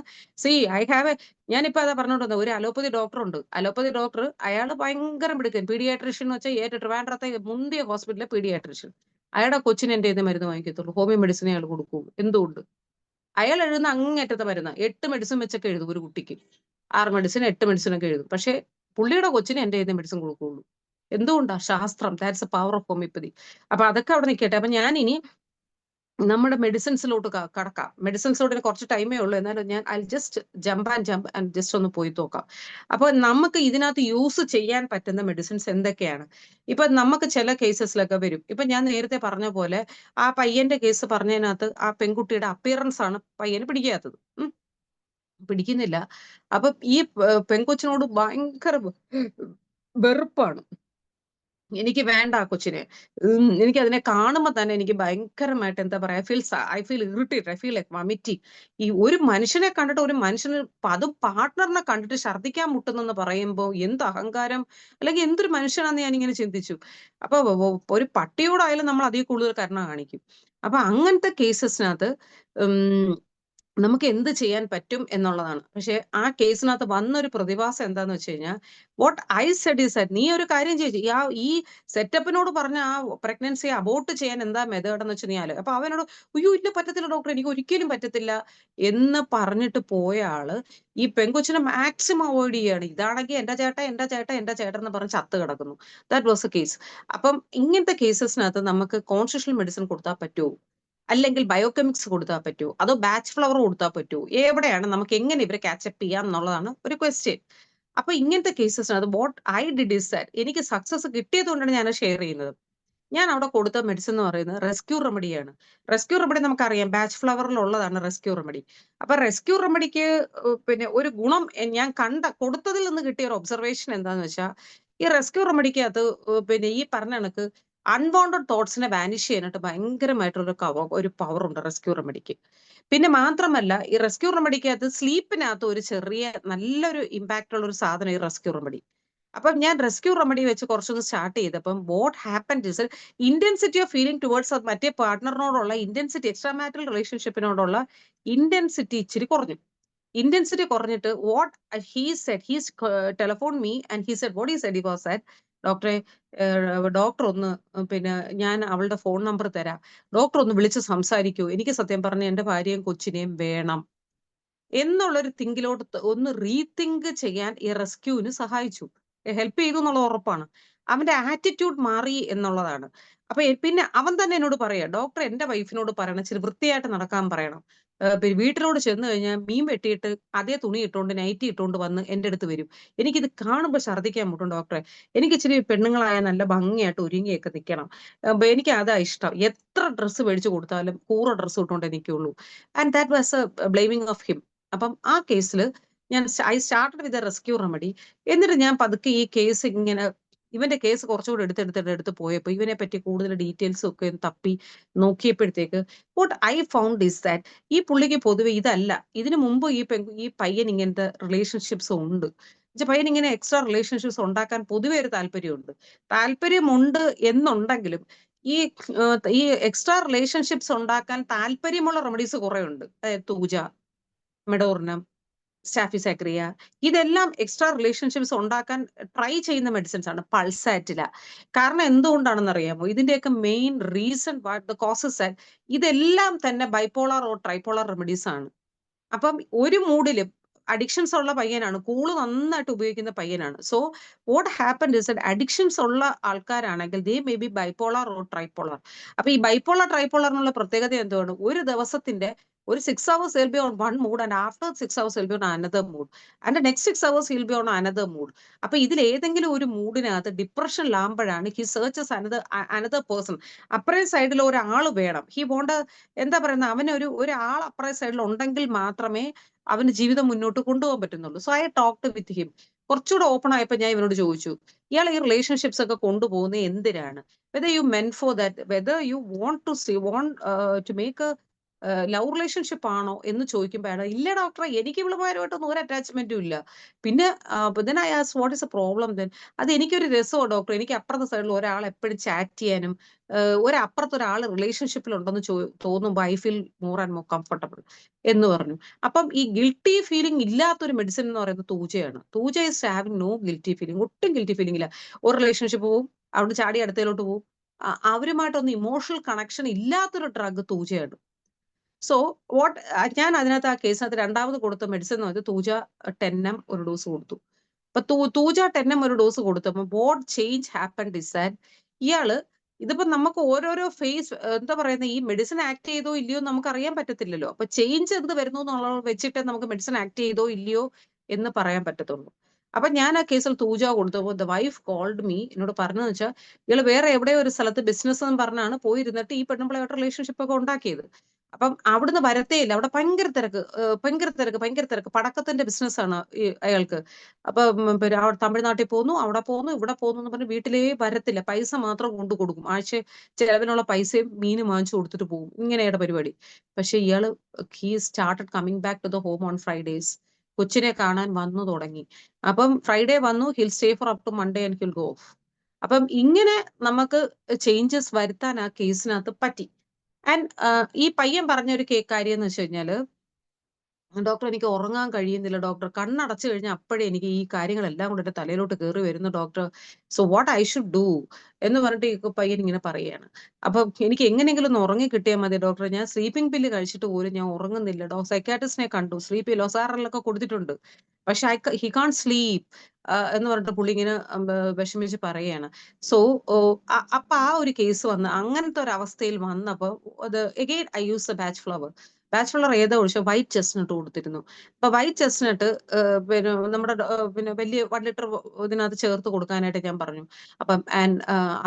ഞാനിപ്പോ അതാ പറഞ്ഞോണ്ട് ഒരു അലോപ്പതി ഡോക്ടർ ഉണ്ട്. അലോപ്പതി ഡോക്ടർ, അയാൾ ഭയങ്കര മിടുക്കൻ പീഡിയാട്രീഷ്യൻ എന്ന് വെച്ചാൽ ട്രിവാൻഡ്രത്തെ മുന്തിയ ഹോസ്പിറ്റലിലെ പീഡിയാട്രീഷ്യൻ. അയാളുടെ കൊച്ചിന് എന്റെ മരുന്ന് വാങ്ങിക്കത്തുള്ളൂ, ഹോമിയോ മെഡിസിൻ അയാൾ കൊടുക്കും. എന്തുകൊണ്ട്? അയാൾ എഴുതുന്ന അങ്ങേറ്റത്തെ മരുന്ന് 8 മെഡിസിൻ വെച്ചൊക്കെ എഴുതും. ഒരു കുട്ടിക്ക് 6 മെഡിസിൻ 8 മെഡിസിൻ ഒക്കെ എഴുതും. പക്ഷെ പുള്ളിയുടെ കൊച്ചിന് എന്റെ മെഡിസിൻ കൊടുക്കുള്ളൂ. എന്തുകൊണ്ടാ? ശാസ്ത്രം. That's a power of homeopathy. അപ്പൊ അതൊക്കെ അവിടെ നിൽക്കട്ടെ. അപ്പൊ ഞാൻ ഇനി നമ്മുടെ മെഡിസിൻസിലോട്ട് കടക്കാം. മെഡിസിൻസിലോട്ട് കുറച്ച് ടൈമേ ഉള്ളൂ, എന്നാലും ഞാൻ I just jump and just ഒന്ന് പോയി നോക്കാം. അപ്പൊ നമുക്ക് ഇതിനകത്ത് യൂസ് ചെയ്യാൻ പറ്റുന്ന മെഡിസിൻസ് എന്തൊക്കെയാണ്? ഇപ്പൊ നമുക്ക് ചില കേസസിലൊക്കെ വരും. ഇപ്പൊ ഞാൻ നേരത്തെ പറഞ്ഞ പോലെ ആ പയ്യന്റെ കേസ് പറഞ്ഞതിനകത്ത് ആ പെൺകുട്ടിയുടെ അപ്പിയറൻസ് ആണ് പയ്യന് പിടിക്കാത്തത്. പിടിക്കുന്നില്ല. അപ്പൊ ഈ പെൺകൊച്ചിനോട് ഭയങ്കര വെറുപ്പാണ്. എനിക്ക് വേണ്ട ആ കൊച്ചിനെ. എനിക്ക് അതിനെ കാണുമ്പോൾ തന്നെ എനിക്ക് ഭയങ്കരമായിട്ട് എന്താ പറയാ, I feel irritated, I feel like vomiting. ഈ ഒരു മനുഷ്യനെ കണ്ടിട്ട്, ഒരു മനുഷ്യന് അതും പാർട്ട്ണറിനെ കണ്ടിട്ട് ഛർദ്ദിക്കാൻ മുട്ടുന്നെന്ന് പറയുമ്പോൾ എന്ത് അഹങ്കാരം, അല്ലെങ്കിൽ എന്തൊരു മനുഷ്യനാന്ന് ഞാൻ ഇങ്ങനെ ചിന്തിച്ചു. അപ്പൊ ഒരു പട്ടിയോടായാലും നമ്മൾ അതിൽ കൂടുതൽ കരുണ കാണിക്കും. അപ്പൊ അങ്ങനത്തെ കേസസിനകത്ത് നമുക്ക് എന്ത് ചെയ്യാൻ പറ്റും എന്നുള്ളതാണ്. പക്ഷെ ആ കേസിനകത്ത് വന്നൊരു പ്രതിഭാസം എന്താന്ന് വെച്ച് കഴിഞ്ഞാൽ, what I said is that, നീ ഒരു കാര്യം ചെയ്തു, ഈ സെറ്റപ്പിനോട് പറഞ്ഞ ആ പ്രഗ്നൻസി അബോർട്ട് ചെയ്യാൻ എന്താ മെത്തേഡ് എന്ന് വെച്ച് നീ അപ്പൊ അവനോട്, അയ്യോ ഇല്ല പറ്റത്തില്ല ഡോക്ടർ, എനിക്ക് ഒരിക്കലും പറ്റത്തില്ല എന്ന് പറഞ്ഞിട്ട് പോയ ആള് ഈ പെങ്കൊച്ചിനെ മാക്സിമം അവോയ്ഡ് ചെയ്യാണ്. ഇതാണെങ്കിൽ എന്റെ ചേട്ടൻ എന്റെ ചേട്ടൻ എന്റെ ചേട്ടൻ എന്ന് പറഞ്ഞ് ചത്ത് കിടക്കുന്നു. That was A case. അപ്പം ഇങ്ങനത്തെ കേസസിനകത്ത് നമുക്ക് കോൺസ്റ്റിറ്റ്യൂഷണൽ മെഡിസിൻ കൊടുത്താൽ പറ്റുമോ, അല്ലെങ്കിൽ ബയോകെമിക്സ് കൊടുത്താൽ പറ്റുമോ, അതോ ബാച്ച് ഫ്ലവർ കൊടുത്താൽ പറ്റുമോ, എവിടെയാണ് നമുക്ക് എങ്ങനെ ഇവരെ കാച്ചപ്പ് ചെയ്യാം എന്നുള്ളതാണ് ഒരു ക്വസ്റ്റ്യൻ. അപ്പൊ ഇങ്ങനത്തെ കേസസിനകത്ത് what I did is that, എനിക്ക് സക്സസ് കിട്ടിയത് കൊണ്ടാണ് ഞാൻ ഷെയർ ചെയ്യുന്നത്. ഞാൻ അവിടെ കൊടുത്ത മെഡിസിൻ എന്ന് പറയുന്നത് റെസ്ക്യൂ റെമഡിയാണ്. റെസ്ക്യൂ റെമഡി നമുക്കറിയാം, ബാച്ച് ഫ്ലവറിലുള്ളതാണ് റെസ്ക്യൂ റെമഡി. അപ്പൊ റെസ്ക്യൂ റെമഡിക്ക് പിന്നെ ഒരു ഗുണം ഞാൻ കൊടുത്തതിൽ നിന്ന് കിട്ടിയ ഒരു ഒബ്സർവേഷൻ എന്താന്ന് വെച്ചാൽ, ഈ റെസ്ക്യൂ റെമഡിക്കകത്ത് പിന്നെ ഈ പറഞ്ഞ കണക്ക് അൺവാണ്ടഡ് തോട്ട്സിനെ വാനിഷ് ചെയ്യാനായിട്ട് ഭയങ്കരമായിട്ടുള്ള ഒരു പവർ ഉണ്ട് റെസ്ക്യൂ റെമഡിക്ക്. പിന്നെ മാത്രമല്ല, ഈ റെസ്ക്യൂ റെമഡിക്കകത്ത് സ്ലീപ്പിനകത്ത് ഒരു ചെറിയ നല്ലൊരു ഇമ്പാക്ട് ഉള്ള ഒരു സാധനം ഈ റെസ്ക്യൂ റെമഡി. അപ്പം ഞാൻ റെസ്ക്യൂ റെമഡി വെച്ച് കുറച്ചൊന്ന് സ്റ്റാർട്ട് ചെയ്തപ്പം what happened is intensity of feeling towards മറ്റേ പാർട്ട്ണറിനോടുള്ള ഇന്റൻസിറ്റി, എക്സ്ട്രാ മാരിറ്റൽ റിലേഷൻഷിപ്പിനോടുള്ള ഇന്റൻസിറ്റി ഇച്ചിരി കുറഞ്ഞു. ഇന്റൻസിറ്റി കുറഞ്ഞിട്ട് what he said, he's telephone me and he said, what he said, he was said, ഡോക്ടറെ, ഡോക്ടർ ഒന്ന് പിന്നെ ഞാൻ അവളുടെ ഫോൺ നമ്പർ തരാം, ഡോക്ടർ ഒന്ന് വിളിച്ച് സംസാരിക്കൂ, എനിക്ക് സത്യം പറഞ്ഞ എന്റെ ഭാര്യയും കൊച്ചിനെയും വേണം എന്നുള്ളൊരു തിങ്കിലോട്ട് ഒന്ന് റീതിങ്ക് ചെയ്യാൻ ഈ റെസ്ക്യൂവിന് സഹായിച്ചു, ഹെൽപ്പ് ചെയ്തു എന്നുള്ള ഉറപ്പാണ്. അവന്റെ ആറ്റിറ്റ്യൂഡ് മാറി എന്നുള്ളതാണ്. അപ്പൊ പിന്നെ അവൻ തന്നെ എന്നോട് പറയാ, ഡോക്ടർ എന്റെ വൈഫിനോട് പറയണം ഇച്ചിരി വൃത്തിയായിട്ട് നടക്കാൻ പറയണം. പിന്നെ വീട്ടിലോട് ചെന്ന് കഴിഞ്ഞാൽ മീൻ വെട്ടിയിട്ട് അതേ തുണി ഇട്ടുകൊണ്ട് നൈറ്റി ഇട്ടുകൊണ്ട് വന്ന് എന്റെ അടുത്ത് വരും. എനിക്കിത് കാണുമ്പോൾ ഛർദ്ദിക്കാൻ മുട്ടും ഡോക്ടറെ. എനിക്ക് ഇച്ചിരി പെണ്ണുങ്ങളായ നല്ല ഭംഗിയായിട്ട് ഒരുങ്ങിയൊക്കെ നിൽക്കണം. എനിക്ക് അതാ ഇഷ്ടം. എത്ര ഡ്രസ്സ് മേടിച്ചു കൊടുത്താലും കൂറ ഡ്രസ്സ് ഇട്ടുകൊണ്ട് എനിക്കുള്ളൂ. And that was a blaming of him. അപ്പം ആ കേസിൽ I started with a rescue remedy. എന്നിട്ട് ഞാൻ പതുക്കെ ഈ കേസ് ഇങ്ങനെ, ഇവന്റെ കേസ് കുറച്ചുകൂടെ എടുത്ത് പോയപ്പോ ഇവനെ പറ്റി കൂടുതൽ ഡീറ്റെയിൽസ് ഒക്കെ തപ്പി നോക്കിയപ്പോഴത്തേക്ക് what I found is that ഈ പുള്ളിക്ക് പൊതുവെ ഇതല്ല, ഇതിനു മുമ്പ് ഈ പയ്യൻ ഇങ്ങനത്തെ റിലേഷൻഷിപ്സ് ഉണ്ട്. പയ്യൻ ഇങ്ങനെ എക്സ്ട്രാ റിലേഷൻഷിപ്സ് ഉണ്ടാക്കാൻ പൊതുവെ ഒരു താല്പര്യമുണ്ട് എന്നുണ്ടെങ്കിലും ഈ എക്സ്ട്രാ റിലേഷൻഷിപ്സ് ഉണ്ടാക്കാൻ താല്പര്യമുള്ള റെമഡീസ് കുറെ ഉണ്ട്. തൂജ, മെഡോർനം, സ്റ്റാഫിസാക്രിയ, ഇതെല്ലാം എക്സ്ട്രാ റിലേഷൻഷിപ്സ് ഉണ്ടാക്കാൻ ട്രൈ ചെയ്യുന്ന മെഡിസിൻസ് ആണ്. പൾസാറ്റില. കാരണം എന്തുകൊണ്ടാണെന്ന് അറിയാമോ? ഇതിന്റെയൊക്കെ മെയിൻ റീസൺ ദ കോസസ് ഇതെല്ലാം തന്നെ ബൈപോളാർ ഓർ ട്രൈപോളാർ റെമഡീസ് ആണ്. അപ്പം ഒരു മൂഡിലും അഡിക്ഷൻസ് ഉള്ള പയ്യനാണ്, നന്നായിട്ട് ഉപയോഗിക്കുന്ന പയ്യനാണ്. So what happened is addictions ഉള്ള ആൾക്കാരാണെങ്കിൽ they may be bipolar or tripolar. അപ്പൊ ഈ ബൈപോളാർ ട്രൈപോളറിനുള്ള പ്രത്യേകത എന്താണ്? ഒരു ദിവസത്തിന്റെ ഒരു 6 hours he'll be on one mood and after 6 hours he'll be on another mood and the next 6 hours he'll be on another mood. അപ്പൊ ഇതിൽ ഏതെങ്കിലും ഒരു മൂഡിനകത്ത് ഡിപ്രഷനിലാകുമ്പോഴാണ് ഹി സെർച്ചസ് അനദർ പേഴ്സൺ. അപ്പറേ സൈഡിൽ ഒരാൾ വേണം. ഹി വോണ്ട്, എന്താ പറയുന്നത്, അവന് ഒരാൾ അപ്പറേ സൈഡിൽ ഉണ്ടെങ്കിൽ മാത്രമേ അവന് ജീവിതം മുന്നോട്ട് കൊണ്ടുപോകാൻ പറ്റുന്നുള്ളൂ. So I talked with him. കുറച്ചുകൂടെ ഓപ്പൺ ആയപ്പോൾ ഞാൻ ഇവനോട് ചോദിച്ചു, ഇയാൾ ഈ റിലേഷൻഷിപ്സ് ഒക്കെ കൊണ്ടുപോകുന്നത് എന്തിനാണ്? Whether you meant for that, whether you want to make love relationship ആണോ എന്ന് ചോദിക്കുമ്പോഴാണ്, ഇല്ല ഡോക്ടറെ, എനിക്ക് ഇവളുമാരുമായിട്ടൊന്നും ഒരു അറ്റാച്ച്മെന്റും ഇല്ല. പിന്നെ then I asked what is the problem then? അത് എനിക്കൊരു രസമോ ഡോക്ടർ, എനിക്ക് അപ്പുറത്തെ സൈഡിൽ ഒരാൾ എപ്പോഴും ചാറ്റ് ചെയ്യാനും അപ്പുറത്ത് ഒരാൾ റിലേഷൻഷിപ്പിൽ ഉണ്ടെന്ന് തോന്നുമ്പോൾ I feel more and more comfortable എന്ന് പറഞ്ഞു. അപ്പം ഈ ഗിൽറ്റി ഫീലിംഗ് ഇല്ലാത്തൊരു മെഡിസിൻ എന്ന് പറയുന്നത് തൂജയാണ്. Thuja is having no guilty feeling. ഒട്ടും ഗിൽറ്റി ഫീലിംഗ് ഇല്ല. ഒരു റിലേഷൻഷിപ്പ് പോവും, അവിടെ ചാടി അടുത്തയിലോട്ട് പോവും. അവരുമായിട്ടൊന്നും ഇമോഷണൽ കണക്ഷൻ ഇല്ലാത്തൊരു ഡ്രഗ് തൂജയാണ്. സോ വാട്ട് ഞാൻ അതിനകത്ത് ആ കേസിനകത്ത് രണ്ടാമത് കൊടുത്ത മെഡിസിൻ എന്ന് പറഞ്ഞാൽ തൂജ 10mg ഒരു ഡോസ് കൊടുത്തു. അപ്പൊ തൂജ 10mg ഒരു ഡോസ് കൊടുത്തപ്പോൾ what change happened is that ഇയാള്, ഇതിപ്പോ നമുക്ക് ഓരോരോ ഫേസ്, എന്താ പറയുന്നത്, ഈ മെഡിസിൻ ആക്ട് ചെയ്തോ ഇല്ലയോ നമുക്ക് അറിയാൻ പറ്റത്തില്ലല്ലോ. അപ്പൊ ചേഞ്ച് എന്ത് വരുന്നു എന്നുള്ളത് വെച്ചിട്ട് നമുക്ക് മെഡിസിൻ ആക്ട് ചെയ്തോ ഇല്ലയോ എന്ന് പറയാൻ പറ്റത്തുള്ളൂ. അപ്പൊ ഞാൻ ആ കേസിൽ തൂജ കൊടുത്തപ്പോൾ ദ വൈഫ് കോൾഡ് മീ, എന്നോട് പറഞ്ഞതെന്ന് വെച്ചാൽ, ഇയാള് വേറെ എവിടെയോ ഒരു സ്ഥലത്ത് ബിസിനസ് എന്ന് പറഞ്ഞാണ് പോയിരുന്നിട്ട് ഈ പെണ്ണുമ്പിളായിട്ട് റിലേഷൻഷിപ്പ് ഒക്കെ ഉണ്ടാക്കിയത്. അപ്പം അവിടുന്ന് വരത്തേ ഇല്ല. അവിടെ ഭയങ്കര തിരക്ക്, ഭയങ്കര തിരക്ക്. പടക്കത്തിന്റെ ബിസിനസ്സാണ് അയാൾക്ക്. അപ്പം പിന്നെ തമിഴ്നാട്ടിൽ പോന്നു, അവിടെ പോന്നു, ഇവിടെ പോന്നു എന്ന് പറഞ്ഞ് വീട്ടിലേ വരത്തില്ല. പൈസ മാത്രം കൊണ്ടു കൊടുക്കും. ആഴ്ച ചെലവിനുള്ള പൈസയും മീനും വാങ്ങിച്ചു കൊടുത്തിട്ട് പോകും. ഇങ്ങനെയുടെ പരിപാടി. പക്ഷെ ഇയാള് he started coming back to the home on Fridays. കൊച്ചിനെ കാണാൻ വന്നു തുടങ്ങി. അപ്പം ഫ്രൈഡേ വന്നു, he'll stay for up to Monday and he'll go off. അപ്പം ഇങ്ങനെ നമുക്ക് ചേഞ്ചസ് വരുത്താൻ ആ കേസിനകത്ത് പറ്റി. ആൻഡ് ഈ പയ്യൻ പറഞ്ഞൊരു കാര്യം എന്ന് വെച്ച് കഴിഞ്ഞാല്, ഡോക്ടർ എനിക്ക് ഉറങ്ങാൻ കഴിയുന്നില്ല ഡോക്ടർ, കണ്ണടച്ചു കഴിഞ്ഞാൽ അപ്പോഴേ എനിക്ക് ഈ കാര്യങ്ങളെല്ലാം കൂടെ എന്റെ തലയിലോട്ട് കയറി വരുന്നു doctor, so what I should do എന്ന് പറഞ്ഞിട്ട് ഈ പയ്യൻ ഇങ്ങനെ പറയുകയാണ്. അപ്പൊ എനിക്ക് എങ്ങനെയെങ്കിലും ഒന്ന് ഉറങ്ങി കിട്ടിയാൽ മതി ഡോക്ടർ, ഞാൻ സ്ലീപ്പിംഗ് പില്ല് കഴിച്ചിട്ട് പോലും ഞാൻ ഉറങ്ങുന്നില്ല. സൈക്കാട്രിസ്റ്റിനെ കണ്ടു, സ്ലീപ്പ് ലൊസാറിലൊക്കെ കൊടുത്തിട്ടുണ്ട്, പക്ഷെ ഹി കാൺ സ്ലീപ്പ് എന്ന് പറഞ്ഞിട്ട് പുള്ളി ഇങ്ങനെ വിഷമിച്ച് പറയുകയാണ്. സോ അപ്പൊ ആ ഒരു കേസ് വന്ന് അങ്ങനത്തെ ഒരു അവസ്ഥയിൽ വന്നപ്പോ അത് again I use A batch flower ഏതാ ഒഴിച്ചോ വൈറ്റ് ചെസ്റ്റ്നട്ട് കൊടുത്തിരുന്നു. അപ്പൊ വൈറ്റ് ചെസ്റ്റ്നട്ട് പിന്നെ നമ്മുടെ പിന്നെ വലിയ 1 ലിറ്റർ ഇതിനകത്ത് ചേർത്ത് കൊടുക്കാനായിട്ട് ഞാൻ പറഞ്ഞു. അപ്പം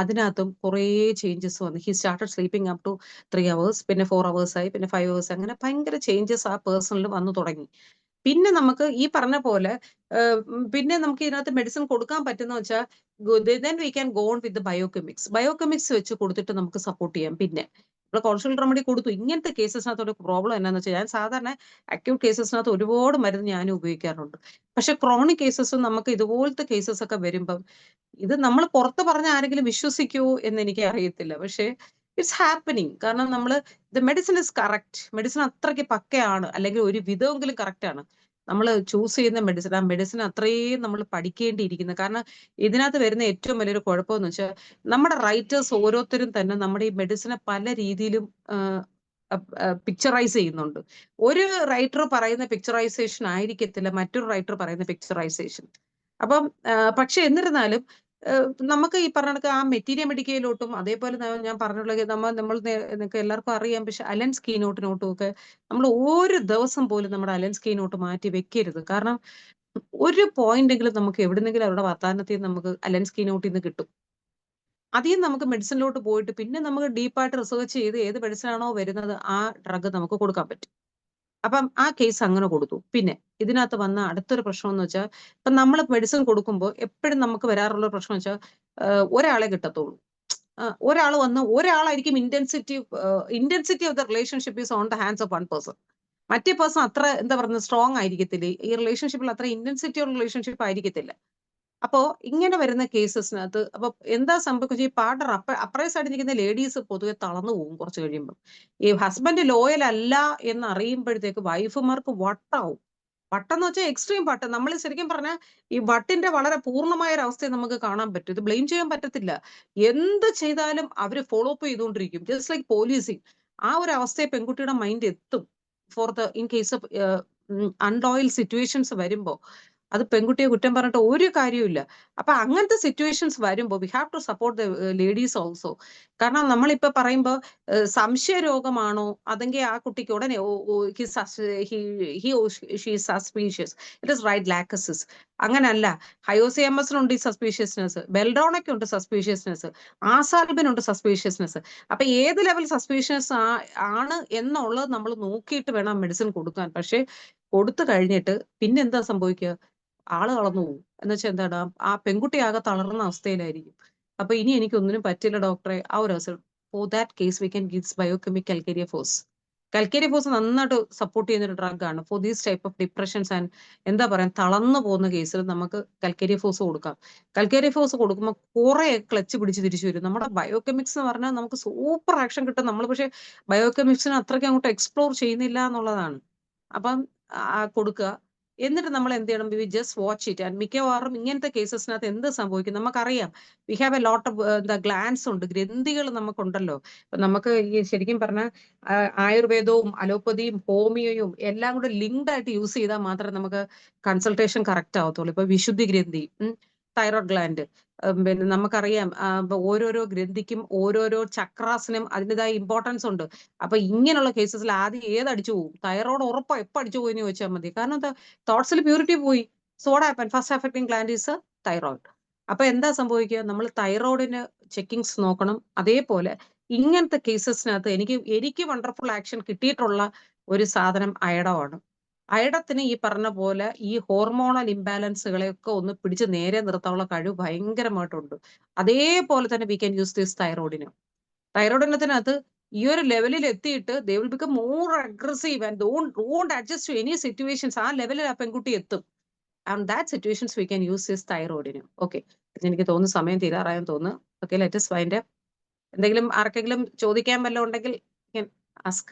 അതിനകത്തും കുറേ ചേഞ്ചസ് വന്നു. He started sleeping up to 3 hours, പിന്നെ 4 hours ആയി, പിന്നെ 5 hours, അങ്ങനെ ഭയങ്കര ചേഞ്ചസ് ആ പേഴ്സണിൽ വന്നു തുടങ്ങി. പിന്നെ നമുക്ക് ഈ പറഞ്ഞ പോലെ പിന്നെ നമുക്ക് ഇതിനകത്ത് മെഡിസിൻ കൊടുക്കാൻ പറ്റുന്ന വെച്ചാൽ then we can go on with the ബയോകെമിക്സ് വെച്ച് കൊടുത്തിട്ട് നമുക്ക് സപ്പോർട്ട് ചെയ്യാം. പിന്നെ നമ്മൾ കോൺസ്റ്റുറൽ റെമഡി കൊടുത്തു. ഇങ്ങനത്തെ കേസസിനകത്ത് ഒരു പ്രോബ്ലം എന്നാന്ന് വെച്ചാൽ, ഞാൻ സാധാരണ അക്യൂട്ട് കേസസിനകത്ത് ഒരുപാട് മരുന്ന് ഞാനും ഉപയോഗിക്കാറുണ്ട്. പക്ഷെ ക്രോണിക് കേസസ് നമുക്ക് ഇതുപോലത്തെ കേസസ് ഒക്കെ വരുമ്പം ഇത് നമ്മൾ പുറത്ത് പറഞ്ഞ ആരെങ്കിലും വിശ്വസിക്കുമോ എന്ന് എനിക്ക് അറിയത്തില്ല. പക്ഷെ ഇറ്റ്സ് ഹാപ്പനിങ്. കാരണം നമ്മൾ the medicine is correct, medicine അത്രയ്ക്ക് പക്കയാണ്, അല്ലെങ്കിൽ ഒരു വിധമെങ്കിലും കറക്റ്റ് ആണ്. നമ്മൾ ചൂസ് ചെയ്യുന്ന മെഡിസിൻ, ആ മെഡിസിൻ അത്രയും നമ്മൾ പഠിക്കേണ്ടിയിരിക്കുന്നു. കാരണം ഇതിനകത്ത് വരുന്ന ഏറ്റവും വലിയൊരു കുഴപ്പമെന്ന് വെച്ചാൽ, നമ്മുടെ റൈറ്റേഴ്സ് ഓരോരുത്തരും തന്നെ നമ്മുടെ ഈ മെഡിസിനെ പല രീതിയിലും പിക്ചറൈസ് ചെയ്യുന്നുണ്ട്. ഒരു റൈറ്റർ പറയുന്ന പിക്ചറൈസേഷൻ ആയിരിക്കത്തില്ല മറ്റൊരു റൈറ്റർ പറയുന്ന പിക്ചറൈസേഷൻ. അപ്പം പക്ഷെ എന്നിരുന്നാലും നമുക്ക് ഈ പറഞ്ഞ ആ മെറ്റീരിയൽ മെഡിക്കയിലോട്ടും, അതേപോലെ ഞാൻ പറഞ്ഞുള്ള നിങ്ങൾക്ക് എല്ലാവർക്കും അറിയാം, പക്ഷെ അലൻസ് കീനോട്ടിനോട്ടും ഒക്കെ നമ്മൾ ഒരു ദിവസം പോലും നമ്മുടെ അലൻസ് കീനോട്ട് മാറ്റി വെക്കരുത്. കാരണം ഒരു പോയിന്റെങ്കിലും നമുക്ക് എവിടെന്നെങ്കിലും അവരുടെ വർത്താനത്തിൽ നമുക്ക് അലൻസ് കീനോട്ടിൽ നിന്ന് കിട്ടും. അധികം നമുക്ക് മെഡിസിനിലോട്ട് പോയിട്ട് പിന്നെ നമുക്ക് ഡീപ്പായിട്ട് റിസർച്ച് ചെയ്ത് ഏത് മെഡിസിൻ ആണോ വരുന്നത് ആ ഡ്രഗ് നമുക്ക് കൊടുക്കാൻ പറ്റും. അപ്പം ആ കേസ് അങ്ങനെ കൊടുത്തു. പിന്നെ ഇതിനകത്ത് വന്ന അടുത്തൊരു പ്രശ്നം എന്ന് വെച്ചാൽ, ഇപ്പൊ നമ്മൾ മെഡിസിൻ കൊടുക്കുമ്പോൾ എപ്പോഴും നമുക്ക് വരാറുള്ള പ്രശ്നം വെച്ചാൽ, ഒരാളെ കിട്ടത്തുള്ളൂ. ഒരാൾ വന്ന് ഒരാളായിരിക്കും intensity of the relationship is on the hands of 1 person. മറ്റേ പേഴ്സൺ അത്ര എന്താ പറയുന്നത് സ്ട്രോങ് ആയിരിക്കത്തില്ല, ഈ റിലേഷൻഷിപ്പിൽ അത്ര ഇന്റൻസിറ്റി ഓഫ് റിലേഷൻഷിപ്പ് ആയിരിക്കത്തില്ല. അപ്പോ ഇങ്ങനെ വരുന്ന കേസസിനകത്ത് അപ്പൊ എന്താ സംഭവിക്കുക, ഈ പാർട്ണർ അപ്പറേ സൈഡിൽ നിൽക്കുന്ന ലേഡീസ് പൊതുവെ തളർന്നു പോകും കുറച്ച് കഴിയുമ്പോൾ. ഈ ഹസ്ബൻഡ് ലോയൽ അല്ല എന്ന് അറിയുമ്പോഴത്തേക്ക് വൈഫുമാർക്ക് വട്ടാവും. വട്ടെന്ന് വെച്ചാൽ എക്സ്ട്രീം വട്ട്. നമ്മൾ ശരിക്കും പറഞ്ഞാൽ ഈ വട്ടിന്റെ വളരെ പൂർണ്ണമായ ഒരു അവസ്ഥയെ നമുക്ക് കാണാൻ പറ്റും. ഇത് ബ്ലെയിം ചെയ്യാൻ പറ്റത്തില്ല. എന്ത് ചെയ്താലും അവര് ഫോളോ അപ്പ് ചെയ്തുകൊണ്ടിരിക്കും, ജസ്റ്റ് ലൈക്ക് പോലീസിങ്. ആ ഒരു അവസ്ഥയെ പെൺകുട്ടിയുടെ മൈൻഡ് എത്തും ഇൻ കേസ് ഓഫ് അൺലോയൽ സിറ്റുവേഷൻസ് വരുമ്പോ. അത് പെൺകുട്ടിയെ കുറ്റം പറഞ്ഞിട്ട് ഒരു കാര്യമില്ല. അപ്പൊ അങ്ങനത്തെ സിറ്റുവേഷൻസ് വരുമ്പോൾ we have to support the ladies also. കാരണം നമ്മളിപ്പോ പറയുമ്പോ സംശയ രോഗമാണോ, അതെങ്കിൽ ആ കുട്ടിക്ക് ഉടനെ suspicious, it is right lachesis. അങ്ങനല്ല, ഹയോസിഎംഎസിനുണ്ട് ഈ സസ്പീഷ്യസ്നെസ്, ബെൽഡോണയ്ക്കുണ്ട് സസ്പീഷ്യസ്നെസ്, ആസാൽബിനുണ്ട് സസ്പീഷ്യസ്നെസ്. അപ്പൊ ഏത് ലെവൽ സസ്പീഷ്യസ് ആണ് എന്നുള്ളത് നമ്മൾ നോക്കിയിട്ട് വേണം മെഡിസിൻ കൊടുക്കാൻ. പക്ഷെ കൊടുത്തു കഴിഞ്ഞിട്ട് പിന്നെ എന്താ സംഭവിക്കുക, ആള് കളർന്നു പോകും. എന്ന് വെച്ചാൽ എന്താണ്, ആ പെൺകുട്ടി ആകെ തളർന്ന അവസ്ഥയിലായിരിക്കും. അപ്പൊ ഇനി എനിക്കൊന്നിനും പറ്റില്ല ഡോക്ടറെ, ആ ഒരു അവസരം. For that case we can gives biochemic calcarea phos. Calcarea phos നന്നായിട്ട് സപ്പോർട്ട് ചെയ്യുന്ന ഒരു ഡ്രഗ് ആണ് for these type of depressions and എന്താ പറയാ തളർന്നു പോകുന്ന കേസിൽ നമുക്ക് കാൽക്കേരിയഫോസ് കൊടുക്കാം. കാൽക്കേരിയഫോസ് കൊടുക്കുമ്പോൾ കുറെ ക്ലച്ച് പിടിച്ച് തിരിച്ചു വരും. നമ്മുടെ ബയോകെമിക്സ് എന്ന് പറഞ്ഞാൽ നമുക്ക് സൂപ്പർ ആക്ഷൻ കിട്ടും. നമ്മൾ പക്ഷെ ബയോകെമിക്സിനെ അത്രയ്ക്ക് അങ്ങോട്ട് എക്സ്പ്ലോർ ചെയ്യുന്നില്ല എന്നുള്ളതാണ്. അപ്പം കൊടുക്കുക. എന്നിട്ട് നമ്മൾ എന്ത് ചെയ്യണം, we just watch it. And മിക്കവാറും ഇങ്ങനത്തെ കേസസിനകത്ത് എന്ത് സംഭവിക്കും നമുക്കറിയാം. We have a lot of glands ഉണ്ട്, ഗ്രന്ഥികൾ നമുക്കുണ്ടല്ലോ. ഇപ്പൊ നമുക്ക് ഈ ശരിക്കും പറഞ്ഞാൽ ആയുർവേദവും അലോപ്പതിയും ഹോമിയോയും എല്ലാം കൂടെ ലിങ്ക്ഡ് ആയിട്ട് യൂസ് ചെയ്താൽ മാത്രമേ നമുക്ക് കൺസൾട്ടേഷൻ കറക്റ്റ് ആവത്തുള്ളൂ. ഇപ്പൊ വിശുദ്ധി ഗ്രന്ഥി, തൈറോയ്ഡ് ഗ്ലാൻഡ്, പിന്നെ നമുക്കറിയാം ഓരോരോ ഗ്രന്ഥിക്കും ഓരോരോ ചക്രാസിനും അതിൻ്റെതായ ഇമ്പോർട്ടൻസ് ഉണ്ട്. അപ്പൊ ഇങ്ങനെയുള്ള കേസസിൽ ആദ്യം ഏത് അടിച്ചു പോകും, തൈറോയ്ഡ് ഉറപ്പാ എപ്പോൾ അടിച്ചു പോയി എന്ന് ചോദിച്ചാൽ മതി. കാരണം എന്താ, തോട്ട്സിൽ പ്യൂരിറ്റി പോയി. So what happen, first affecting gland is thyroid. അപ്പൊ എന്താ സംഭവിക്കുക, നമ്മൾ തൈറോയിഡിന് ചെക്കിങ്സ് നോക്കണം. അതേപോലെ ഇങ്ങനത്തെ കേസസിനകത്ത് എനിക്ക് വണ്ടർഫുൾ ആക്ഷൻ കിട്ടിയിട്ടുള്ള ഒരു സാധനം അയഡമാണ്. അയഡത്തിന് ഈ പറഞ്ഞ പോലെ ഈ ഹോർമോണൽ ഇംബാലൻസുകളെയൊക്കെ ഒന്ന് പിടിച്ച് നേരെ നിർത്താനുള്ള കഴിവ് ഭയങ്കരമായിട്ടുണ്ട്. അതേപോലെ തന്നെ വി ക്യാൻ യൂസ് ദിസ് തൈറോയിഡിനകത്ത് ഈ ഒരു ലെവലിൽ എത്തിയിട്ട് they will become more aggressive and don't adjust to any situations. ആ ലെവലിൽ ആ പെൺകുട്ടി എത്തും. And that situations we can use this തൈറോയിഡിന്. ഓക്കെ, എനിക്ക് തോന്നുന്നു സമയം തീരാറായെന്ന് തോന്നുന്നു. ഓക്കെ, ലെറ്റ് us find എന്തെങ്കിലും ആർക്കെങ്കിലും ചോദിക്കാൻ വല്ലതും ഉണ്ടെങ്കിൽ ആസ്ക്.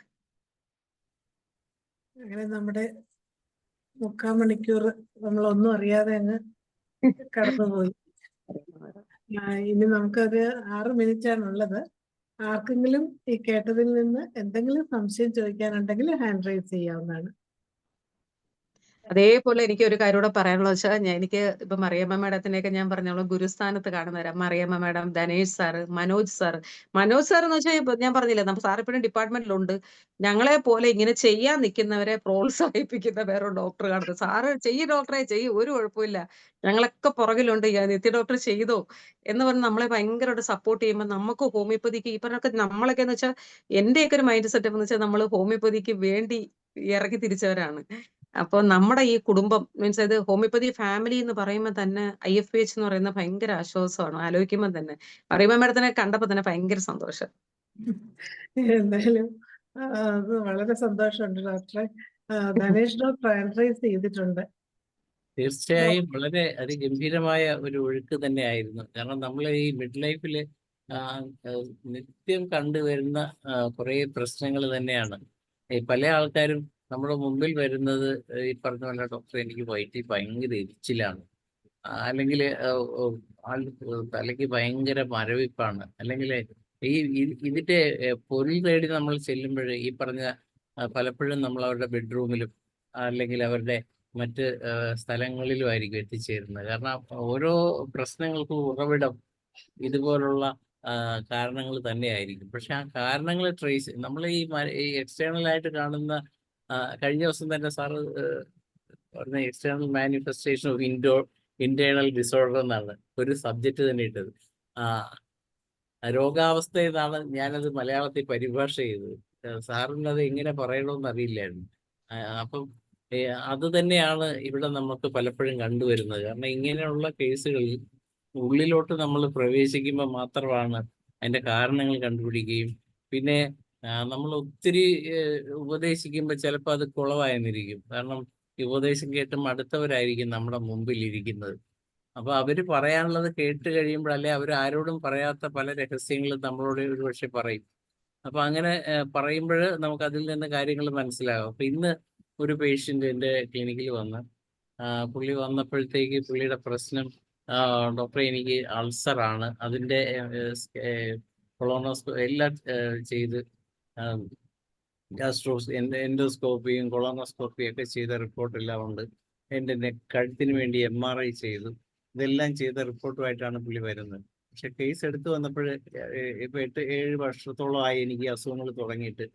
അങ്ങനെ നമ്മുടെ 3/4 മണിക്കൂർ നമ്മളൊന്നും അറിയാതെ അങ്ങ് കടന്നുപോയി. ഇനി നമുക്കത് 6 മിനിറ്റാണുള്ളത്. ആർക്കെങ്കിലും ഈ കേട്ടതിൽ നിന്ന് എന്തെങ്കിലും സംശയം ചോദിക്കാനുണ്ടെങ്കിൽ ഹാൻഡ് റൈസ് ചെയ്യാവുന്നതാണ്. അതേപോലെ എനിക്ക് ഒരു കാര്യം കൂടെ പറയാനുള്ളത് വെച്ചാൽ എനിക്ക് ഇപ്പൊ മറിയമ്മ മാഡത്തിനെയൊക്കെ ഞാൻ പറഞ്ഞോളൂ ഗുരുസ്ഥാനത്ത് കാണുന്നവരാ. Mariyamma madam, Dhanesh sir, Manoj sir. Manoj sir എന്ന് വെച്ചാൽ ഞാൻ പറഞ്ഞില്ലേ, നമ്മൾ സാർ ഇപ്പോഴും ഡിപ്പാർട്ട്മെന്റിലുണ്ട്. ഞങ്ങളെ പോലെ ഇങ്ങനെ ചെയ്യാൻ നിൽക്കുന്നവരെ പ്രോത്സാഹിപ്പിക്കുന്ന വേറെ ഡോക്ടർ കാണുന്നത്. സാറ് ഡോക്ടറെ ചെയ്യ്, ഒരു കുഴപ്പമില്ല, ഞങ്ങളൊക്കെ പുറകിലുണ്ട്, നിത്യ ഡോക്ടർ ചെയ്തോ എന്ന് പറഞ്ഞ് നമ്മളെ ഭയങ്കരമായിട്ട് സപ്പോർട്ട് ചെയ്യുമ്പോൾ നമുക്ക് ഹോമിയോപ്പതിക്ക് ഈ പറഞ്ഞൊക്കെ നമ്മളൊക്കെ എന്ന് വെച്ചാൽ എന്റെയൊക്കെ ഒരു മൈൻഡ് സെറ്റപ്പ് എന്ന് വെച്ചാൽ നമ്മൾ ഹോമിയോപ്പതിക്ക് വേണ്ടി ഇറങ്ങി തിരിച്ചവരാണ്. അപ്പോൾ നമ്മുടെ ഈ കുടുംബം മീൻസ് ഇത് ഹോമിയോപ്പതി ഫാമിലി എന്ന് പറയുമ്പോൾ തന്നെ IFPH എന്ന് പറയുന്ന ഭയങ്കര ആശ്വാസമാണ് ആലോചിക്കുമ്പോൾ തന്നെ. പറയുമ്പോൾ മാഡത്തിനെ കണ്ടപ്പോൾ തന്നെ ഭയങ്കര സന്തോഷം. എന്തായാലും അത് വളരെ സന്തോഷമുണ്ട് ഡോക്ടറെ. ധനേഷ് ഡോക്ടർ ഹാൻഡ് റൈസ് ചെയ്തിട്ടുണ്ട്. തീർച്ചയായും വളരെ അതിഗംഭീരമായ ഒരു ഒഴുക്ക് തന്നെയായിരുന്നു. കാരണം നമ്മൾ ഈ മിഡ് ലൈഫിൽ നിത്യം കണ്ടുവരുന്ന കുറേ പ്രശ്നങ്ങൾ തന്നെയാണ്. ഈ പല ആൾക്കാരും നമ്മുടെ മുമ്പിൽ വരുന്നത് ഈ പറഞ്ഞ പോലെ ഡോക്ടർ എനിക്ക് വയറ്റിൽ ഭയങ്കര എരിച്ചിലാണ്, അല്ലെങ്കിൽ തലയ്ക്ക് ഭയങ്കര മരവിപ്പാണ്, അല്ലെങ്കിൽ ഇതിന്റെ പൊരുൾ തേടി നമ്മൾ ചെല്ലുമ്പോൾ ഈ പറഞ്ഞ പലപ്പോഴും നമ്മൾ അവരുടെ ബെഡ്റൂമിലും അല്ലെങ്കിൽ അവരുടെ മറ്റ് സ്ഥലങ്ങളിലും ആയിരിക്കും എത്തിച്ചേരുന്നത്. കാരണം ഓരോ പ്രശ്നങ്ങൾക്കും ഉറവിടം ഇതുപോലുള്ള കാരണങ്ങൾ തന്നെയായിരിക്കും. പക്ഷെ ആ കാരണങ്ങൾ ട്രേസ് നമ്മൾ ഈ എക്സ്റ്റേണൽ ആയിട്ട് കാണുന്ന കഴിഞ്ഞ ദിവസം തന്നെ സാറ് പറഞ്ഞ external manifestation of internal disorder എന്നാണ് ഒരു സബ്ജക്റ്റ് തന്നെ ഇട്ടത്. രോഗാവസ്ഥ എന്നാണ് ഞാനത് മലയാളത്തിൽ പരിഭാഷ ചെയ്തത്. സാറിനത് എങ്ങനെ പറയണമെന്ന് അറിയില്ലായിരുന്നു. അപ്പം അത് തന്നെയാണ് ഇവിടെ നമുക്ക് പലപ്പോഴും കണ്ടുവരുന്നത്. കാരണം ഇങ്ങനെയുള്ള കേസുകളിൽ ഉള്ളിലോട്ട് നമ്മൾ പ്രവേശിക്കുമ്പോൾ മാത്രമാണ് അതിന്റെ കാരണങ്ങൾ കണ്ടുപിടിക്കുകയും പിന്നെ നമ്മൾ ഒത്തിരി ഉപദേശിക്കുമ്പോൾ ചിലപ്പോൾ അത് കുളവായെന്നിരിക്കും. കാരണം ഉപദേശം കേട്ടും അടുത്തവരായിരിക്കും നമ്മുടെ മുമ്പിൽ ഇരിക്കുന്നത്. അപ്പൊ അവര് പറയാനുള്ളത് കേട്ട് കഴിയുമ്പോൾ അല്ലെ അവർ ആരോടും പറയാത്ത പല രഹസ്യങ്ങളും നമ്മളോട് ഒരുപക്ഷെ പറയും. അപ്പൊ അങ്ങനെ പറയുമ്പോൾ നമുക്ക് അതിൽ നിന്ന് കാര്യങ്ങൾ മനസ്സിലാകും. അപ്പൊ ഇന്ന് ഒരു പേഷ്യന്റ് എൻ്റെ ക്ലിനിക്കിൽ വന്ന് പുള്ളി വന്നപ്പോഴത്തേക്ക് പുള്ളിയുടെ പ്രശ്നം ഡോക്ടറെ എനിക്ക് അൾസറാണ്, അതിൻ്റെ കൊളോണോസ്കോപ്പി എല്ലാം ചെയ്ത് എൻഡോസ്കോപ്പിയും കൊളോണോസ്കോപ്പിയും ഒക്കെ ചെയ്ത റിപ്പോർട്ടെല്ലാം ഉണ്ട്. എൻ്റെ കഴുത്തിന് വേണ്ടി MRI ചെയ്തു. ഇതെല്ലാം ചെയ്ത റിപ്പോർട്ടുമായിട്ടാണ് പുള്ളി വരുന്നത്. പക്ഷെ കേസ് എടുത്തു വന്നപ്പോൾ ഇപ്പൊ 8-7 വർഷത്തോളമായി എനിക്ക് അസുഖങ്ങൾ തുടങ്ങിയിട്ട്.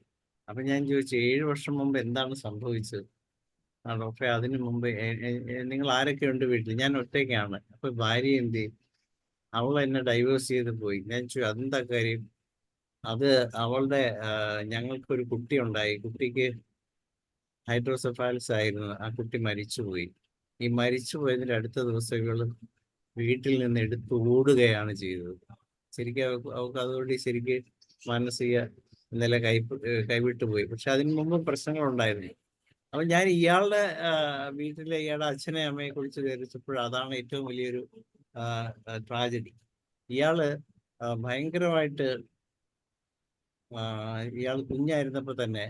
അപ്പൊ ഞാൻ ചോദിച്ചു 7 വർഷം മുമ്പ് എന്താണ് സംഭവിച്ചത്? ഡോക്ടറെ അതിനു മുമ്പ് നിങ്ങൾ ആരൊക്കെ ഉണ്ട് വീട്ടിൽ? ഞാൻ ഒറ്റയ്ക്കാണ്. അപ്പൊ ഭാര്യ എന്ത് ചെയ്യും? അവൾ എന്നെ ഡൈവേഴ്സ് ചെയ്ത് പോയി. ഞാൻ ചോദിച്ചു അതെന്താ കാര്യം? അത് അവളുടെ ഞങ്ങൾക്കൊരു കുട്ടി ഉണ്ടായി, കുട്ടിക്ക് ഹൈഡ്രോസെഫാലസ് ആയിരുന്നു, ആ കുട്ടി മരിച്ചുപോയി. ഈ മരിച്ചു പോയതിൻ്റെ അടുത്ത ദിവസം ഇവള് വീട്ടിൽ നിന്ന് എടുത്തു ഓടുകയാണ് ചെയ്തത്. ശരിക്കും അവൾക്ക് അതുകൊണ്ട് ശരിക്ക് മാനസിക നില കൈവിട്ടു പോയി. പക്ഷെ അതിന് മുമ്പും പ്രശ്നങ്ങളുണ്ടായിരുന്നു. അപ്പൊ ഞാൻ ഇയാളുടെ വീട്ടിലെ ഇയാളുടെ അച്ഛനെ അമ്മയെ കുറിച്ച് വിചാരിച്ചപ്പോൾ അതാണ് ഏറ്റവും വലിയൊരു ട്രാജഡി. ഇയാള് ഭയങ്കരമായിട്ട് ഇയാൾ കുഞ്ഞായിരുന്നപ്പോൾ തന്നെ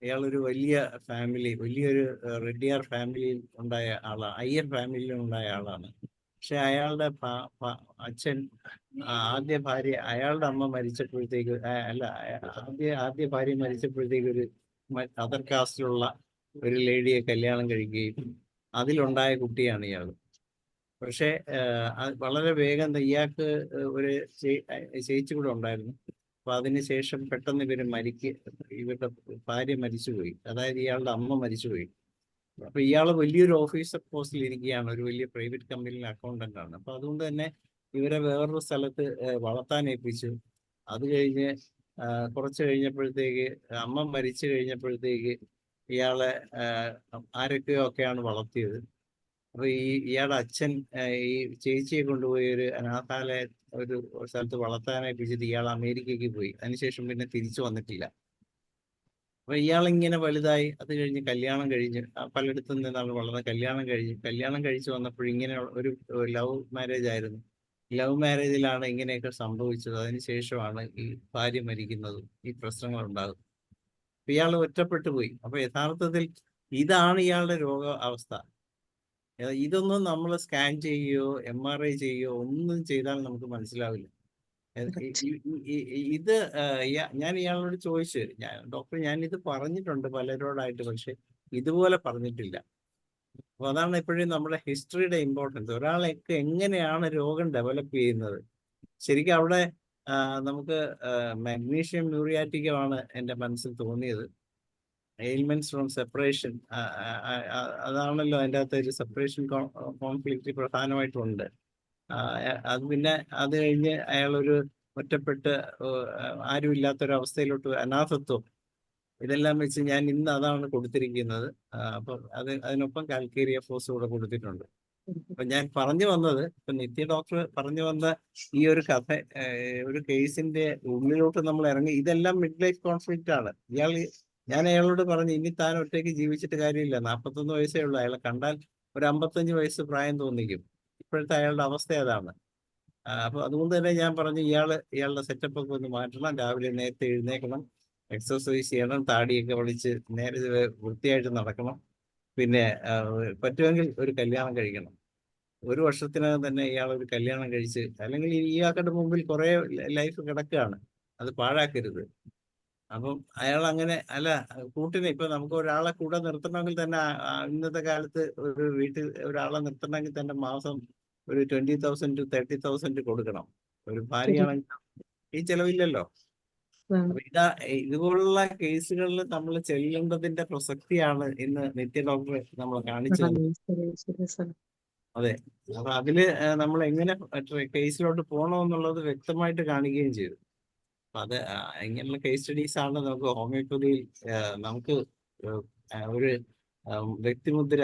ഇയാളൊരു വലിയൊരു റെഡ്ഡിയാർ ഫാമിലിയിൽ ഉണ്ടായ ആളാണ്, അയ്യർ ഫാമിലിയിൽ ഉണ്ടായ ആളാണ്. പക്ഷെ അയാളുടെ അച്ഛൻ ആദ്യ ഭാര്യ അയാളുടെ അമ്മ മരിച്ചപ്പോഴത്തേക്ക് ആദ്യ ഭാര്യ മരിച്ചപ്പോഴത്തേക്ക് ഒരു അതർ കാസ്റ്റിലുള്ള ഒരു ലേഡിയെ കല്യാണം കഴിക്കുകയും അതിലുണ്ടായ കുട്ടിയാണ് ഇയാൾ. പക്ഷെ വളരെ വേഗം ഇയാൾക്ക് ഒരു ചേച്ചി കൂടെ ഉണ്ടായിരുന്നു. അപ്പൊ അതിനുശേഷം പെട്ടെന്ന് ഇവരുടെ ഭാര്യ മരിച്ചുപോയി, അതായത് ഇയാളുടെ അമ്മ മരിച്ചുപോയി. അപ്പൊ ഇയാൾ വലിയൊരു ഓഫീസർ പോസ്റ്റിൽ ഇരിക്കുകയാണ്, ഒരു വലിയ പ്രൈവറ്റ് കമ്പനിയിലെ അക്കൗണ്ടന്റ് ആണ്. അപ്പൊ അതുകൊണ്ട് തന്നെ ഇവരെ വേറൊരു സ്ഥലത്ത് വളർത്താൻ ഏൽപ്പിച്ചു. അത് കഴിഞ്ഞ് കുറച്ച് കഴിഞ്ഞപ്പോഴത്തേക്ക് അമ്മ മരിച്ചു കഴിഞ്ഞപ്പോഴത്തേക്ക് ഇയാളെ ആരൊക്കെയോ ഒക്കെയാണ് വളർത്തിയത്. അപ്പൊ ഇയാളുടെ അച്ഛൻ ഈ ചേച്ചിയെ കൊണ്ടുപോയി ഒരു അനാഥാലയ ഒരു സ്ഥലത്ത് വളർത്താനായിപ്പിച്ചിട്ട് ഇയാൾ അമേരിക്കയ്ക്ക് പോയി. അതിനുശേഷം പിന്നെ തിരിച്ചു വന്നിട്ടില്ല. അപ്പൊ ഇയാളിങ്ങനെ വലുതായി. അത് കഴിഞ്ഞ് കല്യാണം കഴിഞ്ഞ് പലയിടത്തും നിന്നാണ് വളർന്ന് കല്യാണം കഴിച്ച് വന്നപ്പോൾ ഇങ്ങനെ ഒരു ലവ് മാരേജ് ആയിരുന്നു. ലവ് മാരേജിലാണ് ഇങ്ങനെയൊക്കെ സംഭവിച്ചത്. അതിനുശേഷമാണ് ഈ ഭാര്യ മരിക്കുന്നതും ഈ പ്രശ്നങ്ങൾ ഉണ്ടാകുന്നത്. ഇയാൾ ഒറ്റപ്പെട്ടു പോയി. അപ്പൊ യഥാർത്ഥത്തിൽ ഇതാണ് ഇയാളുടെ രോഗ അവസ്ഥ. ഇതൊന്നും നമ്മൾ സ്കാൻ ചെയ്യുകയോ MRI ചെയ്യുകയോ ഒന്നും ചെയ്താൽ നമുക്ക് മനസ്സിലാവില്ല. ഇത് ഞാൻ ഇയാളോട് ചോദിച്ചു, ഡോക്ടർ ഞാനിത് പറഞ്ഞിട്ടുണ്ട് പലരോടായിട്ട്, പക്ഷെ ഇതുപോലെ പറഞ്ഞിട്ടില്ല. അപ്പൊ അതാണ് എപ്പോഴും നമ്മുടെ ഹിസ്റ്ററിയുടെ ഇമ്പോർട്ടൻസ്. ഒരാളൊക്കെ എങ്ങനെയാണ് രോഗം ഡെവലപ്പ് ചെയ്യുന്നത്. ശരിക്കും അവിടെ നമുക്ക് മാഗ്നീഷ്യം മ്യൂറിയാറ്റിക്കമാണ് എൻ്റെ മനസ്സിൽ തോന്നിയത്. എയിൽമെന്റ്സ് ഫ്രോം സെപ്പറേഷൻ, അതാണല്ലോ അതിൻ്റെ അകത്ത് ഒരു സെപ്പറേഷൻ കോൺഫ്ലിക്റ്റ് പ്രധാനമായിട്ടുണ്ട്. അത് പിന്നെ അത് കഴിഞ്ഞ് അയാളൊരു ഒറ്റപ്പെട്ട് ആരുമില്ലാത്തൊരവസ്ഥയിലോട്ട് അനാഥത്വം, ഇതെല്ലാം വെച്ച് ഞാൻ ഇന്ന് അതാണ് കൊടുത്തിരിക്കുന്നത്. അപ്പം അതിനൊപ്പം കാൽക്കേരിയ ഫോഴ്സ് കൂടെ കൊടുത്തിട്ടുണ്ട്. അപ്പൊ ഞാൻ പറഞ്ഞു വന്നത്, ഇപ്പൊ നിത്യ ഡോക്ടർ പറഞ്ഞു വന്ന ഈ ഒരു കഥ, ഒരു കേസിന്റെ ഉള്ളിലോട്ട് നമ്മൾ ഇറങ്ങി, ഇതെല്ലാം മിഡ് ലൈഫ് കോൺഫ്ലിക്റ്റ് ആണ്. ഞാൻ അയാളോട് പറഞ്ഞു, ഇനി താൻ ഒറ്റയ്ക്ക് ജീവിച്ചിട്ട് കാര്യമില്ല. 41 വയസ്സേ ഉള്ളൂ. അയാളെ കണ്ടാൽ ഒരു 55 വയസ്സ് പ്രായം തോന്നിക്കും. ഇപ്പോഴത്തെ അയാളുടെ അവസ്ഥ അതാണ്. അപ്പൊ അതുകൊണ്ട് തന്നെ ഞാൻ പറഞ്ഞു, ഇയാളുടെ സെറ്റപ്പ് ഒക്കെ ഒന്ന് മാറ്റണം, രാവിലെ നേരത്തെ എഴുന്നേക്കണം, എക്സർസൈസ് ചെയ്യണം, താടിയൊക്കെ വലിച്ച് നേരെ വൃത്തിയായിട്ട് നടക്കണം, പിന്നെ പറ്റുമെങ്കിൽ ഒരു കല്യാണം കഴിക്കണം. 1 വർഷത്തിനകം തന്നെ ഇയാൾ ഒരു കല്യാണം കഴിച്ച്, അല്ലെങ്കിൽ ഇയാളുടെ മുമ്പിൽ കുറെ ലൈഫ് കിടക്കുകയാണ്, അത് പാഴാക്കരുത്. അപ്പം അയാൾ അങ്ങനെ അല്ല, കൂട്ടിന് ഇപ്പൊ നമുക്ക് ഒരാളെ കൂടെ നിർത്തണമെങ്കിൽ തന്നെ ഇന്നത്തെ കാലത്ത് ഒരു വീട്ടിൽ ഒരാളെ നിർത്തണമെങ്കിൽ തന്നെ മാസം ഒരു 20,000 to 30,000 കൊടുക്കണം. ഒരു ഭാര്യയാണെങ്കിൽ ഈ ചെലവില്ലല്ലോ. അപ്പൊ ഇതുപോലുള്ള കേസുകളിൽ നമ്മൾ ചെല്ലേണ്ടതിന്റെ പ്രസക്തിയാണ് ഇന്ന് നിത്യ ഡോക്ടർ നമ്മൾ കാണിച്ചത്. അതെ, അപ്പൊ അതില് നമ്മൾ എങ്ങനെ കേസിലോട്ട് പോകണമെന്നുള്ളത് വ്യക്തമായിട്ട് കാണിക്കുകയും ചെയ്തു. അപ്പൊ അത് ഇങ്ങനെയുള്ള കേസ് സ്റ്റഡീസ് ആണ് നമുക്ക് ഹോമിയോപ്പതിയിൽ നമുക്ക് ഒരു വ്യക്തിമുദ്ര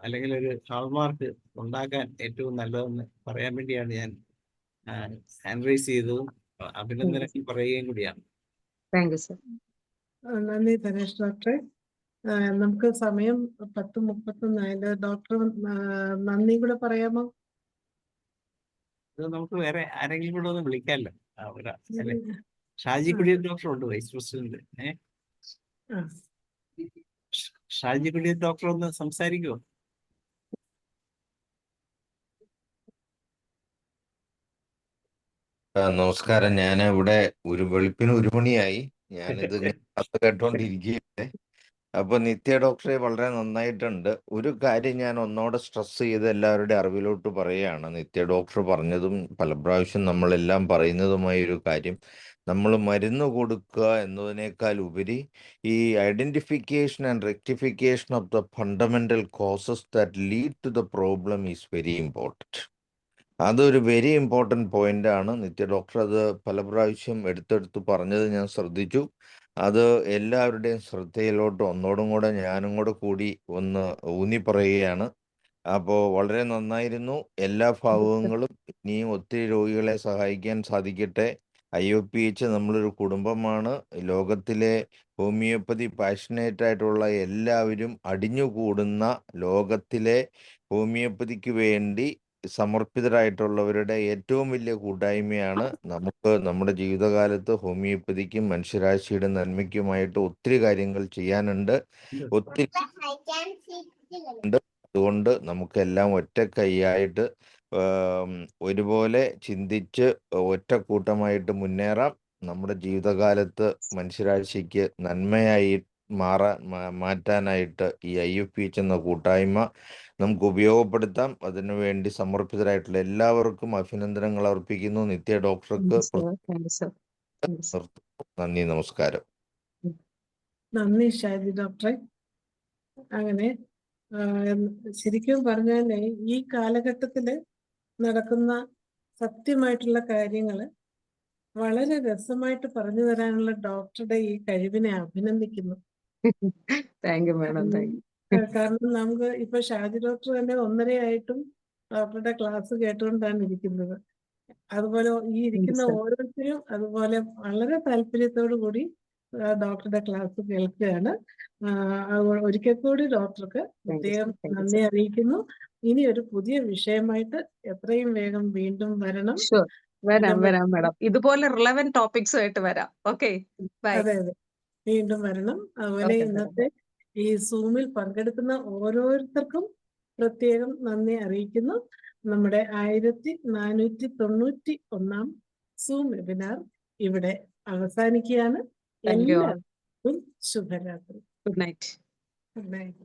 അല്ലെങ്കിൽ ഒരു ഹാൾമാർക്ക് ഉണ്ടാക്കാൻ ഏറ്റവും നല്ലതെന്ന് പറയാൻ വേണ്ടിയാണ് ഞാൻ അനലൈസ് ചെയ്തതും അഭിനന്ദനങ്ങൾ പറയുകയും കൂടിയാണ്. Thank you sir. നന്ദി ധനേഷ് ഡോക്ടറെ. നമുക്ക് സമയം 10:31. ഡോക്ടർ നന്ദി കൂടെ പറയാമോ? ഇത് നമുക്ക് വേറെ ആരെങ്കിലും കൂടെ ഒന്ന് വിളിക്കാമല്ലോ. അല്ലെ, ഷാജി കുടിയൻ ഡോക്ടർ ഉണ്ട്, വൈസ് പ്രസിഡന്റ്. ഷാജി കുടിയൻ ഡോക്ടർ ഒന്ന് സംസാരിക്കുമോ? നമസ്കാരം. ഞാൻ ഇവിടെ വെളുപ്പിന് 1 മണിയായി. ഞാനിത് കേട്ടോണ്ടിരിക്കുകയാണ്. അപ്പൊ നിത്യ ഡോക്ടറെ വളരെ നന്നായിട്ടുണ്ട്. ഒരു കാര്യം ഞാൻ ഒന്നോടെ സ്ട്രെസ് ചെയ്ത് എല്ലാവരുടെ അറിവിലോട്ട് പറയുകയാണ്. നിത്യ ഡോക്ടർ പറഞ്ഞതും പല പ്രാവശ്യം നമ്മളെല്ലാം പറയുന്നതുമായ ഒരു കാര്യം, നമ്മൾ മരുന്ന് കൊടുക്കുക എന്നതിനേക്കാൾ ഉപരി ഈ identification and rectification of the fundamental causes that lead to the problem is very important. അതൊരു വെരി ഇമ്പോർട്ടൻറ്റ് പോയിന്റ് ആണ്. നിത്യ ഡോക്ടർ അത് പല പ്രാവശ്യം എടുത്തെടുത്ത് പറഞ്ഞത് ഞാൻ ശ്രദ്ധിച്ചു. അത് എല്ലാവരുടെയും ശ്രദ്ധയിലോട്ട് ഒന്നോടും കൂടെ ഞാനും കൂടി ഒന്ന് ഊന്നി പറയുകയാണ്. അപ്പോൾ വളരെ നന്നായിരുന്നു. എല്ലാ ഭാഗങ്ങളും ഇനിയും ഒത്തിരി രോഗികളെ സഹായിക്കാൻ സാധിക്കട്ടെ. IOPH നമ്മളൊരു കുടുംബമാണ്. ലോകത്തിലെ ഹോമിയോപ്പതി പാഷനേറ്റ് ആയിട്ടുള്ള എല്ലാവരും അടിഞ്ഞുകൂടുന്ന ലോകത്തിലെ ഹോമിയോപ്പതിക്ക് വേണ്ടി സമർപ്പിതരായിട്ടുള്ളവരുടെ ഏറ്റവും വലിയ കൂട്ടായ്മയാണ്. നമുക്ക് നമ്മുടെ ജീവിതകാലത്ത് ഹോമിയോപ്പതിക്കും മനുഷ്യരാശിയുടെ നന്മയ്ക്കുമായിട്ട് ഒത്തിരി കാര്യങ്ങൾ ചെയ്യാനുണ്ട്, ഒത്തിരി ഉണ്ട്. അതുകൊണ്ട് നമുക്കെല്ലാം ഒറ്റ കൈയായിട്ട് ഒരുപോലെ ചിന്തിച്ച് ഒറ്റക്കൂട്ടമായിട്ട് മുന്നേറാം. നമ്മുടെ ജീവിതകാലത്ത് മനുഷ്യരാശിക്ക് നന്മയായി മാറ്റാനായിട്ട് ഈ IOPH എന്ന കൂട്ടായ്മ നമുക്ക് ഉപയോഗപ്പെടുത്താം. അതിനുവേണ്ടി സമർപ്പിതരായിട്ടുള്ള എല്ലാവർക്കും അഭിനന്ദനങ്ങൾ അർപ്പിക്കുന്നു. നിത്യ ഡോക്ടർക്ക് നന്ദി, നമസ്കാരം. നന്ദി ഷാജി ഡോക്ടറെ. അങ്ങനെ ശരിക്കും പറഞ്ഞാല് ഈ കാലഘട്ടത്തില് നടക്കുന്ന സത്യമായിട്ടുള്ള കാര്യങ്ങള് വളരെ രസമായിട്ട് പറഞ്ഞു തരാനുള്ള ഡോക്ടറുടെ ഈ കഴിവിനെ അഭിനന്ദിക്കുന്നു. താങ്ക് യു മാഡം, താങ്ക് കാരണം നമുക്ക് ഇപ്പൊ ഷാജി ഡോക്ടർ തന്നെ 1:30 ഡോക്ടറുടെ ക്ലാസ് കേട്ടുകൊണ്ടാണ് ഇരിക്കുന്നത്. അതുപോലെ ഈ ഇരിക്കുന്ന സർ. ഓരോരുത്തരും അതുപോലെ വളരെ താല്പര്യത്തോടു കൂടി ഡോക്ടറുടെ ക്ലാസ് കേൾക്കുകയാണ്. ഒരിക്കൽ കൂടി ഡോക്ടർക്ക് പ്രത്യേകം നന്ദി അറിയിക്കുന്നു. ഇനി ഒരു പുതിയ വിഷയമായിട്ട് എത്രയും വേഗം വീണ്ടും വരണം. ഷുവർ, വരാം മാഡം. ഇതുപോലെ റിലവന്റ് ടോപ്പിക്സും ആയിട്ട് വരാം. Okay, bye. അതെ അതെ, വീണ്ടും വരണം. അതുപോലെ Okay, ഇന്നത്തെ ഈ സൂമിൽ പങ്കെടുക്കുന്ന ഓരോരുത്തർക്കും പ്രത്യേകം നന്ദി അറിയിക്കുന്നു. നമ്മുടെ 1491 സൂം വെബിനാർ ഇവിടെ അവസാനിക്കുകയാണ്. Thank you all. എല്ലാവർക്കും ശുഭരാത്രി. Good night. Good night.